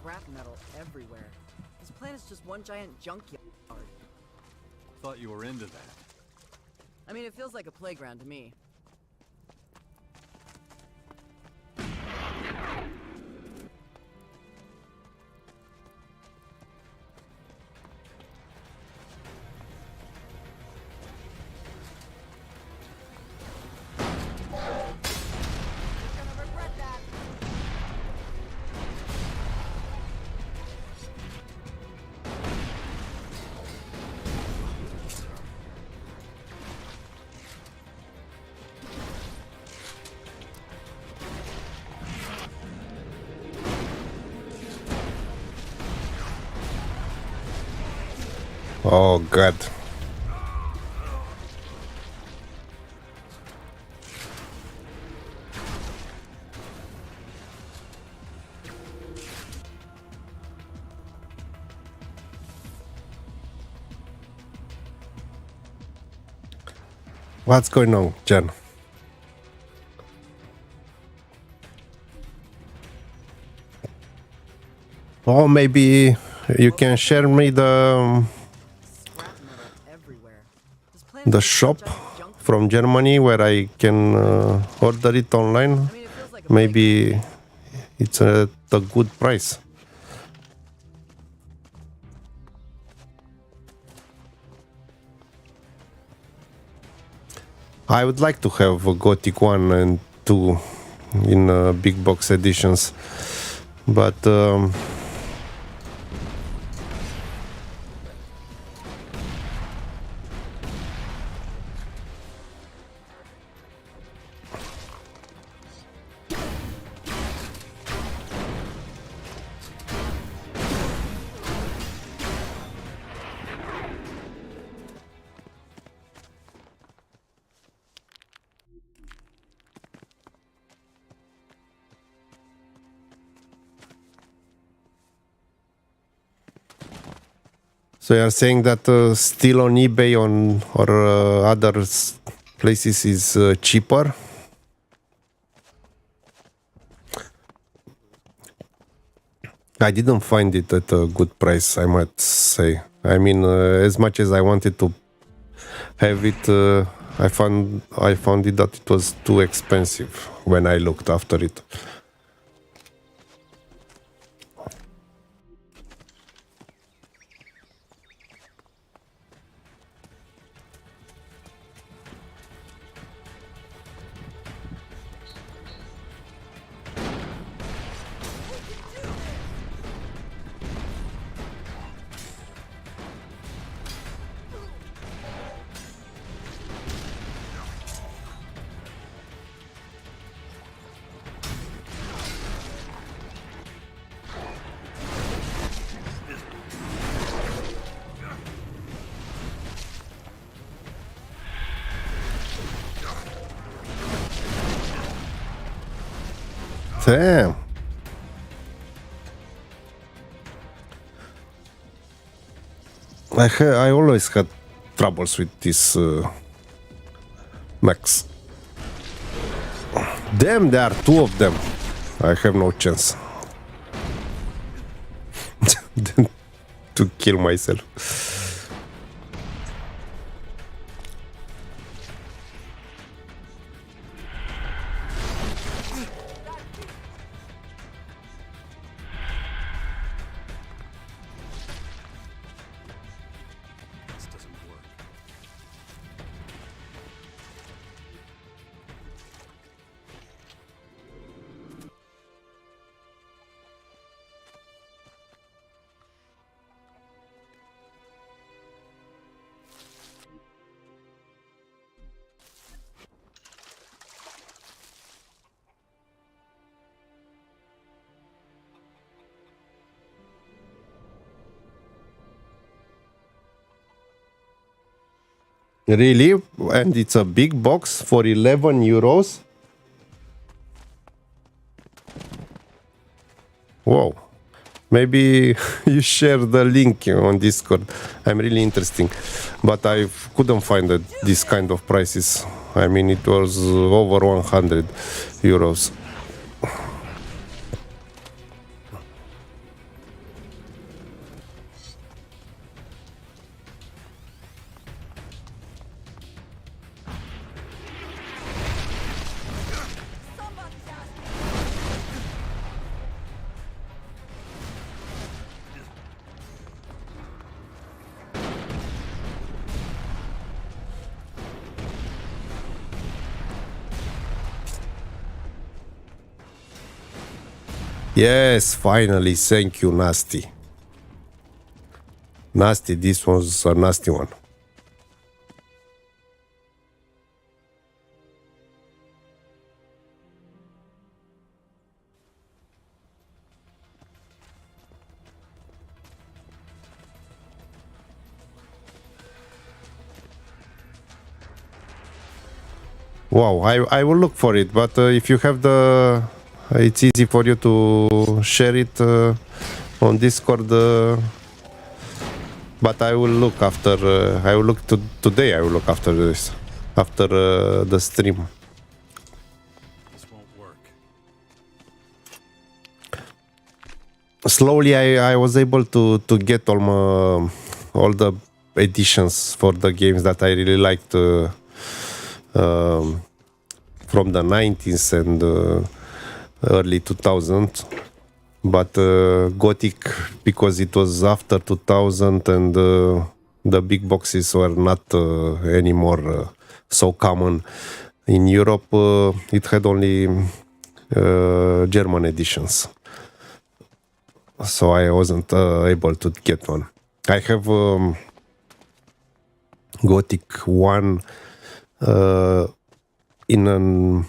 Scrap metal everywhere. This planet's just one giant junkyard. Thought you were into that. I mean, it feels like a playground to me. Oh God. What's going on, Jen? Or maybe you can share me the shop from Germany where I can order it online. Maybe it's at a good price. I would like to have a Gothic 1 and 2 in big box editions, but so you are saying that still on eBay or other places is cheaper? I didn't find it at a good price, I might say. I mean, as much as I wanted to have it, I found it that it was too expensive when I looked after it. Damn. I always had troubles with this Max. Damn, there are two of them. I have no chance to kill myself. Really? And it's a big box for 11 euros? Wow. Maybe you share the link on Discord. I'm really interesting. But I couldn't find this kind of prices. I mean, it was over 100 euros. Yes, finally, thank you, Nasty. Nasty, this was a nasty one. Wow, I will look for it, but if you have the... it's easy for you to share it on Discord, but I will look after. I will look today. I will look after this, after the stream. This won't work. Slowly, I was able to get all the editions for the games that I really liked from the 90s and early 2000s, but Gothic, because it was after 2000 and the big boxes were not anymore so common in Europe, it had only German editions, so I wasn't able to get one. I have Gothic 1 in an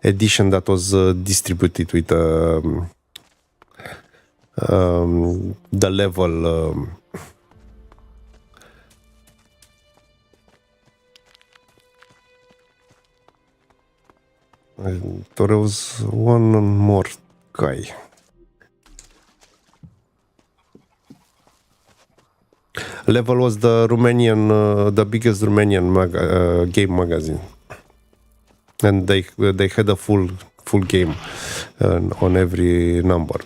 edition that was distributed with the level I thought there was one more guy. Level was the Romanian, the biggest Romanian game magazine. And they had a full game on every number,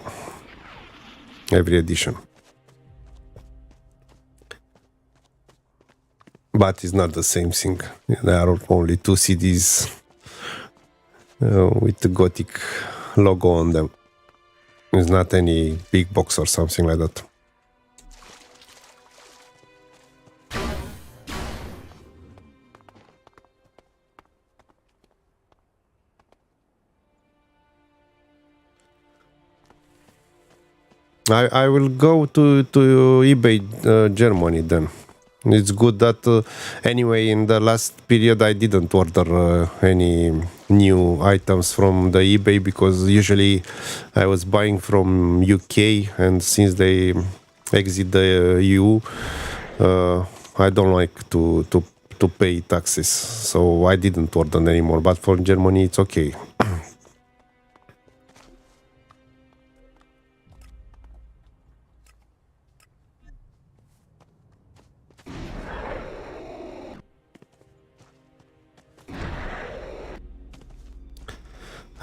every edition. But it's not the same thing. There are only 2 CDs with the Gothic logo on them. It's not any big box or something like that. I will go to eBay Germany then. It's good that anyway in the last period I didn't order any new items from the eBay because usually I was buying from UK, and since they exit the EU, I don't like to pay taxes, so I didn't order anymore. But for Germany it's okay.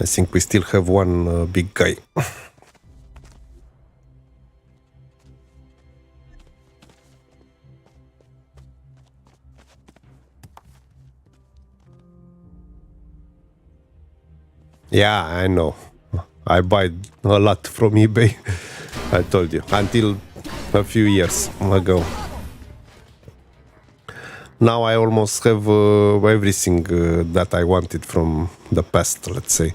I think we still have one big guy. Yeah, I know. I buy a lot from eBay. I told you, until a few years ago. Now I almost have everything that I wanted from the past, let's say.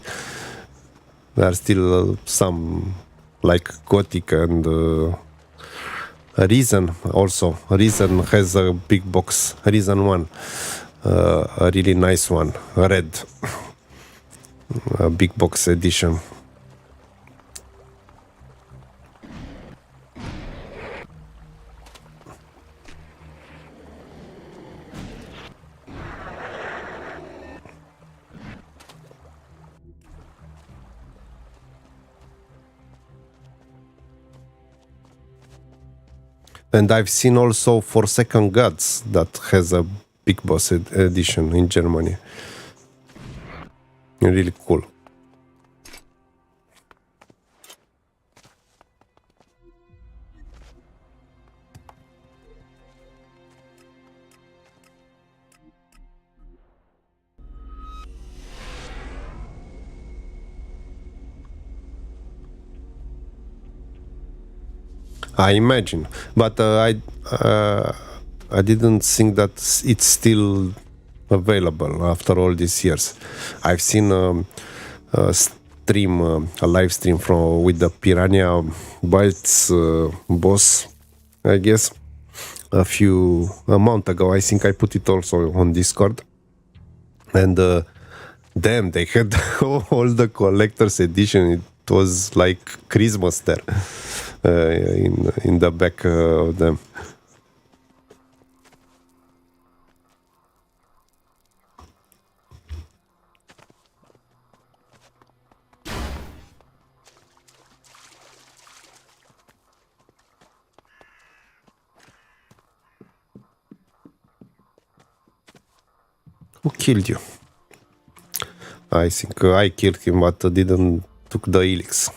There are still some like Gothic and Reason also. Reason has a big box. Reason 1. A really nice one. Red. A big box edition. And I've seen also Forsaken Gods that has a big boss edition in Germany. Really cool. I imagine, but I didn't think that it's still available after all these years. I've seen a stream, a live stream from with the Piranha Bytes boss, I guess, a month ago. I think I put it also on Discord, and damn, they had all the collector's edition. It was like Christmas there. In the back of them. Who killed you? I think I killed him, but didn't took the Elex.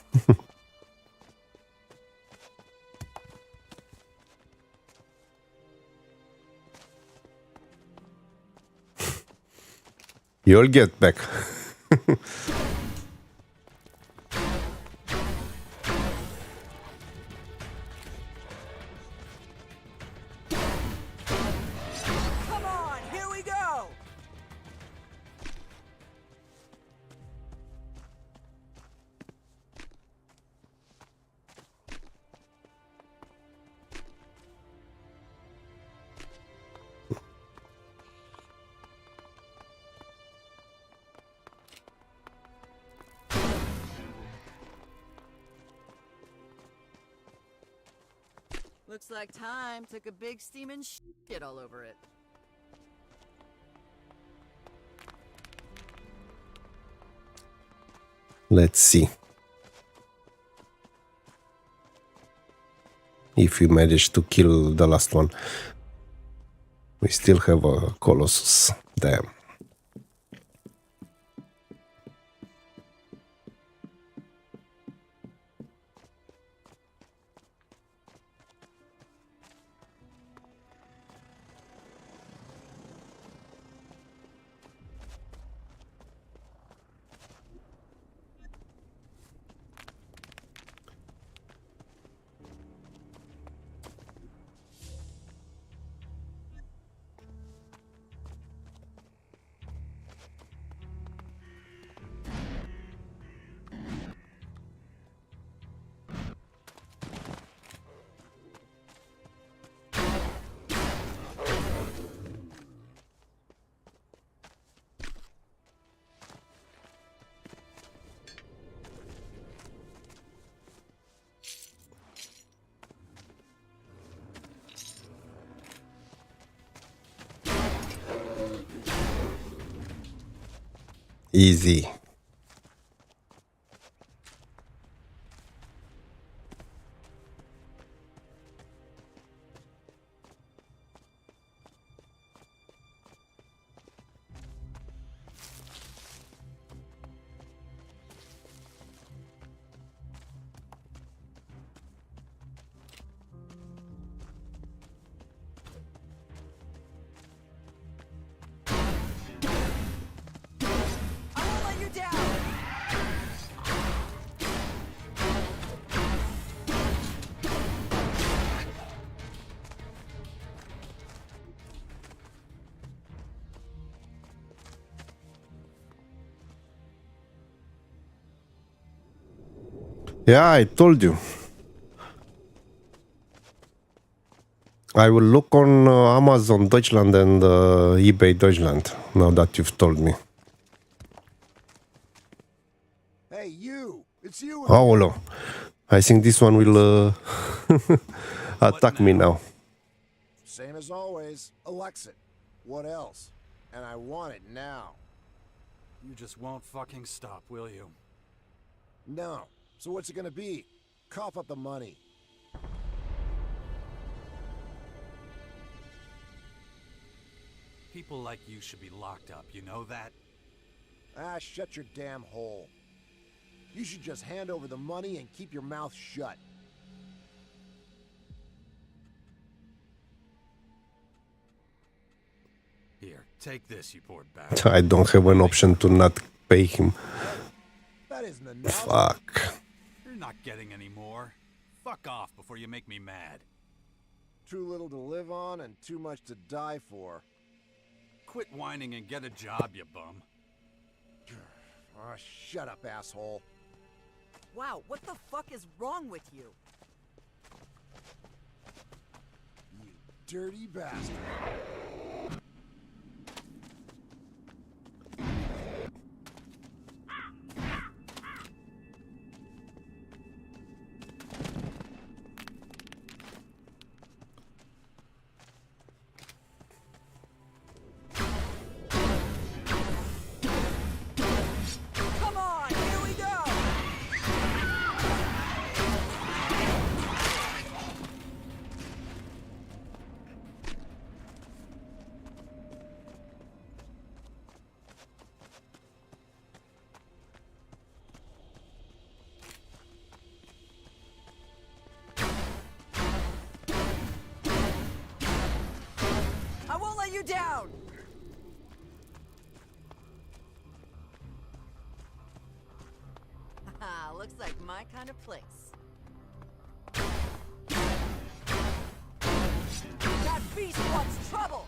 You'll get back. Come on, here we go! Looks like time took a big steaming shit all over it. Let's see if we manage to kill the last one. We still have a Colossus. Damn. Easy. Yeah, I told you. I will look on Amazon Deutschland and eBay Deutschland, now that you've told me. Hey, you! It's you! Aolo. I think this one will attack me now. Same as always. Elex it. What else? And I want it now. You just won't fucking stop, will you? No. So what's it gonna be? Cough up the money. People like you should be locked up, you know that? Ah, shut your damn hole. You should just hand over the money and keep your mouth shut. Here, take this, you poor bastard. I don't have an option to not pay him. That isn't enough. Fuck. You're not getting any more. Fuck off before you make me mad. Too little to live on and too much to die for. Quit whining and get a job, you bum. Oh, shut up, asshole. Wow, what the fuck is wrong with you? You dirty bastard. You down! Haha, looks like my kind of place. That beast wants trouble!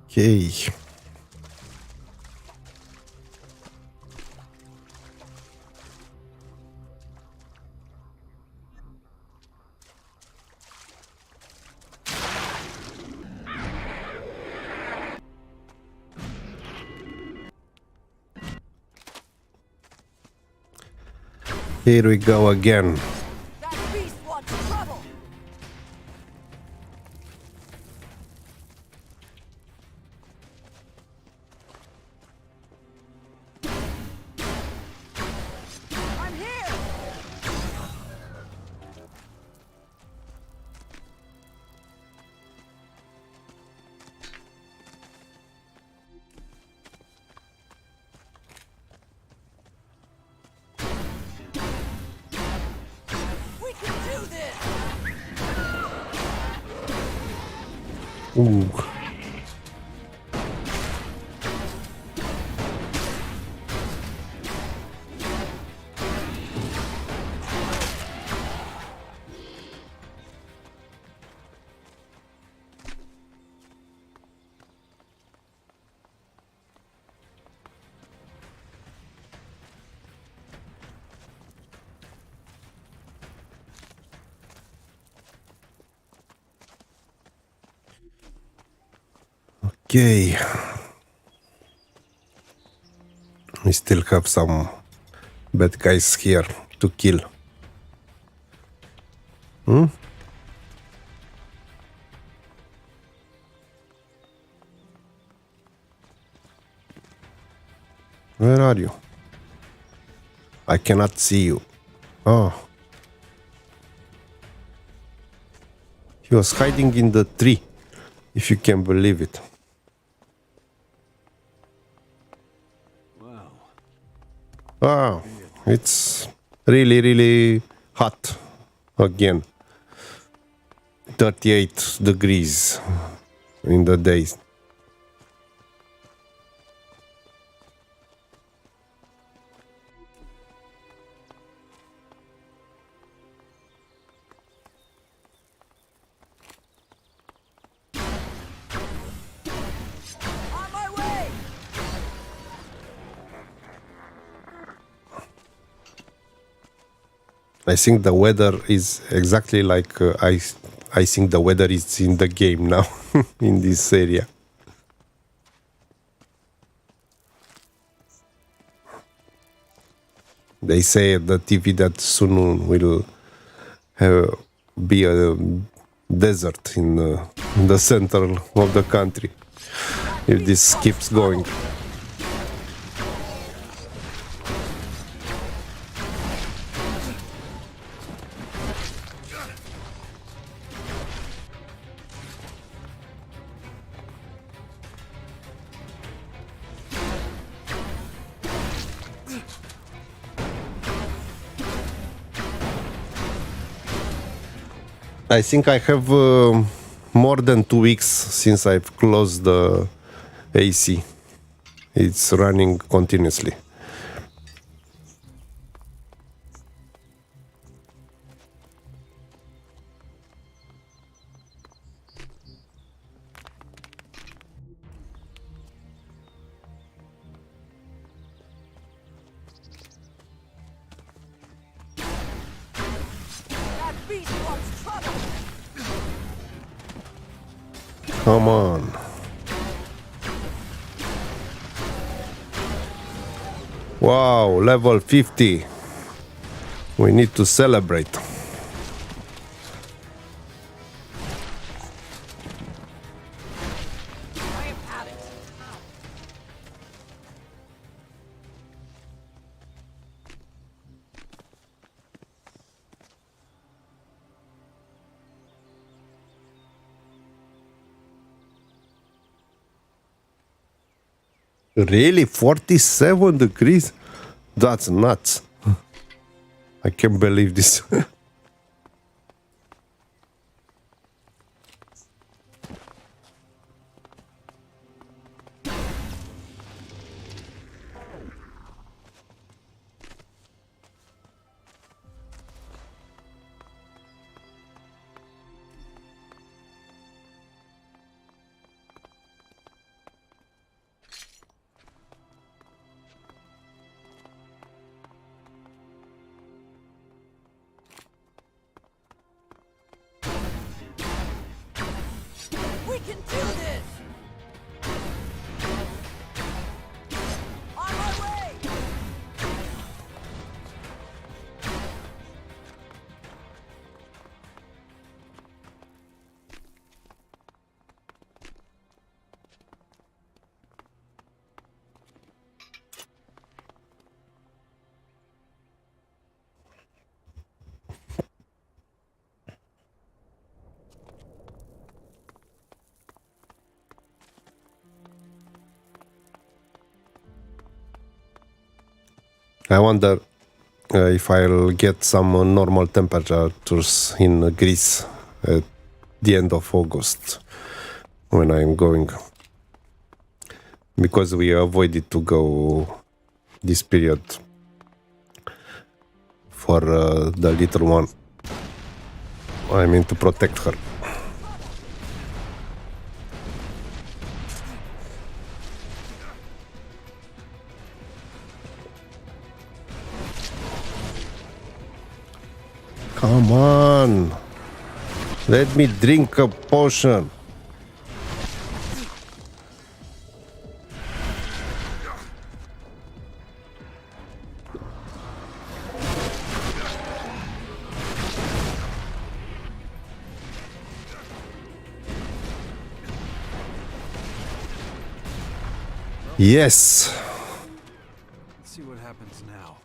Okay. Here we go again. That beast wants trouble! I'm here! Ooh. Okay. We still have some bad guys here to kill. Where are you? I cannot see you. Oh. He was hiding in the tree, if you can believe it. Wow, it's really, really hot again. 38 degrees in the day. On my way! I think the weather is exactly like I think the weather is in the game now in this area. They say at the TV that soon will be a desert in the center of the country if this keeps going. I think I have more than 2 weeks since I've closed the AC. It's running continuously. Come on. Wow, level 50. We need to celebrate. Really? 47 degrees? That's nuts. I can't believe this. We can do this! On my way! I wonder if I'll get some normal temperatures in Greece at the end of August when I'm going. Because we avoided to go this period for the little one. I mean to protect her. Come on. Let me drink a potion. Yes. Let's see what happens now.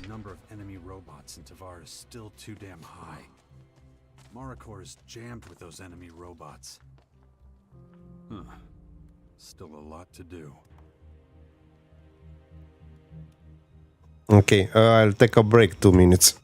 The number of enemy robots in Tavar is still too damn high. Marikor is jammed with those enemy robots. Huh. Still a lot to do. Okay, I'll take a break 2 minutes.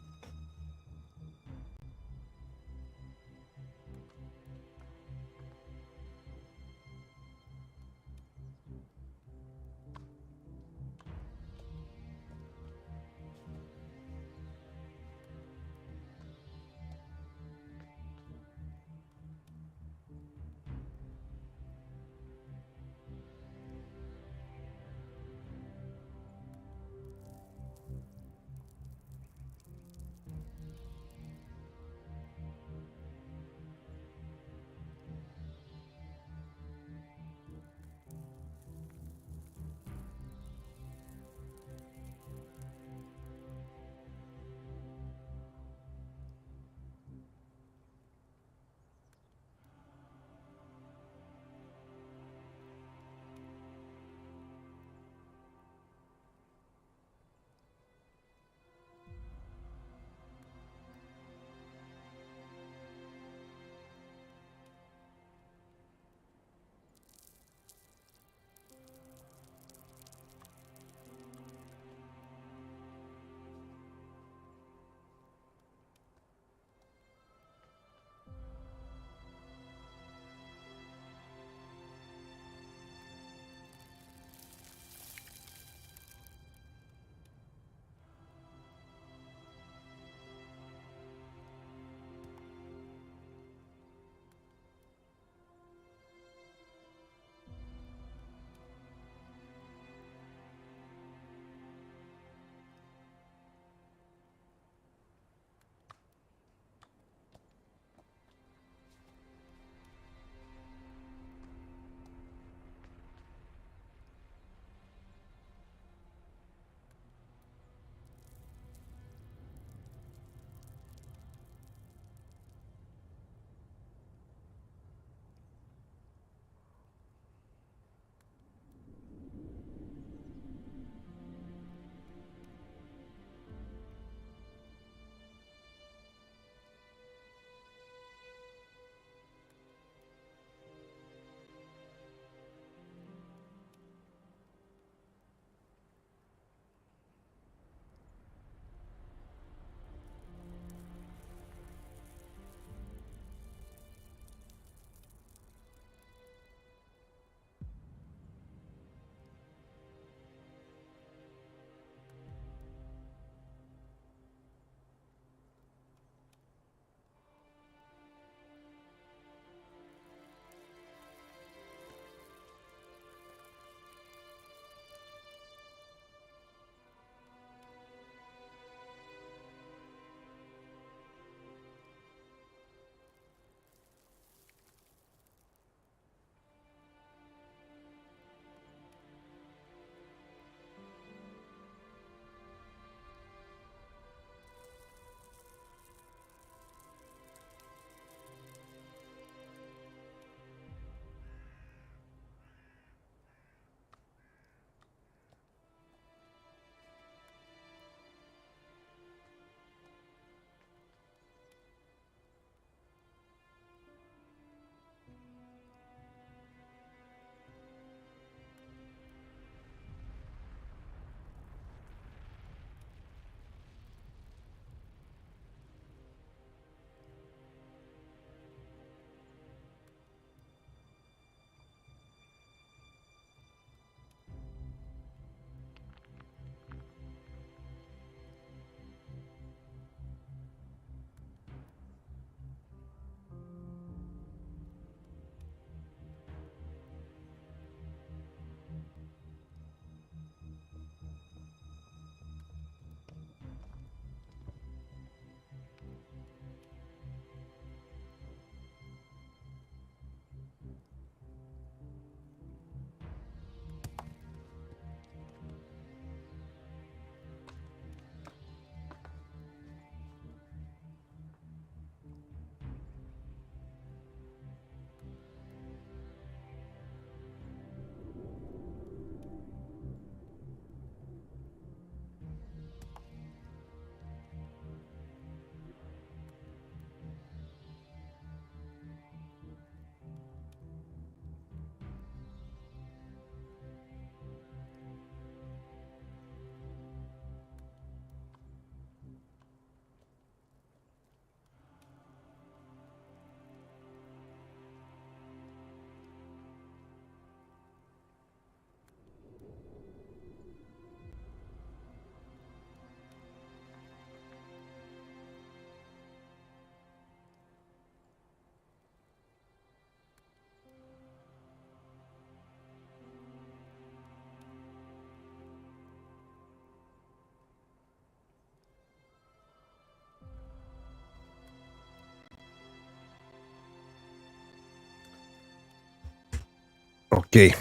Okay,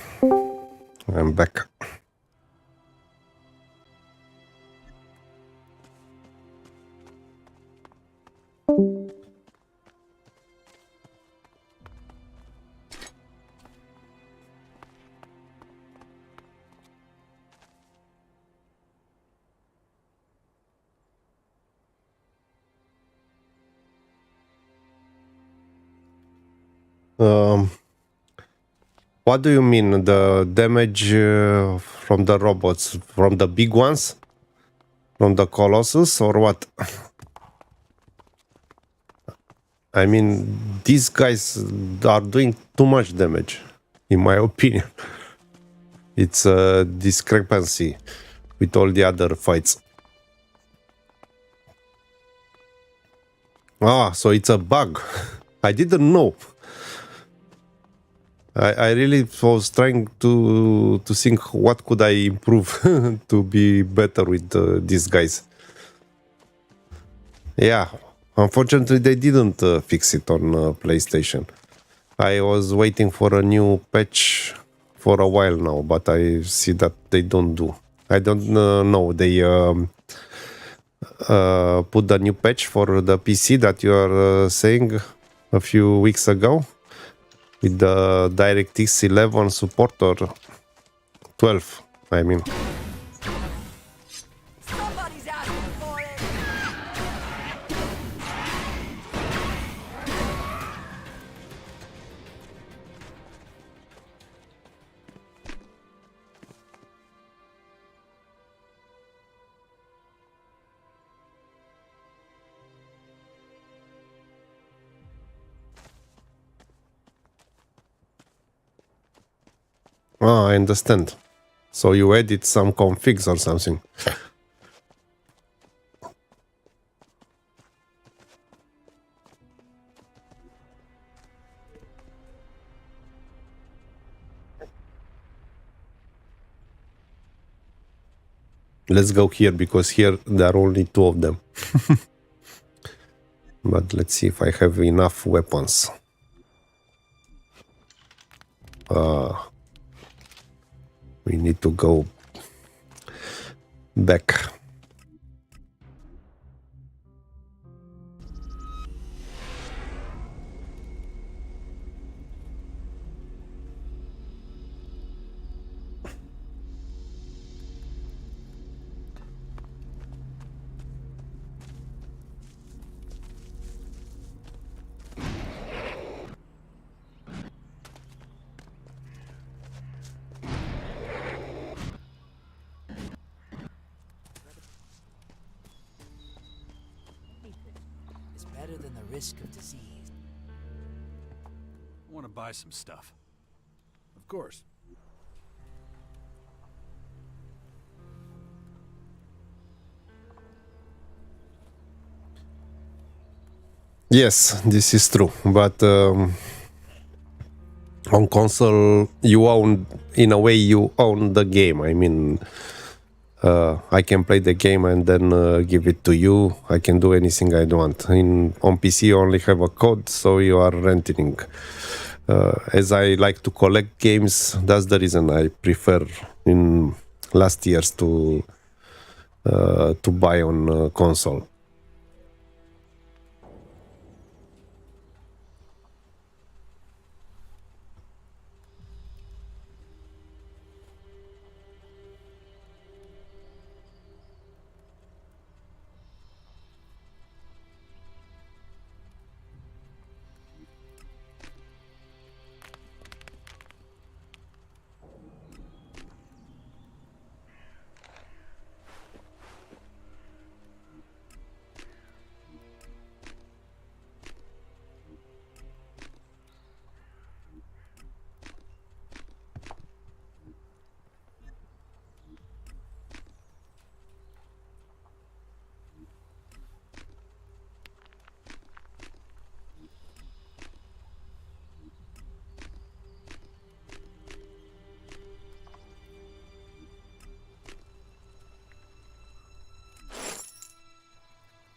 I'm back. What do you mean? The damage from the robots? From the big ones? From the Colossus or what? I mean, these guys are doing too much damage, in my opinion. It's a discrepancy with all the other fights. Ah, so it's a bug. I didn't know. I really was trying to think what could I improve to be better with these guys. Yeah, unfortunately they didn't fix it on PlayStation. I was waiting for a new patch for a while now, but I see that they don't do. I don't know. They put the new patch for the PC that you are saying a few weeks ago with the DirectX 11 support or 12, I mean. Somebody's asking for it. Ah, I understand. So you edit some configs or something. Let's go here because here there are only two of them. But let's see if I have enough weapons. We need to go back. Is better than the risk of disease. I want to buy some stuff. Of course. Yes, this is true. But on console, you own, in a way, you own the game. I mean, I can play the game and then give it to you. I can do anything I want. On PC, you only have a code, so you are renting. As I like to collect games, that's the reason I prefer in last years to buy on console.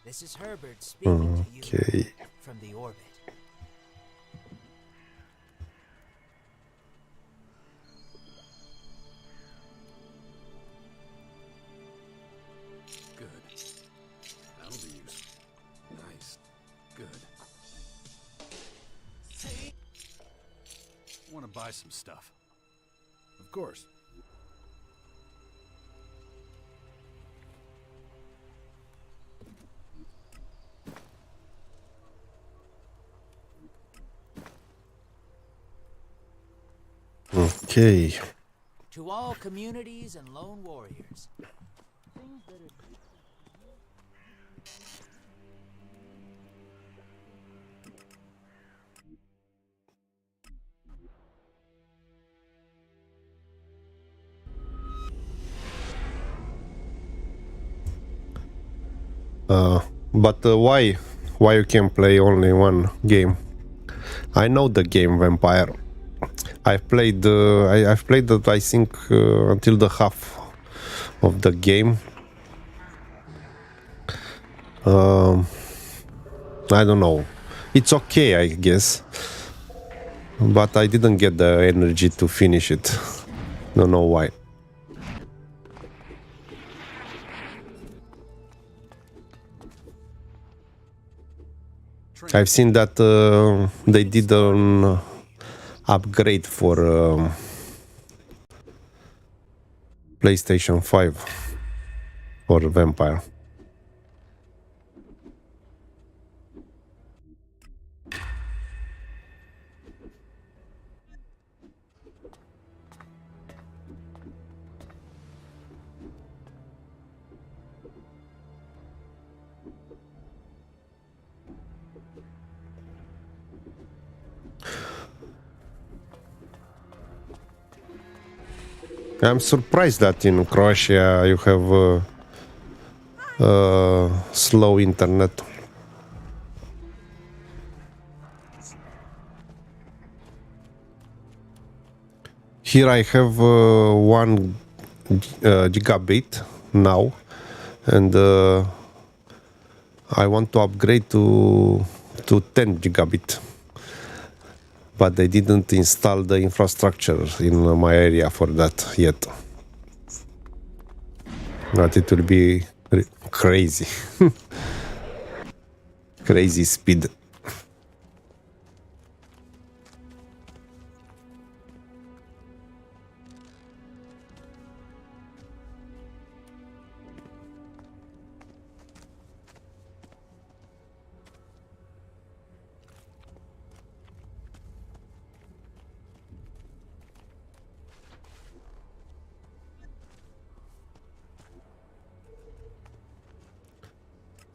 This is Herbert speaking to you from the orbit. buy some stuff. Of course. Okay. To all communities and lone warriors. But why you can play only one game? I know the game Vampire. I've played I've played that, I think, until the half of the game. I don't know. It's okay, I guess, but I didn't get the energy to finish it. Don't know why. I've seen that they did an upgrade for PlayStation 5 for Vampire. I'm surprised that in Croatia you have slow internet. Here I have 1 gigabit now, and I want to upgrade to 10 gigabit. But they didn't install the infrastructure in my area for that yet. But it will be crazy. Crazy speed.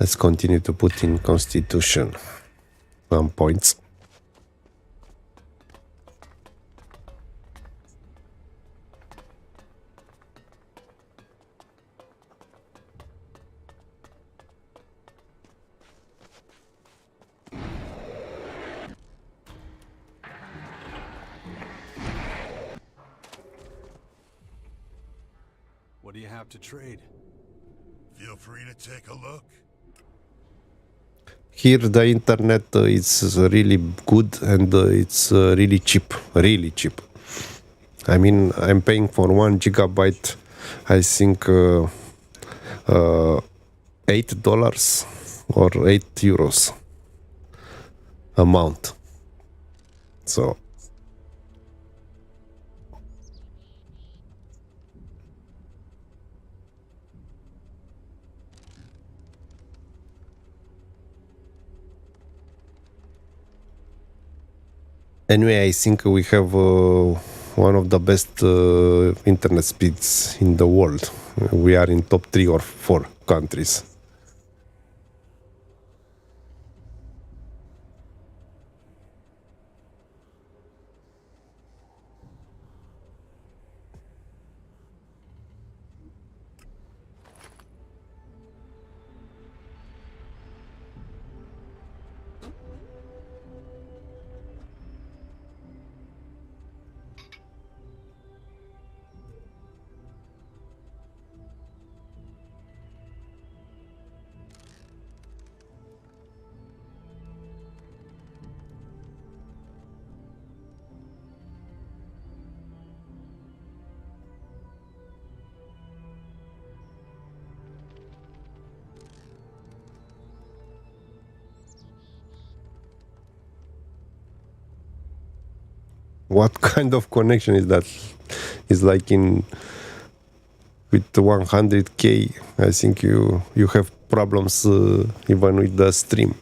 Let's continue to put in Constitution some points. What do you have to trade? Feel free to take a look. Here the internet is really good and it's really cheap, really cheap. I mean, I'm paying for 1 gigabyte, I think $8 or €8 a month. So anyway, I think we have one of the best internet speeds in the world. We are in top 3 or 4 countries. what kind of connection is that? It's like in with 100k. I think you have problems even with the stream.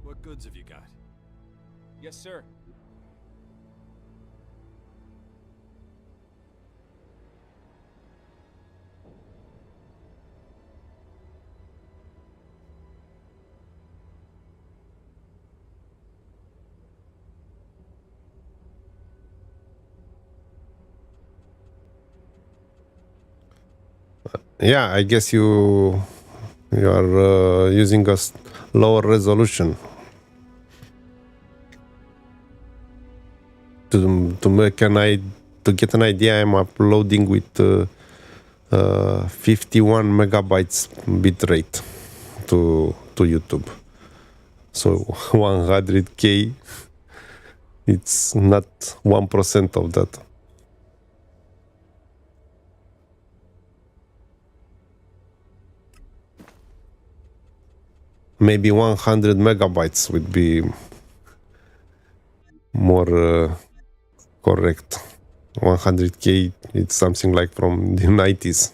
What goods have you got? Yes, sir. Yeah, I guess you are using a lower resolution to make to get an idea. I'm uploading with 51 megabytes bitrate to YouTube, so 100k. It's not 1% of that. Maybe 100 megabytes would be more correct. 100k, it's something like from the 90s.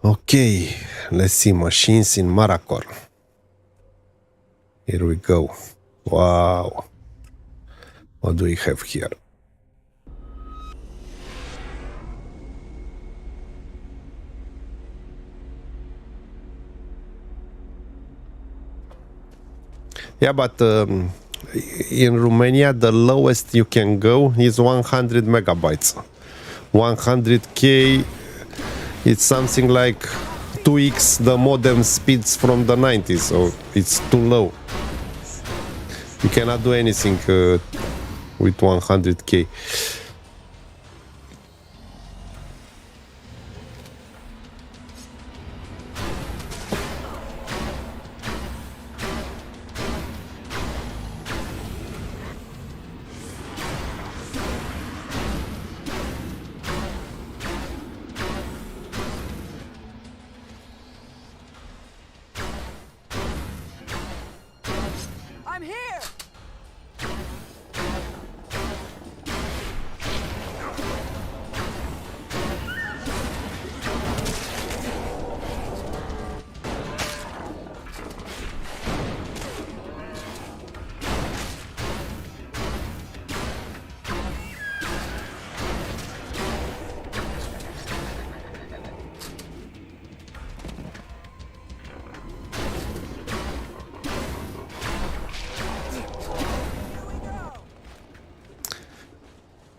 Okay, let's see, machines in Maracor. Here we go. Wow. What do we have here? Yeah, but in Romania, the lowest you can go is 100 megabytes. 100k, it's something like 2x the modem speeds from the 90s, so it's too low. You cannot do anything with 100k. I'm here!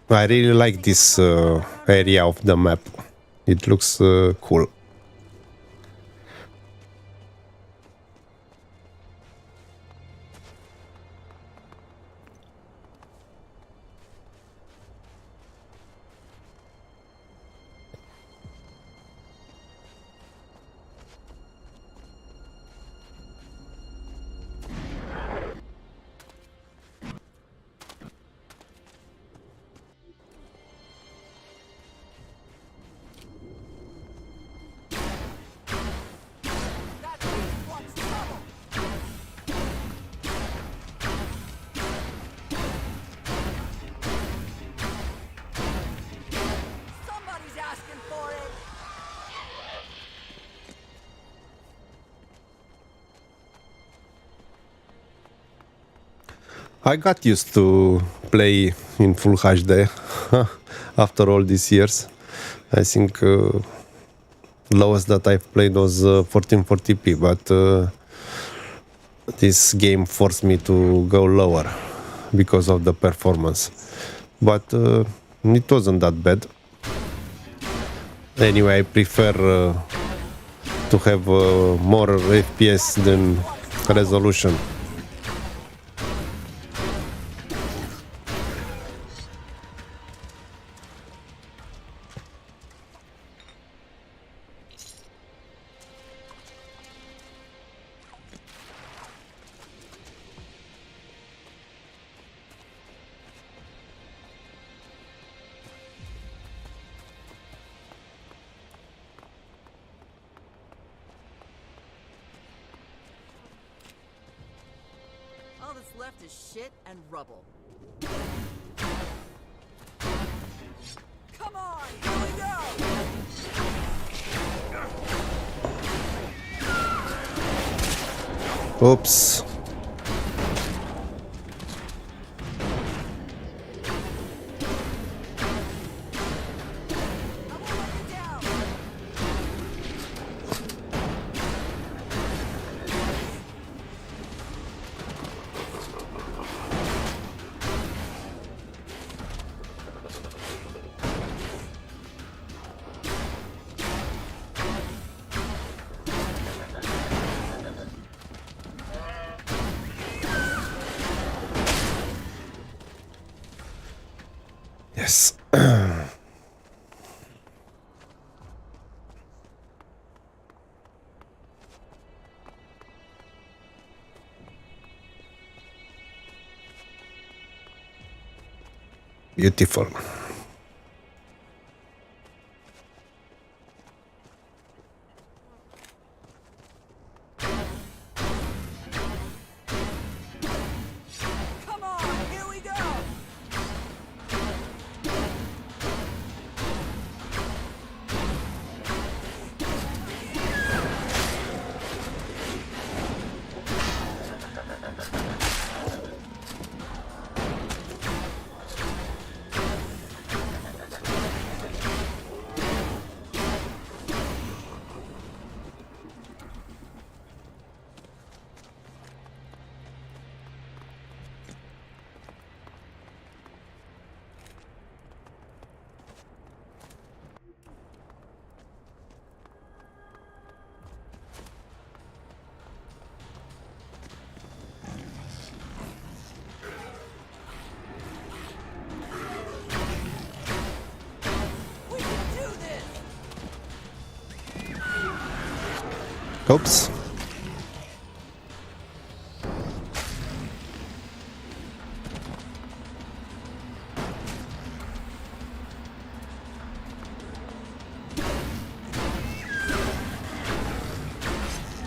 I really like this area of the map. It looks cool. I got used to play in full HD after all these years. I think lowest that I've played was 1440p, but this game forced me to go lower because of the performance. But it wasn't that bad. Anyway, I prefer to have more FPS than resolution. All that's left is shit and rubble. Come on, here we go! Oops. Yes. Beautiful. Come on, here we go! Oops.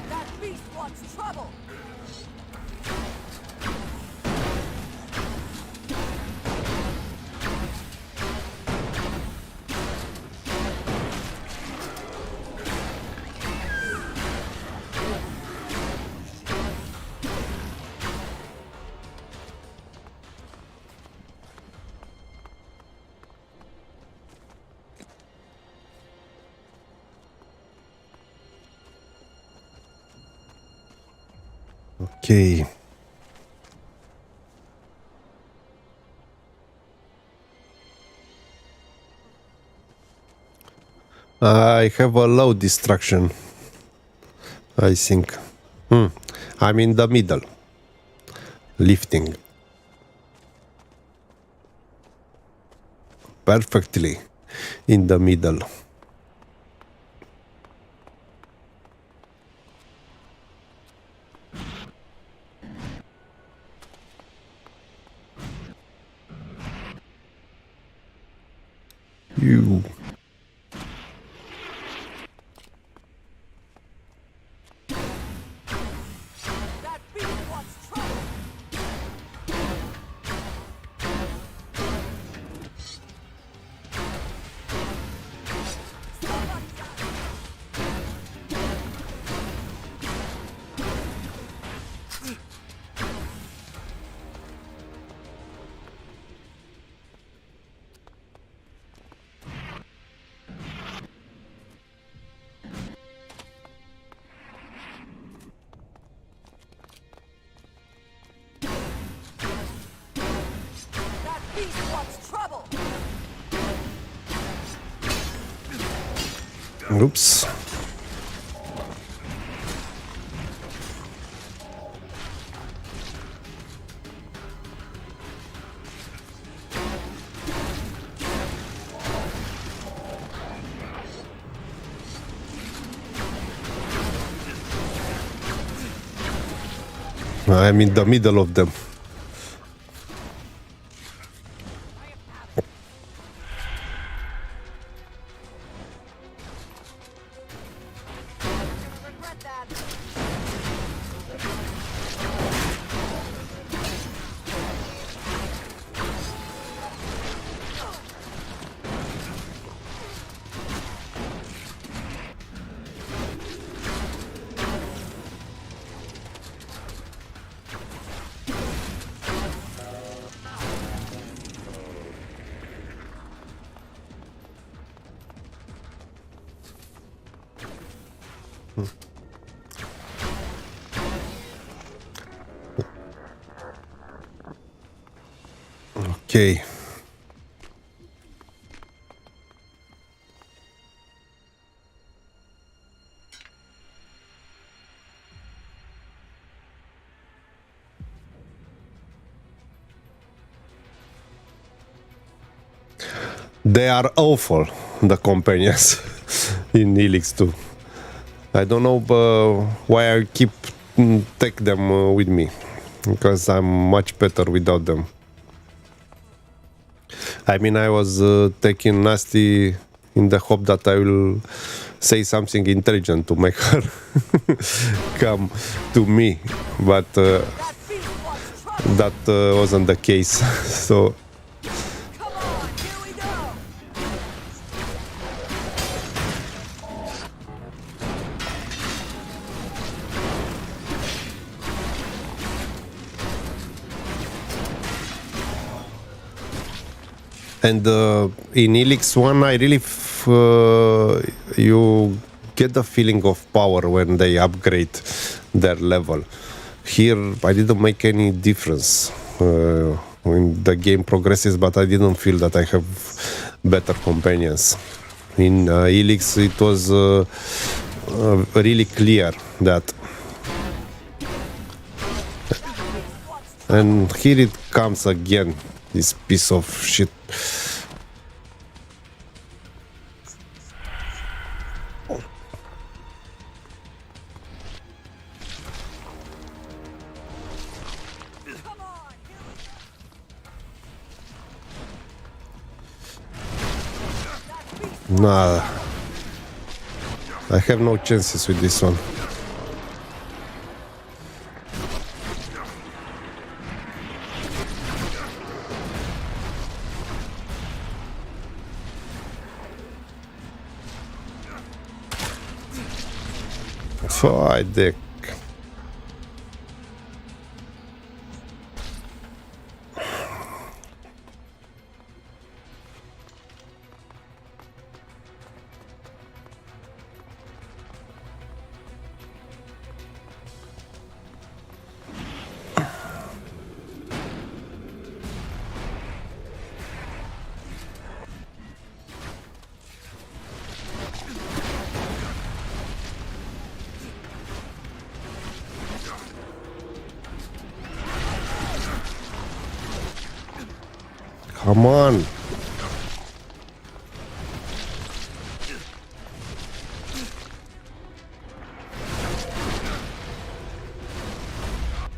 That beast wants trouble! Okay. I have a low distraction, I think. I'm in the middle. Lifting. Perfectly in the middle. You. That beast wants trouble! Oops. I'm in the middle of them. Okay. They are awful, the companions in Elex 2. I don't know why I keep take them with me, because I'm much better without them. I mean, I was taking Nasty in the hope that I will say something intelligent to make her come to me, but that wasn't the case. So and in Elex 1, I really you get the feeling of power when they upgrade their level. Here, I didn't make any difference when the game progresses, but I didn't feel that I have better companions. In Elex, it was really clear that. And here it comes again, this piece of shit. Nah, I have no chances with this one. Fai dick. Come on.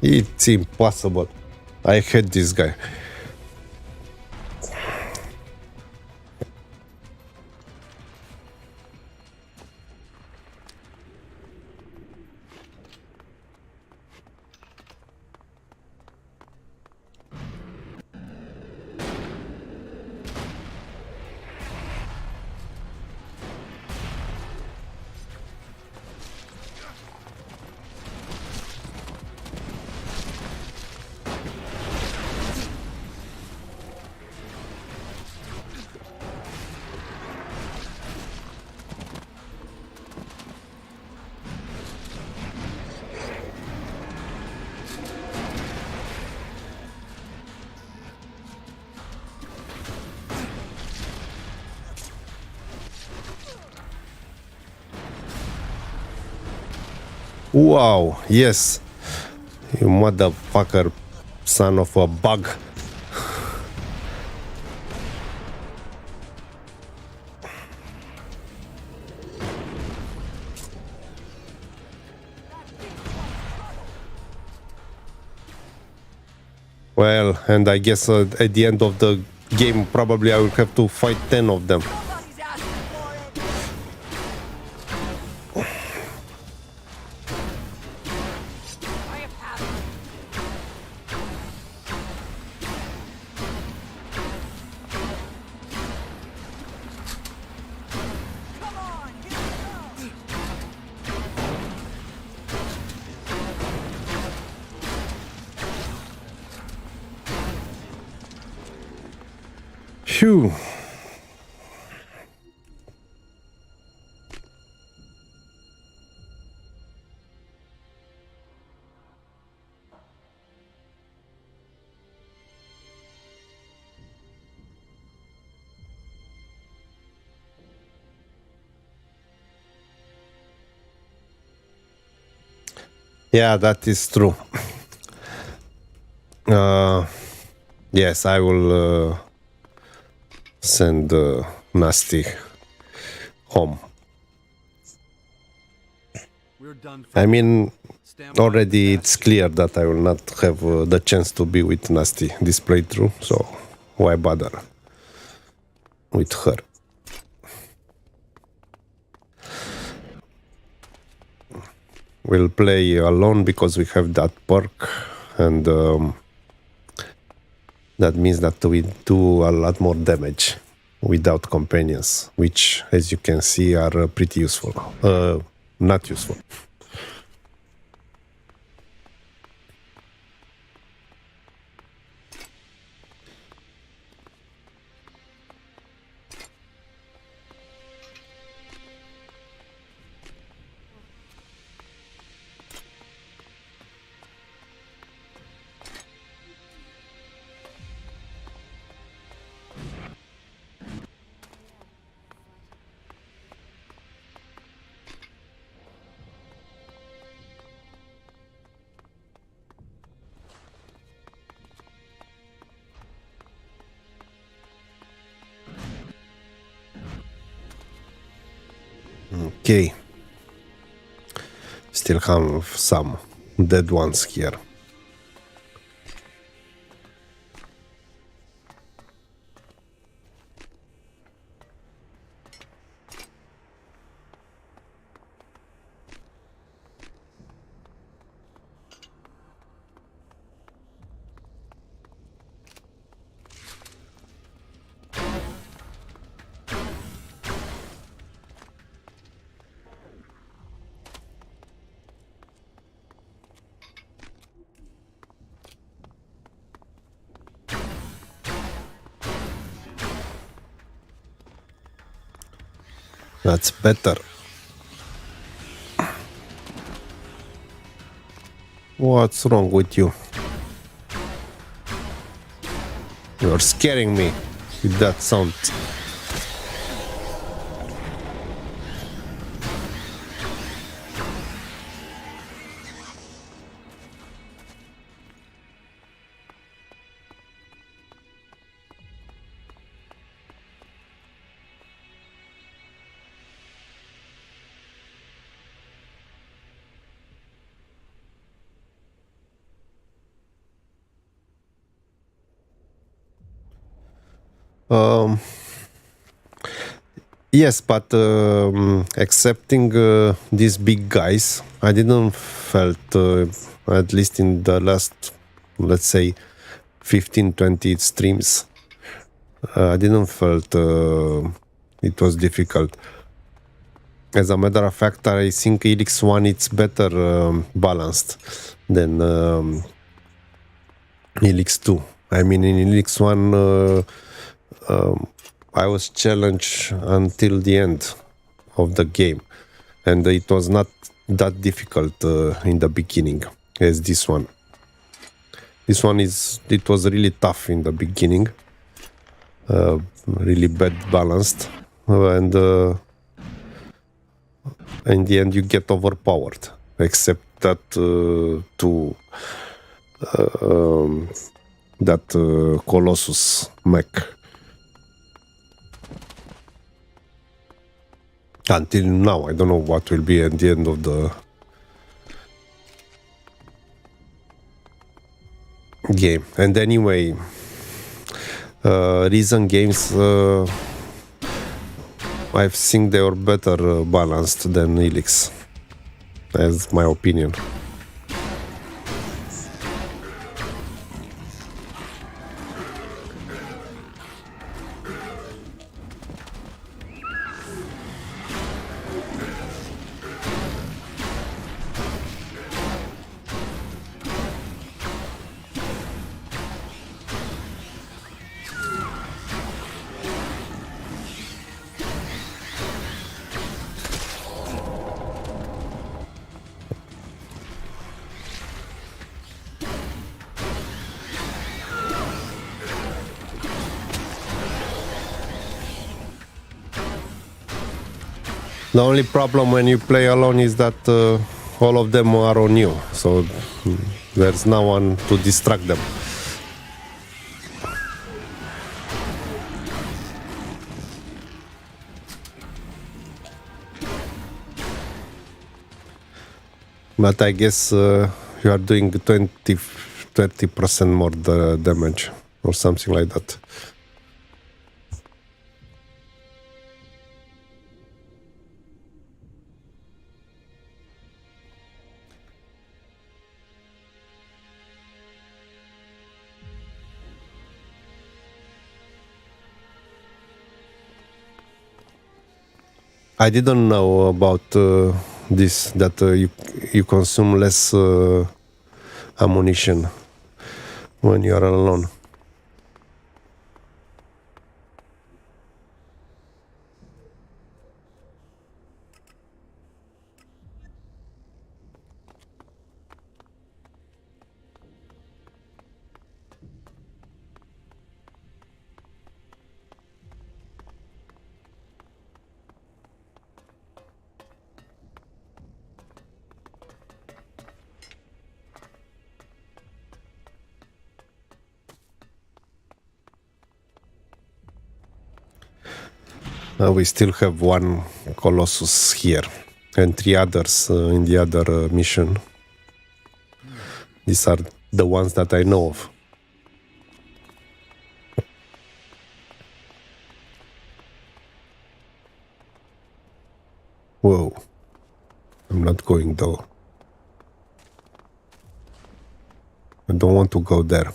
It's impossible. I hate this guy. Wow, yes. You motherfucker, son of a bug. Well, and I guess at the end of the game, probably I will have to fight 10 of them. Phew. Yeah, that is true. Yes, I will send Nasty home. I mean, already it's clear that I will not have the chance to be with Nasty this playthrough, so why bother with her? We'll play alone because we have that perk, and that means that we do a lot more damage without companions, which, as you can see, are pretty useful. Not useful. Okay. Still have some dead ones here. That's better. What's wrong with you? You're scaring me with that sound. Yes, but accepting these big guys, I didn't felt, at least in the last, let's say, 15-20 streams, I didn't felt it was difficult. As a matter of fact, I think Elex 1 it's better balanced than Elex 2. I mean, in Elex 1, I was challenged until the end of the game, and it was not that difficult in the beginning as this one. This one it was really tough in the beginning, really bad balanced, and in the end you get overpowered except that Colossus mech. Until now, I don't know what will be at the end of the game. And anyway, recent games, I've seen they are better balanced than Elex. That's my opinion. The only problem when you play alone is that all of them are on you, so there's no one to distract them. But I guess you are doing 20% more the damage or something like that. I didn't know about this, that you consume less ammunition when you are alone. We still have one Colossus here and 3 others in the other mission. These are the ones that I know of. Whoa. I'm not going though. I don't want to go there.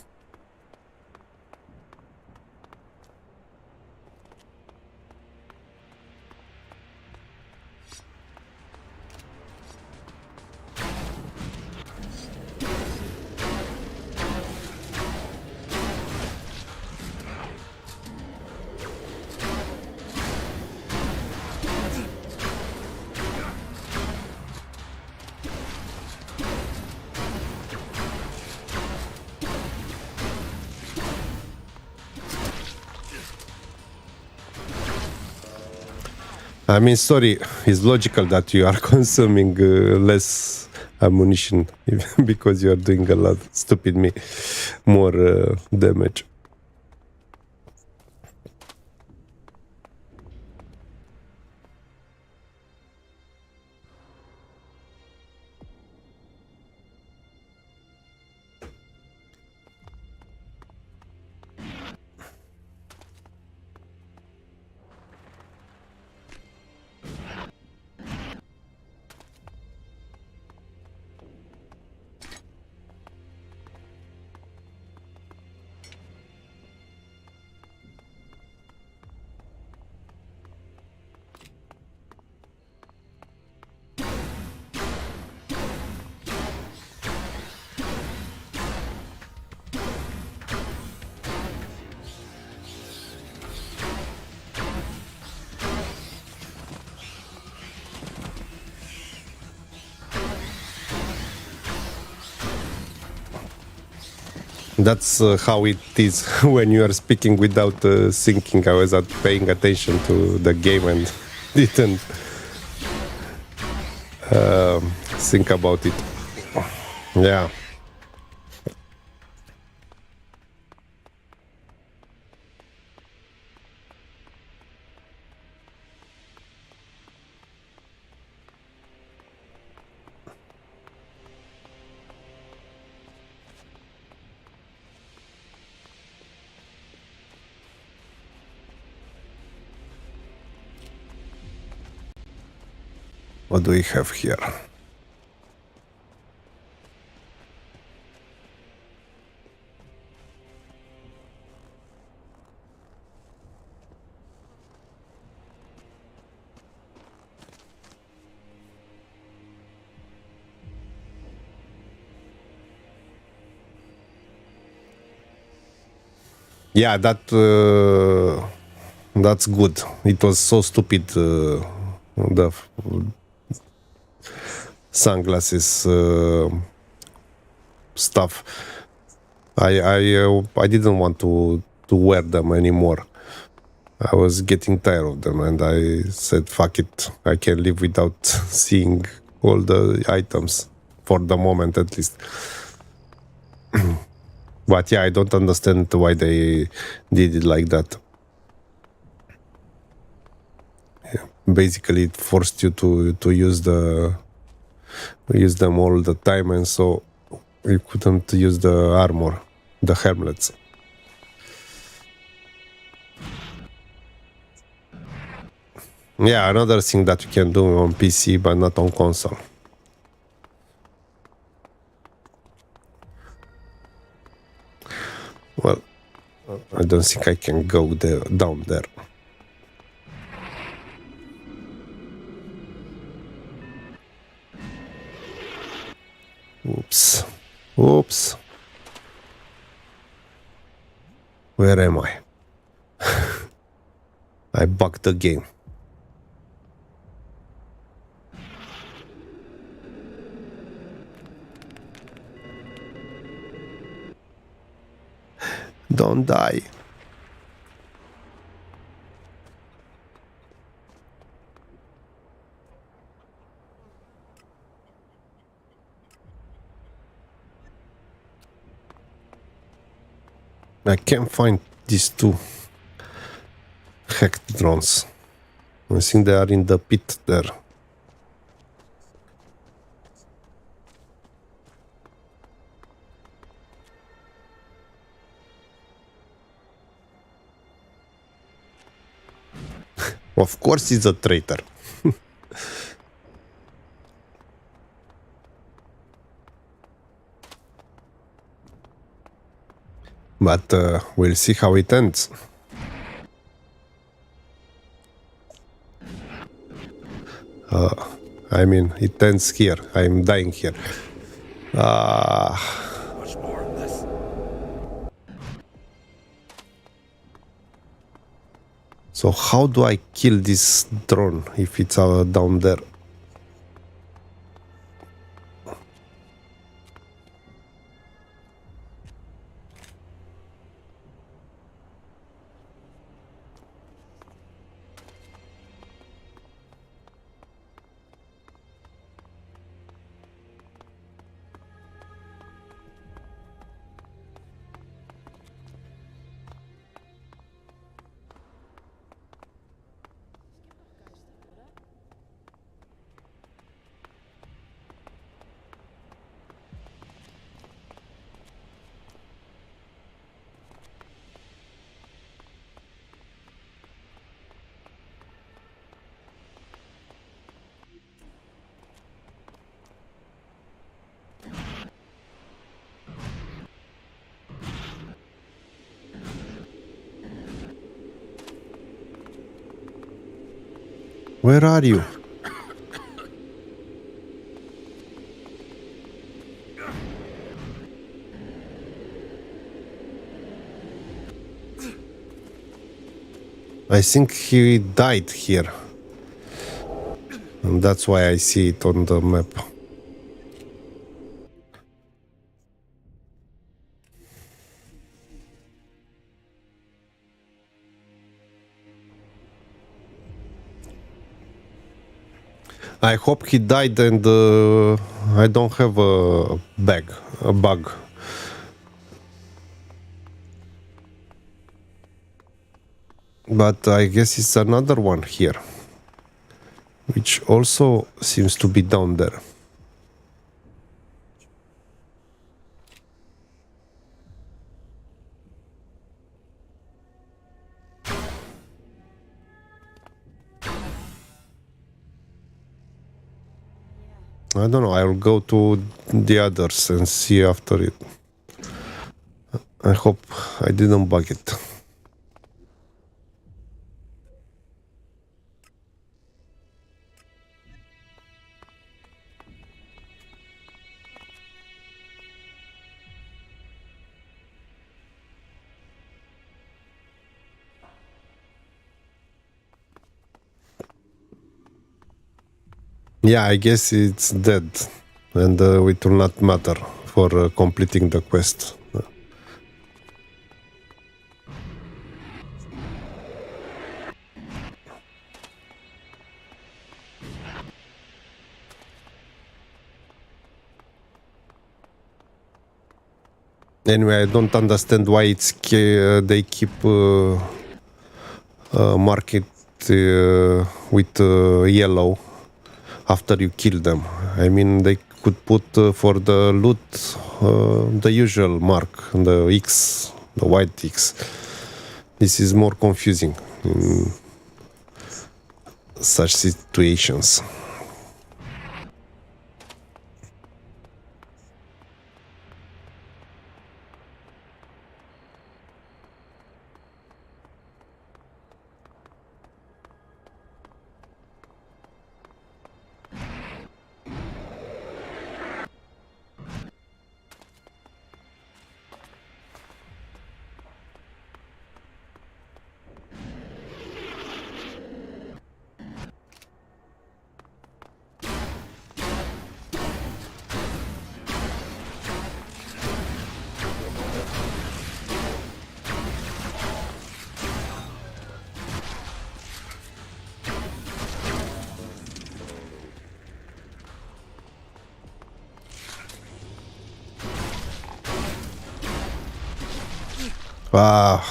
I mean, sorry, it's logical that you are consuming less ammunition because you are doing a lot, stupid me, more damage. That's how it is when you are speaking without thinking. I was not paying attention to the game and didn't think about it. Yeah. What do we have here? Yeah, that's good. It was so stupid. The sunglasses stuff. I didn't want to wear them anymore. I was getting tired of them, and I said, "Fuck it! I can live without seeing all the items for the moment, at least." But yeah, I don't understand why they did it like that. Yeah. Basically, it forced you to use them all the time, and so you couldn't use the armor, the helmets. Yeah, another thing that you can do on PC, but not on console. Well, I don't think I can go down there. Oops. Oops. Where am I? I bugged the game. Don't die. I can't find these two hacked drones. I think they are in the pit there. Of course he's a traitor. But we'll see how it ends. I mean, it ends here. I'm dying here. Much more of this. So how do I kill this drone if it's down there? Where are you? I think he died here. And that's why I see it on the map. I hope he died and I don't have a bug. But I guess it's another one here, which also seems to be down there. I don't know, I will go to the others and see after it. I hope I didn't bug it. Yeah, I guess it's dead, and it will not matter for completing the quest. Anyway, I don't understand why it's they keep mark it with yellow after you kill them. I mean, they could put for the loot the usual mark, the X, the white X. This is more confusing in such situations. Wow.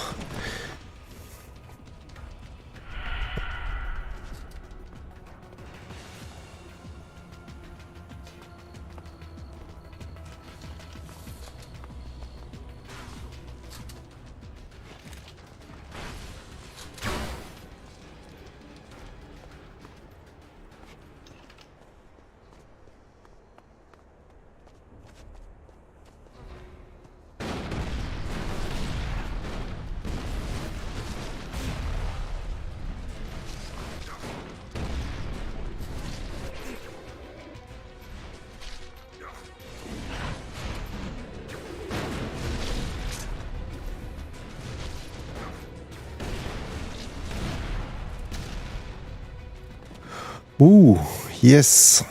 Ooh, yes.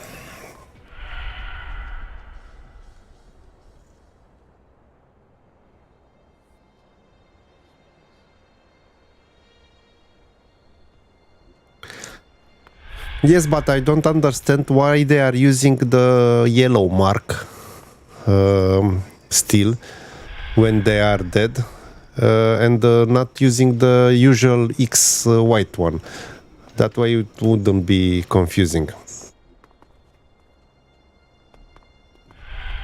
Yes, but I don't understand why they are using the yellow mark still when they are dead and not using the usual X white one. That way it wouldn't be confusing.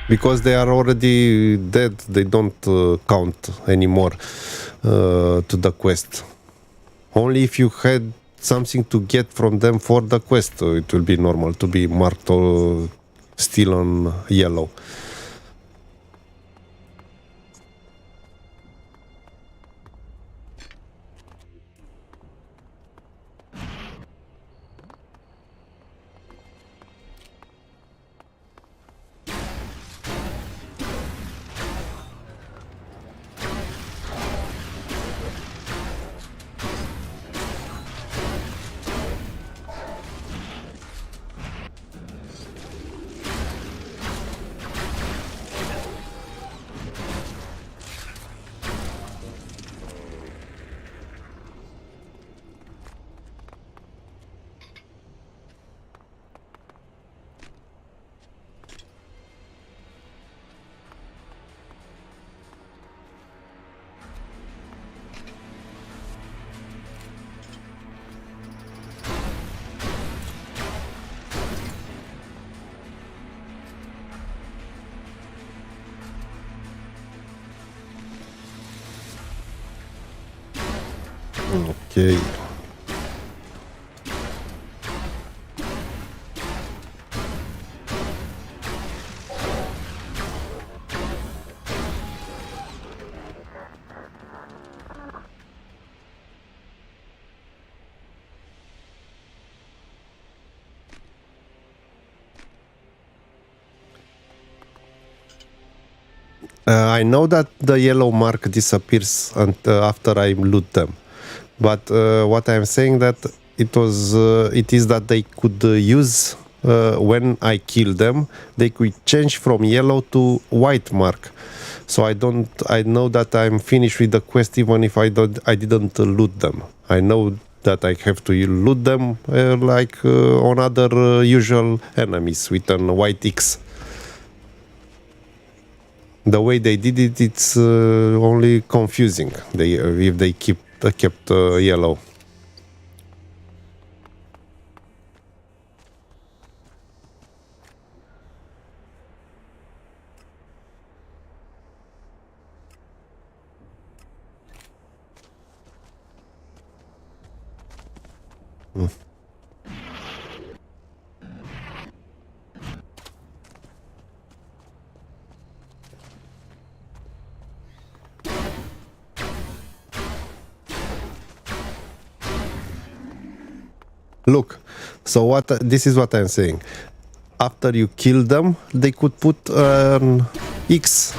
Because they are already dead, they don't count anymore to the quest. Only if you had something to get from them for the quest, it will be normal to be marked still on yellow. Okay. I know that the yellow mark disappears after I loot them, but what I'm saying that it is that they could use when I kill them, they could change from yellow to white mark. So I know that I'm finished with the quest even if I didn't loot them. I know that I have to loot them like on other usual enemies with a white X. The way they did it, it's only confusing. If they kept yellow. Look, so this is what I'm saying. After you kill them, they could put an X,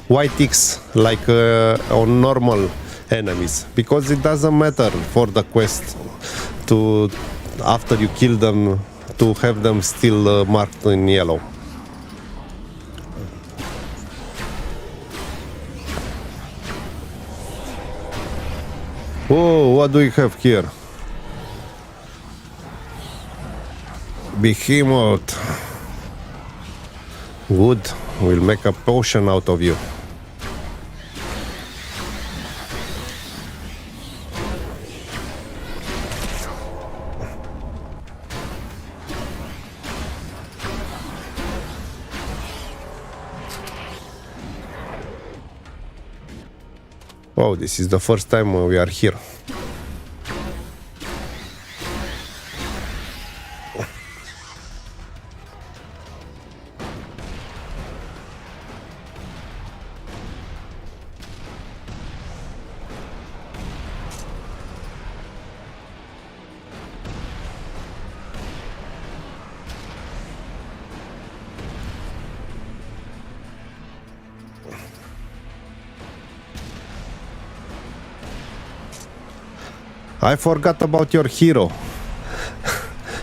white X, like on normal enemies, because it doesn't matter for the quest to, after you kill them, to have them still marked in yellow. Whoa, what do we have here? Behemoth. Good. We'll make a potion out of you. Oh, this is the first time we are here. I forgot about your hero.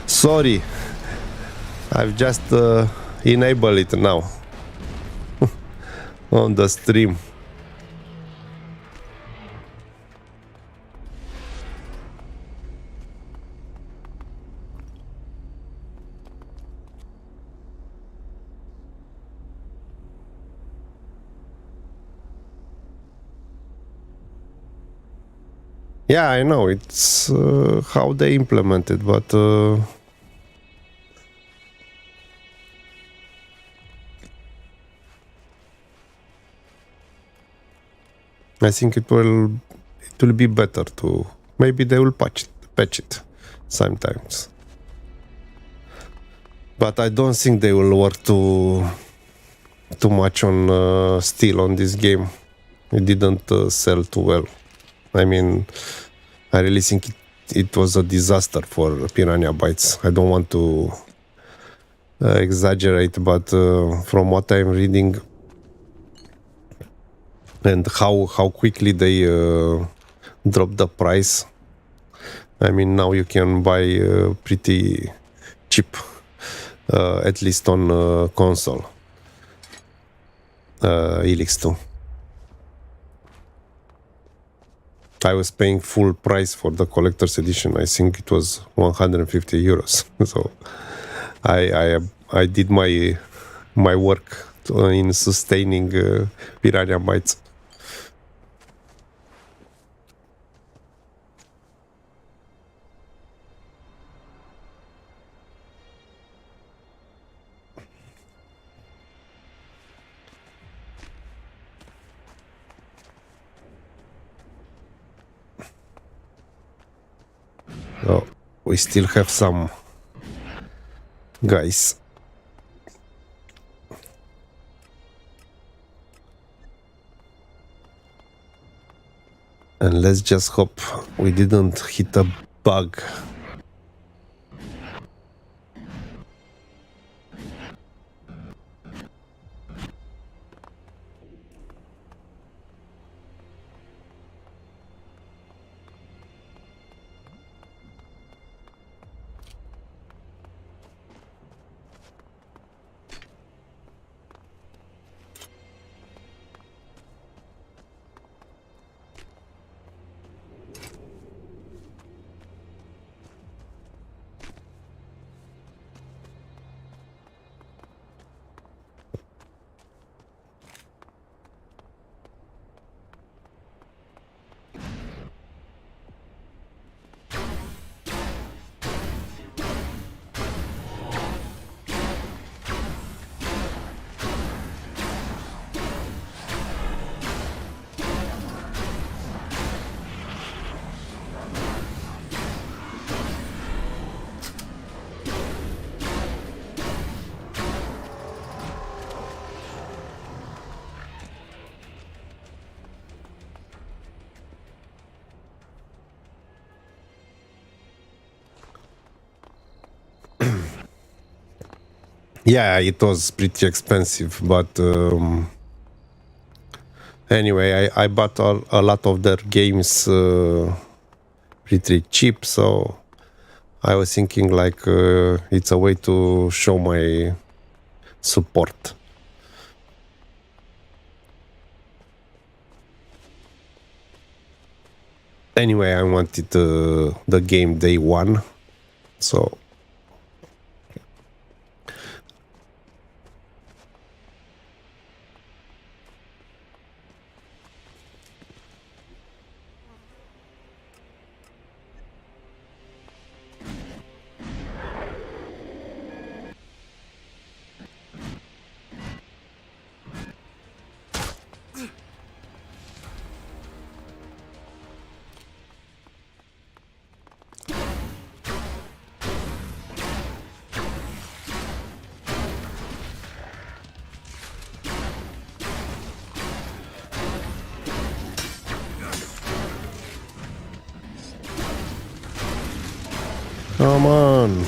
Sorry. I've just enabled it now on the stream. Yeah, I know, it's how they implement it, but I think it will be better to, maybe they will patch it sometimes. But I don't think they will work too much on steel on this game. It didn't sell too well. I mean, I really think it was a disaster for Piranha Bytes. I don't want to exaggerate, but from what I'm reading and how quickly they dropped the price, I mean, now you can buy pretty cheap, at least on console, Elex 2. I was paying full price for the collector's edition. I think it was 150 euros. So I did my work in sustaining Piranha Bytes. Oh, we still have some guys. And let's just hope we didn't hit a bug. Yeah, it was pretty expensive, but anyway, I bought a lot of their games pretty cheap, so I was thinking like it's a way to show my support. Anyway, I wanted the game day one, so come on.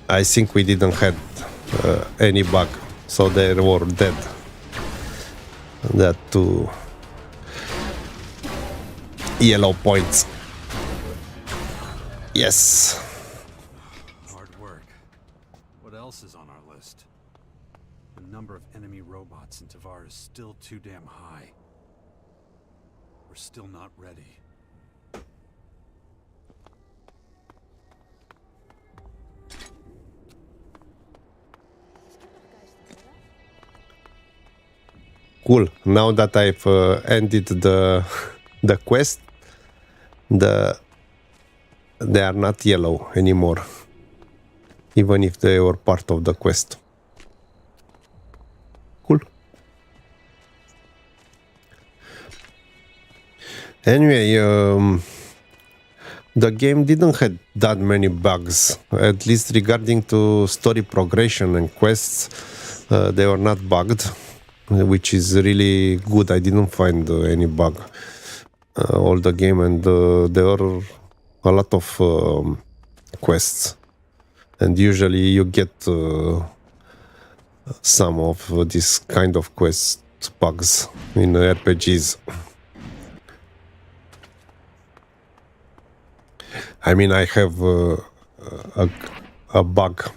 I think we didn't have any bug, so they were dead. That 2 yellow points. Yes. Hard work. What else is on our list? The number of enemy robots in Tavar is still too damn high. We're still not ready. Cool. Now that I've ended the quest, they are not yellow anymore, even if they were part of the quest. Cool. Anyway, the game didn't have that many bugs, at least regarding to story progression and quests. They were not bugged, which is really good. I didn't find any bug all the game, and there were a lot of quests, and usually you get some of this kind of quest bugs in RPGs. I mean, I have a bug,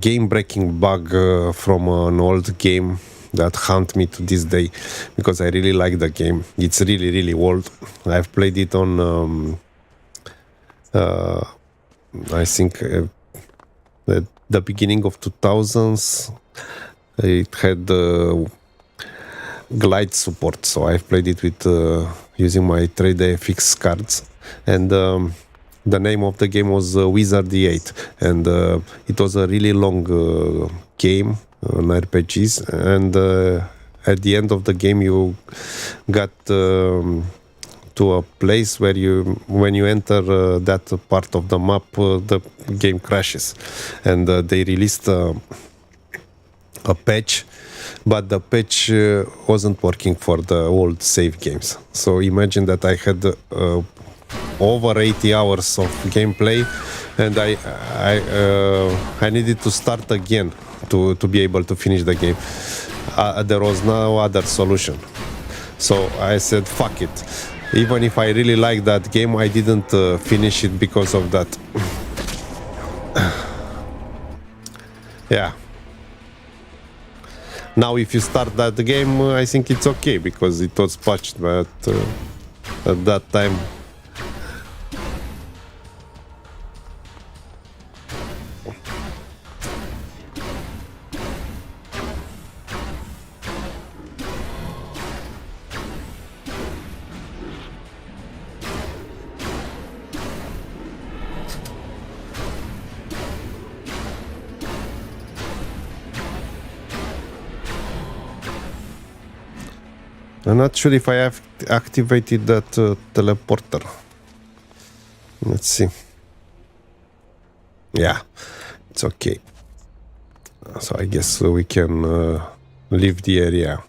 game-breaking bug from an old game that haunt me to this day, because I really like the game. It's really, really old. I've played it on, I think, at the beginning of 2000s. It had glide support, so I've played it with using my 3D FX cards. And the name of the game was Wizard 8, and it was a really long game on RPGs, and at the end of the game you got to a place where when you enter that part of the map, the game crashes, and they released a patch, but the patch wasn't working for the old save games. So imagine that I had over 80 hours of gameplay, and I needed to start again to be able to finish the game. There was no other solution. So I said, fuck it. Even if I really like that game, I didn't finish it because of that. Yeah. Now if you start that game, I think it's okay because it was patched, but at that time... I'm not sure if I have activated that teleporter. Let's see. Yeah, it's okay. So I guess we can leave the area.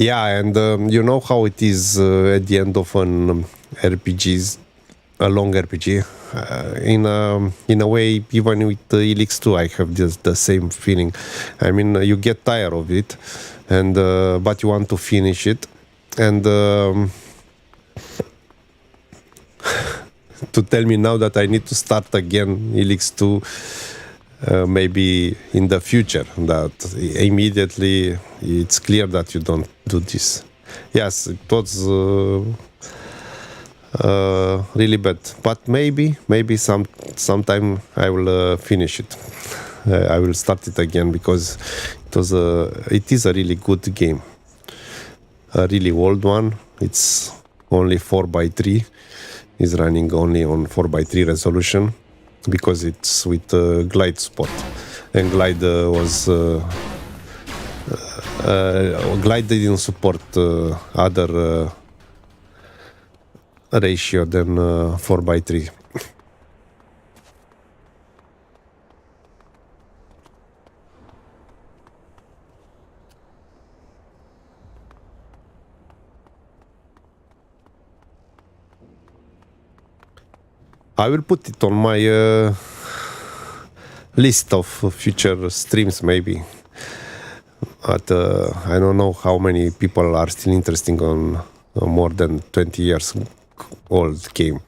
Yeah, and you know how it is at the end of an RPGs, a long RPG. In a way, even with Elex 2, I have the same feeling. I mean, you get tired of it, and but you want to finish it, and to tell me now that I need to start again Elex 2. Maybe in the future, that immediately it's clear that you don't do this. Yes, it was really bad, but maybe sometime I will finish it. I will start it again because it is a really good game, a really old one. It's only 4:3, is running only on 4:3 resolution. Because it's with glide support, and glide glide didn't support other ratio than 4:3. I will put it on my list of future streams, maybe. But I don't know how many people are still interested on a more than 20 years old game.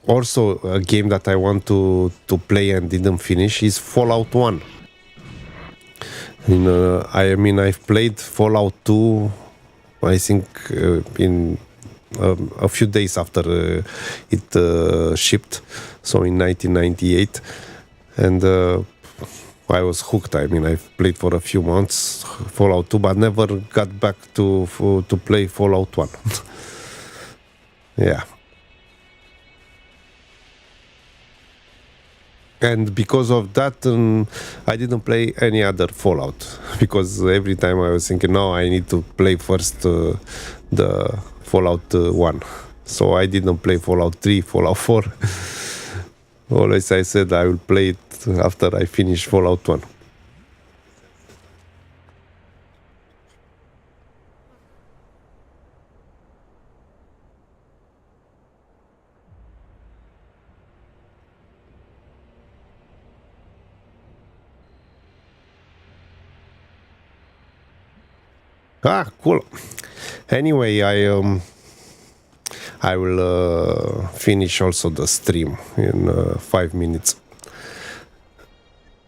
Also, a game that I want to play and didn't finish is Fallout 1. I mean, I've played Fallout 2, I think, in a few days after it shipped, so in 1998, and I was hooked. I mean, I've played for a few months Fallout 2, but never got back to play Fallout 1. Yeah. And because of that, I didn't play any other Fallout, because every time I was thinking, no, I need to play first the Fallout 1. So I didn't play Fallout 3, Fallout 4. Always I said I will play it after I finish Fallout 1. Ah, cool. Anyway, I will finish also the stream in 5 minutes.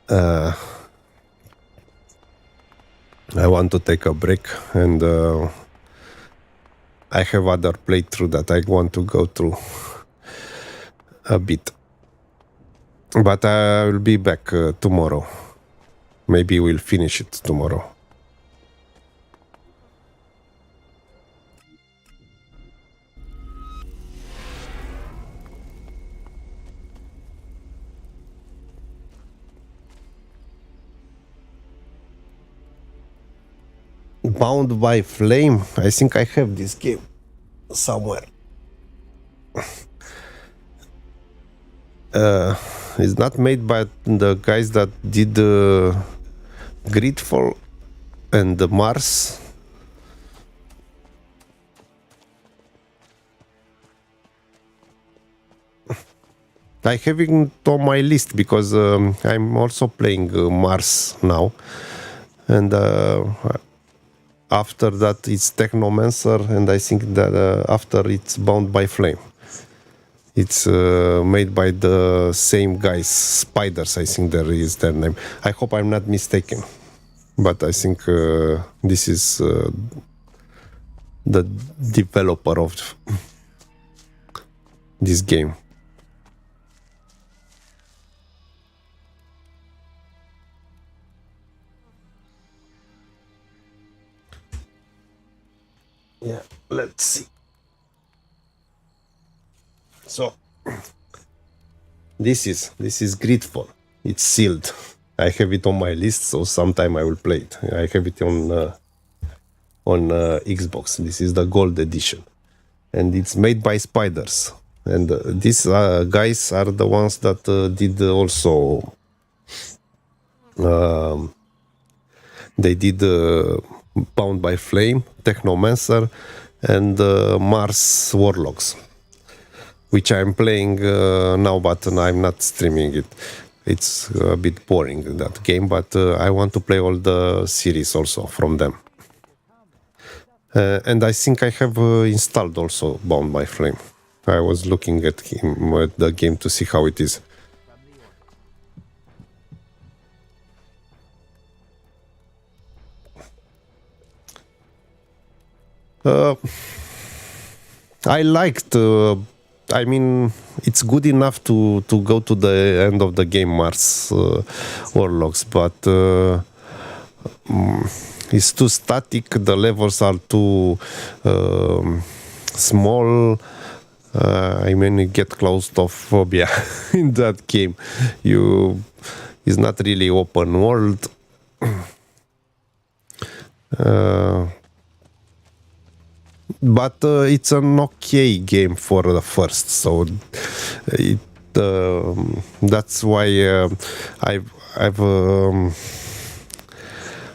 I want to take a break, and I have other playthrough that I want to go through a bit. But I will be back tomorrow. Maybe we'll finish it tomorrow. Bound by Flame. I think I have this game somewhere. It's not made by the guys that did Gridfall and the Mars. I have it on my list because I'm also playing Mars now, and after that it's Technomancer, and I think that after it's Bound by Flame. It's made by the same guys, Spiders, I think there is their name. I hope I'm not mistaken, but I think this is the developer of this game. Yeah, let's see. So this is Gridfall. It's sealed. I have it on my list, so sometime I will play it. I have it on Xbox. This is the gold edition, and it's made by Spiders. And these guys are the ones that did also. They did Bound by Flame, Technomancer, and Mars Warlocks, which I'm playing now, but I'm not streaming it. It's a bit boring, that game, but I want to play all the series also from them. And I think I have installed also Bound by Flame. I was looking at the game to see how it is. I liked. I mean, it's good enough to go to the end of the game, Mars Warlocks, but it's too static. The levels are too small. I mean, you get claustrophobia in that game. It's not really open world. But it's an okay game for the first, so that's why I've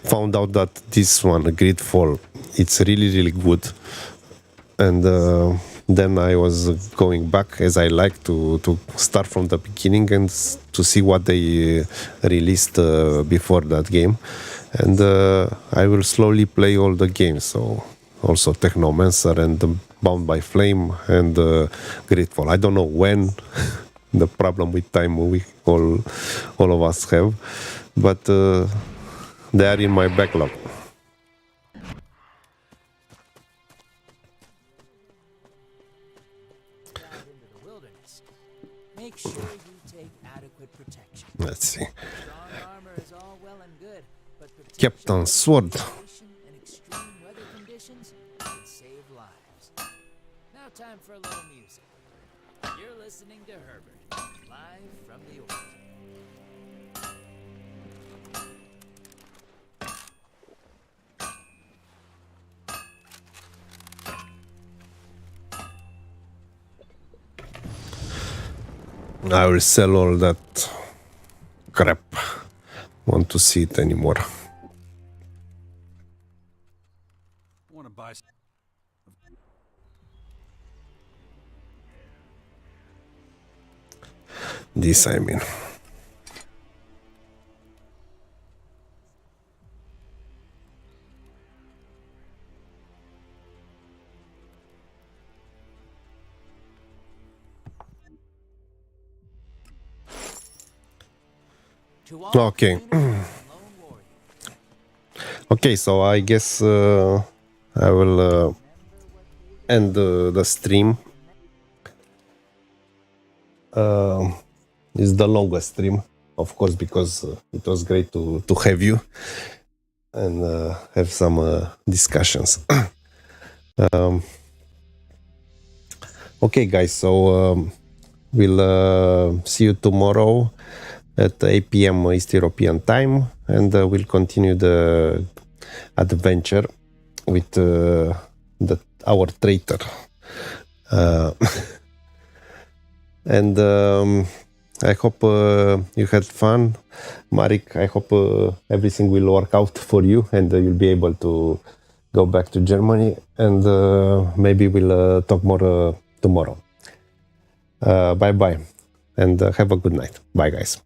found out that this one, Gridfall, it's really good, and then I was going back, as I like to start from the beginning and to see what they released before that game, and I will slowly play all the games. So also Technomancer and Bound by Flame and Gridfall. I don't know when. The problem with time we all of us have, but they are in my backlog. Make sure you take adequate protection. Let's see. Strong armor is all well and good, but Captain Sword. and extreme weather conditions can save lives. Now time for a little music. You're listening to Herbert, live from the orbit. I will sell all that crap. Want to see it anymore. Want to buy? This, I mean. Okay. Okay, so I guess I will end the stream. it's the longest stream, of course, because it was great to have you and have some discussions. Okay, guys, so we'll see you tomorrow at 8 p.m. East European time, and we'll continue the adventure with our traitor. And I hope you had fun. Marek, I hope everything will work out for you and you'll be able to go back to Germany, and maybe we'll talk more tomorrow. Bye-bye, and have a good night. Bye, guys.